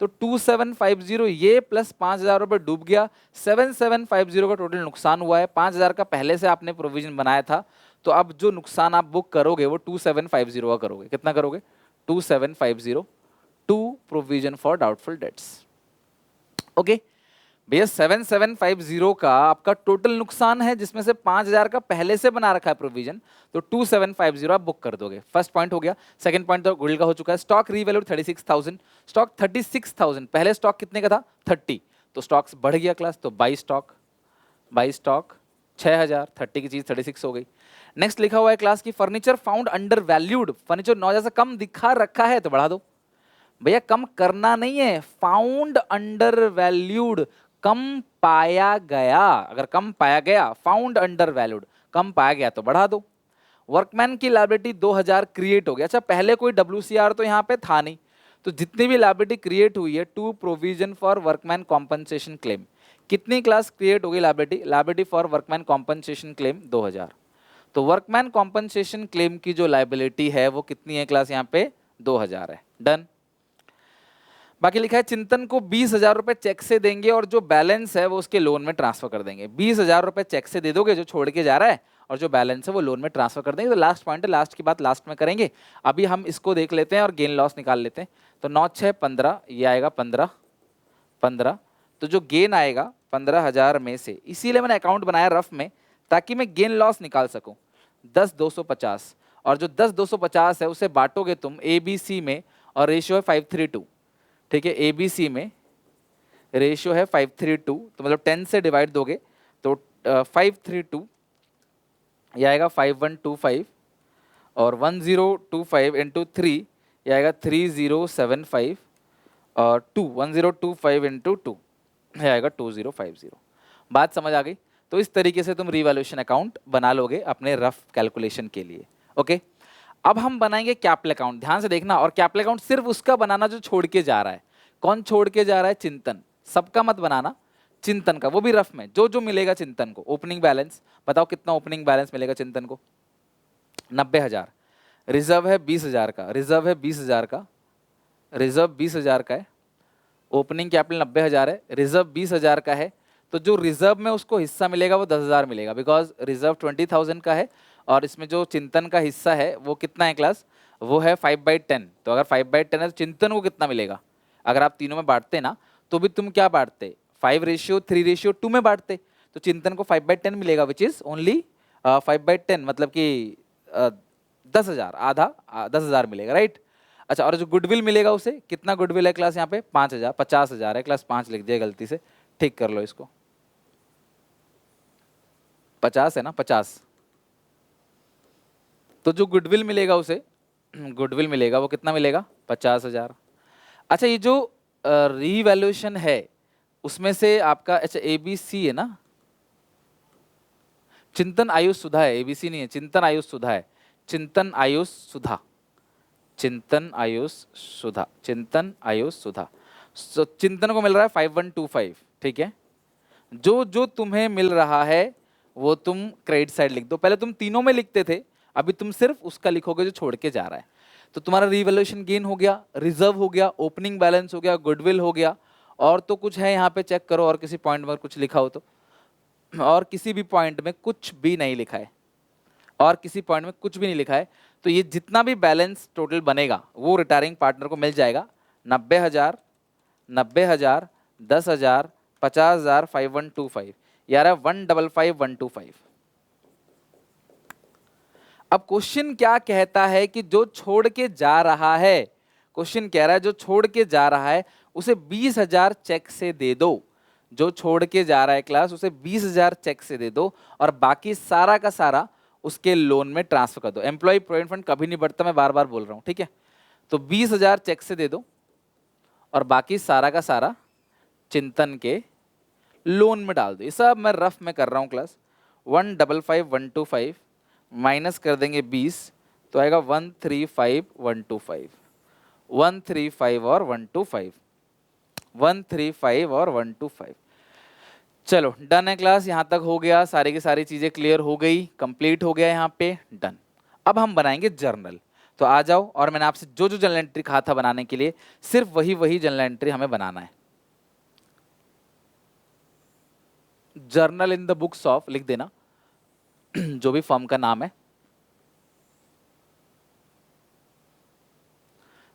तो 2750 ये प्लस 5,000 रुपए डूब गया, 7750 का टोटल नुकसान हुआ है। 5,000 का पहले से आपने प्रोविजन बनाया था, तो अब जो नुकसान आप बुक करोगे वो 2750 का करोगे। कितना करोगे? 2750 to provision for doubtful debts. Okay भैया, 7750 का आपका टोटल नुकसान है, जिसमें से 5,000 का पहले से बना रखा है प्रोविजन, तो 2750 आप बुक कर दोगे। फर्स्ट पॉइंट हो गया। सेकंड पॉइंट तो गुडविल का हो चुका है। Stock revalued 36,000। स्टॉक 36,000, पहले स्टॉक कितने का था? 30, तो स्टॉक्स बढ़ गया क्लास, तो बाई स्टॉक 6,000, 30 की चीज 36 हो गई। नेक्स्ट लिखा हुआ है क्लास की furniture found under valued. Furniture 9,000 से कम दिखा रखा है तो बढ़ा दो। भैया कम करना नहीं है, फाउंड अंडर वैल्यूड, कम पाया गया। अगर कम पाया गया, फाउंड अंडर वैल्यूड, कम पाया गया तो बढ़ा दो। वर्कमैन की लायबिलिटी 2,000 क्रिएट हो गया। अच्छा, पहले कोई WCR तो यहाँ पे था नहीं, तो जितनी भी लायबिलिटी क्रिएट हुई है to provision for workman compensation claim, कितनी क्लास क्रिएट हो गई liability? Liability for workman compensation claim 2,000। तो वर्कमैन कॉम्पनसेशन क्लेम की जो लायबिलिटी है वो कितनी है क्लास? यहाँ पे 2,000 है। डन। बाकी लिखा है चिंतन को 20,000 रुपए चेक से देंगे और जो बैलेंस है वो उसके लोन में ट्रांसफर कर देंगे। 20,000 रुपए चेक से दे दोगे जो छोड़ के जा रहा है, और जो बैलेंस है वो लोन में ट्रांसफर कर देंगे। तो लास्ट पॉइंट है, लास्ट की बात लास्ट में करेंगे। अभी हम इसको देख लेते हैं और गेन लॉस निकाल लेते हैं। तो 9 6 15, ये आएगा 15। तो जो गेन आएगा 15,000 में से, इसीलिए मैंने अकाउंट बनाया रफ में ताकि मैं गेन लॉस निकाल सकूं। 10,250, और जो 10,250 है उसे बांटोगे तुम ABC में, और रेशियो है 5:3:2। ठीक है, ABC में रेशियो है 5:3:2, तो मतलब 10 से डिवाइड दोगे तो 5:3:2, यह आएगा 5125, और 1025 इंटू 3 यह आएगा 3075, और 1025 इंटू 2 यह आएगा 2050। बात समझ आ गई? तो इस तरीके से तुम रिवैल्यूएशन अकाउंट बना लोगे अपने रफ कैलकुलेशन के लिए। ओके, अब हम बनाएंगे कैपिटल अकाउंट। ध्यान से देखना, और कैपिटल अकाउंट सिर्फ उसका बनाना जो छोड़ के जा रहा है। कौन छोड़ के जा रहा है? चिंतन। सबका मत बनाना, चिंतन का, वो भी रफ में, जो जो मिलेगा चिंतन को। ओपनिंग बैलेंस बताओ कितना ओपनिंग बैलेंस मिलेगा चिंतन को? 90,000। रिजर्व है 20,000 का, रिजर्व है 20,000 का, रिजर्व 20,000 का है, ओपनिंग कैपिटल 90,000 है, रिजर्व 20,000 का है, तो जो रिजर्व में उसको हिस्सा मिलेगा वो 10,000 मिलेगा, बिकॉज रिजर्व 20,000 का है और इसमें जो चिंतन का हिस्सा है वो कितना है क्लास, वो है 5/10। तो अगर 5/10 है तो चिंतन को कितना मिलेगा, अगर आप तीनों में बांटते ना तो भी तुम क्या बांटते, 5:3:2 में बांटते, तो चिंतन को 5/10 मिलेगा, विच इज ओनली 5/10, मतलब कि 10,000, आधा 10,000 मिलेगा, राइट। अच्छा, और जो गुडविल मिलेगा उसे कितना गुडविल है क्लास, यहाँ पे 5,000, 50,000 है क्लास, 5 लिख दिया गलती से, ठीक कर लो इसको, 50 है ना, 50। तो जो गुडविल मिलेगा उसे, गुडविल मिलेगा वो कितना मिलेगा, 50,000। अच्छा, ये जो रीवैल्यूएशन है उसमें से आपका, अच्छा ABC है ना, चिंतन आयुष सुधा है, ABC नहीं है, चिंतन आयुष सुधा है, चिंतन आयुष सुधा, चिंतन आयुष सुधा, चिंतन आयुष सुधा। चिंतन को मिल रहा है 5125, ठीक है। जो जो तुम्हें मिल रहा है वो तुम क्रेडिट साइड लिख दो, पहले तुम तीनों में लिखते थे, अभी तुम सिर्फ उसका लिखोगे जो छोड़ के जा रहा है। तो तुम्हारा रिवैल्यूएशन गेन हो गया, रिजर्व हो गया, ओपनिंग बैलेंस हो गया, गुडविल हो गया, और तो कुछ है यहाँ पे चेक करो, और किसी पॉइंट में कुछ लिखा हो तो, और किसी भी पॉइंट में कुछ भी नहीं लिखा है, और किसी पॉइंट में कुछ भी नहीं लिखा है, तो ये जितना भी बैलेंस टोटल बनेगा वो रिटायरिंग पार्टनर को मिल जाएगा, 90,000, 90,000, 10,000, 50,000, 5125, यार 155,125। अब क्वेश्चन क्या कहता है कि जो छोड़ के जा रहा है, क्वेश्चन कह रहा है जो छोड़ के जा रहा है उसे 20,000 चेक से दे दो, जो छोड़ के जा रहा है क्लास उसे 20,000 चेक से दे दो, और बाकी सारा का सारा उसके लोन में ट्रांसफर कर दो। एम्प्लॉय प्रोविडेंट फंड कभी नहीं बढ़ता, मैं बार बार बोल रहा हूं, ठीक है। तो 20,000 चेक से दे दो और बाकी सारा का सारा चिंतन के लोन में डाल दो। ये सब मैं रफ में कर रहा हूं क्लास। 155,125 माइनस कर देंगे 20, तो आएगा 135,125, 135 और 125, 135 और 125। चलो डन है क्लास, यहाँ तक हो गया, सारी की सारी चीजें क्लियर हो गई, कंप्लीट हो गया यहाँ पे, डन। अब हम बनाएंगे जर्नल, तो आ जाओ, और मैंने आपसे जो जो जर्नल एंट्री कहा था बनाने के लिए, सिर्फ वही वही जर्नल एंट्री हमें बनाना है। Journal in the books of लिख देना जो भी फर्म का नाम है,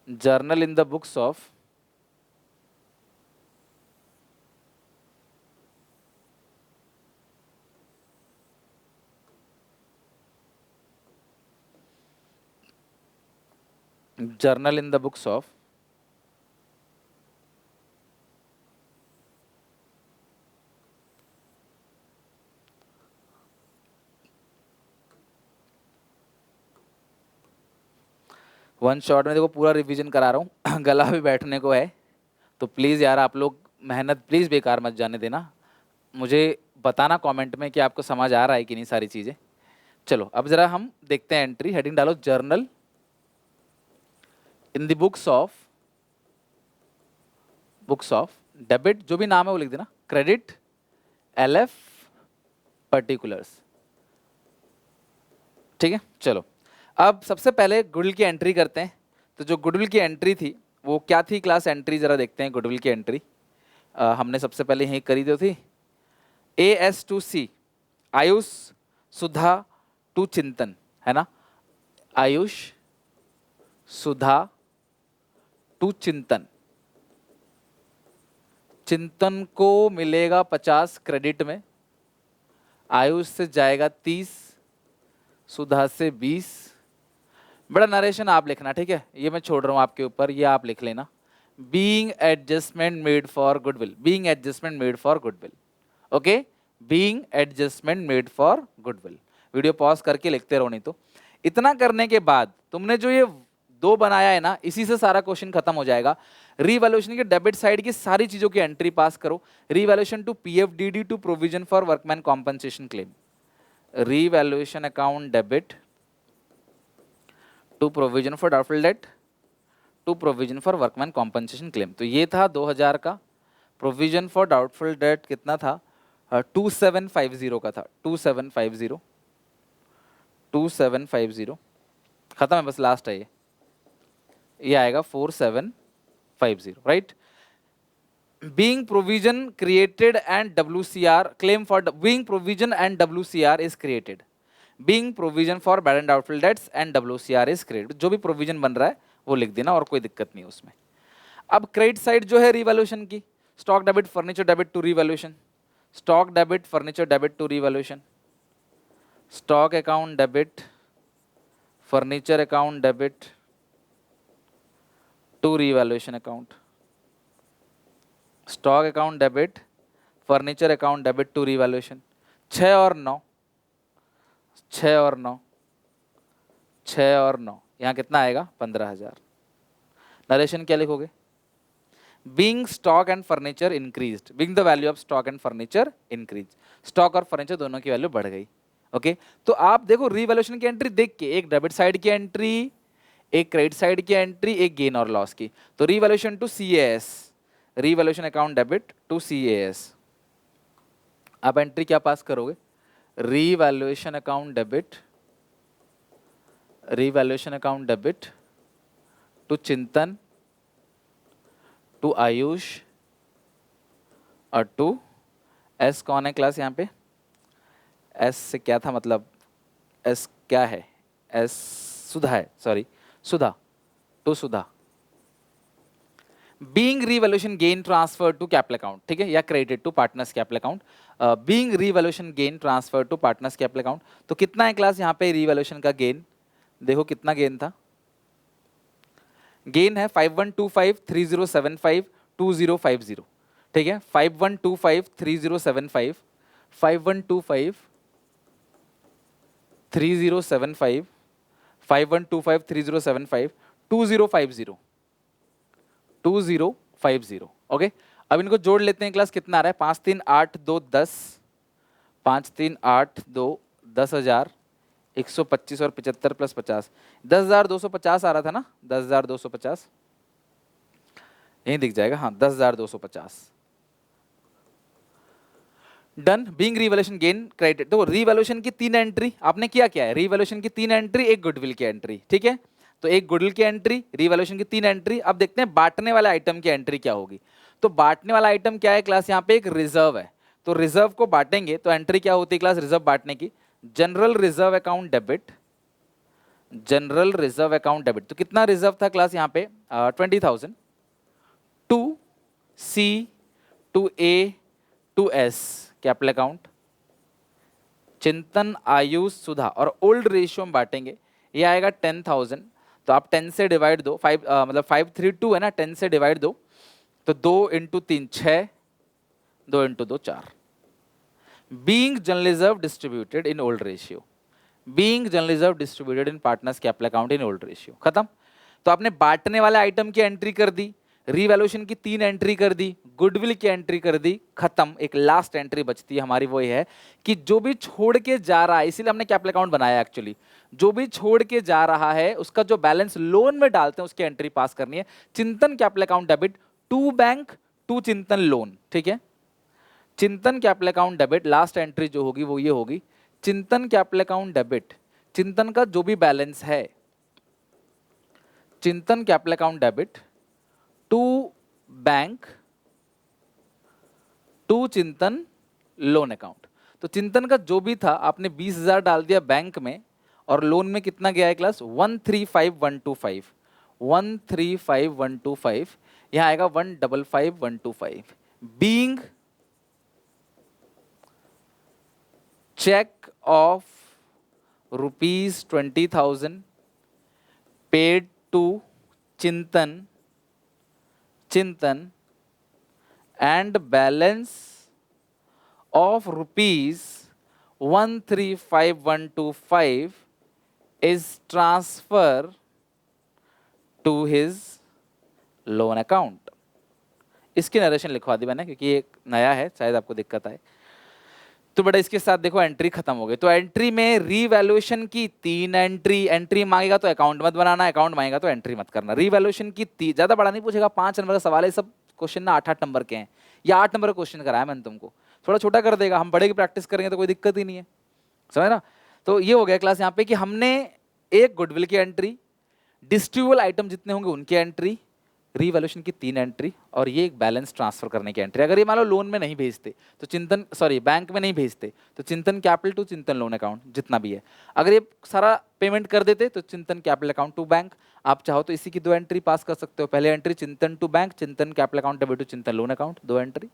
journal in the books of journal in the books of one shot में देखो पूरा रिवीजन करा रहा हूँ गला भी बैठने को है, तो प्लीज़ यार आप लोग मेहनत प्लीज़ बेकार मत जाने देना, मुझे बताना कमेंट में कि आपको समझ आ रहा है कि नहीं सारी चीज़ें। चलो अब ज़रा हम देखते हैं एंट्री, हेडिंग डालो journal in the books of debit, जो भी नाम है वो लिख देना, क्रेडिट LF पर्टिकुलर्स, ठीक है। चलो अब सबसे पहले गुडविल की एंट्री करते हैं। तो जो गुडविल की एंट्री थी वो क्या थी क्लास, एंट्री जरा देखते हैं गुडविल की एंट्री। हमने सबसे पहले यही करी जो थी, AS to C, Ayush Sudha to Chintan, है ना, आयुष सुधा टू चिंतन, चिंतन को मिलेगा 50 क्रेडिट में, आयुष से जाएगा 30, सुधा से 20। बड़ा नरेशन आप लिखना, ठीक है, ये मैं छोड़ रहा हूं आपके ऊपर, ये आप लिख लेना, being adjustment made for goodwill, being adjustment made for goodwill, okay, being adjustment made for goodwill. Video pause करके लिखते रहो, नहीं तो इतना करने के बाद तुमने जो ये दो बनाया है ना, इसी से सारा क्वेश्चन खत्म हो जाएगा। रीवैल्यूएशन के डेबिट साइड की सारी चीजों की एंट्री पास करो, revaluation to PFDD to provision for workman compensation claim, revaluation account debit to provision for doubtful debt to provision for workman compensation claim. तो ये था 2000 का, प्रोविजन फॉर डाउटफुल डेट कितना था, 2750 का था, 2750, 2750, खत्म है, बस लास्ट है ये आएगा 4750, right. Being provision created and WCR claim for being provision and WCR is created. Being provision for bad and doubtful debts and WCR is created. जो भी प्रोविजन बन रहा है वो लिख देना और कोई दिक्कत नहीं उसमें। अब क्रेडिट साइड जो है रिवैल्यूएशन की, stock debit furniture debit to revaluation, stock debit furniture debit to revaluation, stock account debit furniture account debit to revaluation account, stock account debit furniture account debit to revaluation. 6 और 9, 6 और 9, 6 और 9, यहाँ कितना आएगा 15,000। Narration क्या लिखोगे? Being stock and furniture increased, being the value of stock and furniture increase, stock और furniture दोनों की वैल्यू बढ़ गई। ओके तो आप देखो रिवैल्यूएशन की एंट्री देख के, एक डेबिट साइड की एंट्री, एक क्रेडिट साइड की एंट्री, एक गेन और लॉस की। तो revaluation to CAS, revaluation account debit to CAS, आप एंट्री क्या पास करोगे? Revaluation account debit, revaluation account debit to Chintan, to Ayush और टू S। कौन है क्लास यहाँ पे? S से क्या था मतलब? S क्या है? S सुधा है, sorry Sudha, to Sudha. Being revaluation gain transfer to capital account, ठीक है, या credit to partners capital account. Being revaluation gain transfer to partners capital account. तो कितना है क्लास यहाँ पे रिवैल्यूएशन का गेन? देखो कितना गेन था, गेन है 512530752050, ठीक है, 51253075, 51253075, 51253075, 2050, 2050। ओके अब इनको जोड़ लेते हैं क्लास, कितना आ रहा है? 5 3 8 2 10, 5 3 8 2 10,000, 125 और 75 प्लस 50, 10,250 आ रहा था ना, 10,250 यही दिख जाएगा, हाँ 10,250। Done. Being revaluation gain credit, तो रिवैल्यूएशन की 3 एंट्री आपने किया है? रिवैल्यूएशन की 3 एंट्री, एक गुडविल की एंट्री, ठीक है, तो एक गुडविल की एंट्री, रिवैल्यूएशन की 3 एंट्री। अब देखते हैं बांटने वाले आइटम की एंट्री क्या होगी। तो बांटने वाला आइटम क्या है क्लास? यहाँ पे एक रिजर्व है, तो रिजर्व को बांटेंगे तो एंट्री क्या होती है क्लास रिजर्व बांटने की? General reserve account debit, general reserve account debit. तो कितना रिजर्व था क्लास यहाँ पे? 20,000 to C to A to S capital account, Chintan Ayush सुधा, और ओल्ड रेशियो में बांटेंगे, ये आएगा 10,000। तो आप 10 से डिवाइड दो, 5 मतलब 532 है ना, 10 से डिवाइड दो, तो 2 into 3 6, 2 into 2 4। Being general reserve distributed in old ratio, being general reserve distributed in partners capital account in old ratio. खत्म। तो आपने बांटने वाले आइटम की एंट्री कर दी, रिवैल्यूएशन की 3 एंट्री कर दी, गुडविल की एंट्री कर दी, खत्म। एक लास्ट एंट्री बचती है हमारी, वो ये है कि जो भी छोड़ के जा रहा है, इसीलिए हमने कैपिटल अकाउंट बनाया एक्चुअली, जो भी छोड़ के जा रहा है उसका जो बैलेंस लोन में डालते हैं उसकी एंट्री पास करनी है। Chintan capital account debit to bank to Chintan loan, ठीक है, Chintan capital account debit, last entry जो होगी वो ये होगी, चिंतन कैपिटल अकाउंट डेबिट, चिंतन का जो भी बैलेंस है, Chintan capital account debit to bank to Chintan loan account. तो चिंतन का जो भी था आपने 20,000 डाल दिया बैंक में, और लोन में कितना गया है क्लास? 135,125, 135,125, यहां आएगा 155,125। Being check of ₹20,000 paid to Chintan and balance of ₹135,125 is transfer to his loan account। इसकी नरेशन लिखवा दी मैंने क्योंकि ये नया है, शायद आपको दिक्कत आए। तो बेटा इसके साथ देखो एंट्री खत्म हो गई। तो एंट्री में रीवैल्यूएशन की 3 एंट्री, एंट्री मांगेगा तो अकाउंट मत बनाना, अकाउंट मांगेगा तो एंट्री मत करना। रीवैल्यूएशन की ज्यादा बड़ा नहीं पूछेगा, 5 नंबर का सवाल है, सब क्वेश्चन ना 8-8 नंबर के हैं, या 8 नंबर का क्वेश्चन कराया मैंने तुमको, थोड़ा छोटा कर देगा, हम बड़े की प्रैक्टिस करेंगे तो कोई दिक्कत ही नहीं है, समझ ना। तो ये हो गया क्लास यहाँ पे कि हमने एक गुडविल की एंट्री, डिस्ट्रीब्यूबल आइटम जितने होंगे उनकी एंट्री, रीवैल्यूएशन की 3 एंट्री और ये एक बैलेंस ट्रांसफर करने की एंट्री। अगर ये मान लो लोन में नहीं भेजते तो चिंतन, सॉरी बैंक में नहीं भेजते तो चिंतन capital to Chintan loan account जितना भी है, अगर ये सारा पेमेंट कर देते तो चिंतन कैपिटल अकाउंट टू बैंक। आप चाहो तो इसी की 2 एंट्री पास कर सकते हो, पहले एंट्री चिंतन टू बैंक, चिंतन capital account debit to Chintan loan account, 2 entry,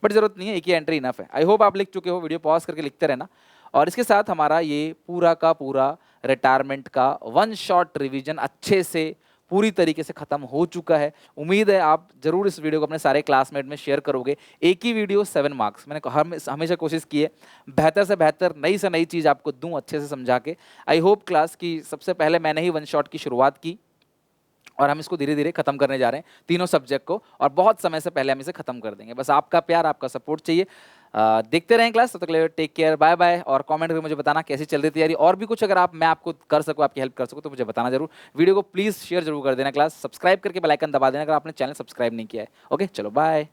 but जरूरत नहीं है, एक ही एंट्री इनफ है। आई होप आप लिख चुके हो, वीडियो पॉज करके लिखते रहना। और इसके साथ हमारा ये पूरा का पूरा रिटायरमेंट का 1 शॉट रिवीजन अच्छे से पूरी तरीके से खत्म हो चुका है। उम्मीद है आप जरूर इस वीडियो को अपने सारे क्लासमेट में शेयर करोगे। एक ही वीडियो 7 मार्क्स, मैंने हमेशा कोशिश की है बेहतर से बेहतर नई से नई चीज़ आपको दूं अच्छे से समझा के। आई होप क्लास की सबसे पहले मैंने ही 1 शॉट की शुरुआत की और हम इसको धीरे धीरे खत्म करने जा रहे हैं तीनों सब्जेक्ट को, और बहुत समय से पहले हम इसे खत्म कर देंगे। बस आपका प्यार, आपका सपोर्ट चाहिए। देखते रहें क्लास, तब तक के लिए टेक केयर, बाय बाय। और कमेंट करके मुझे बताना कैसी चल रही थी यारी, और भी कुछ अगर मैं आपको कर सकूँ, आपकी हेल्प कर सकूँ तो मुझे बताना जरूर। वीडियो को प्लीज़ शेयर जरूर कर देना, क्लास सब्सक्राइब करके बेल आइकन दबा देना अगर आपने चैनल सब्सक्राइब नहीं किया है। ओके चलो बाय।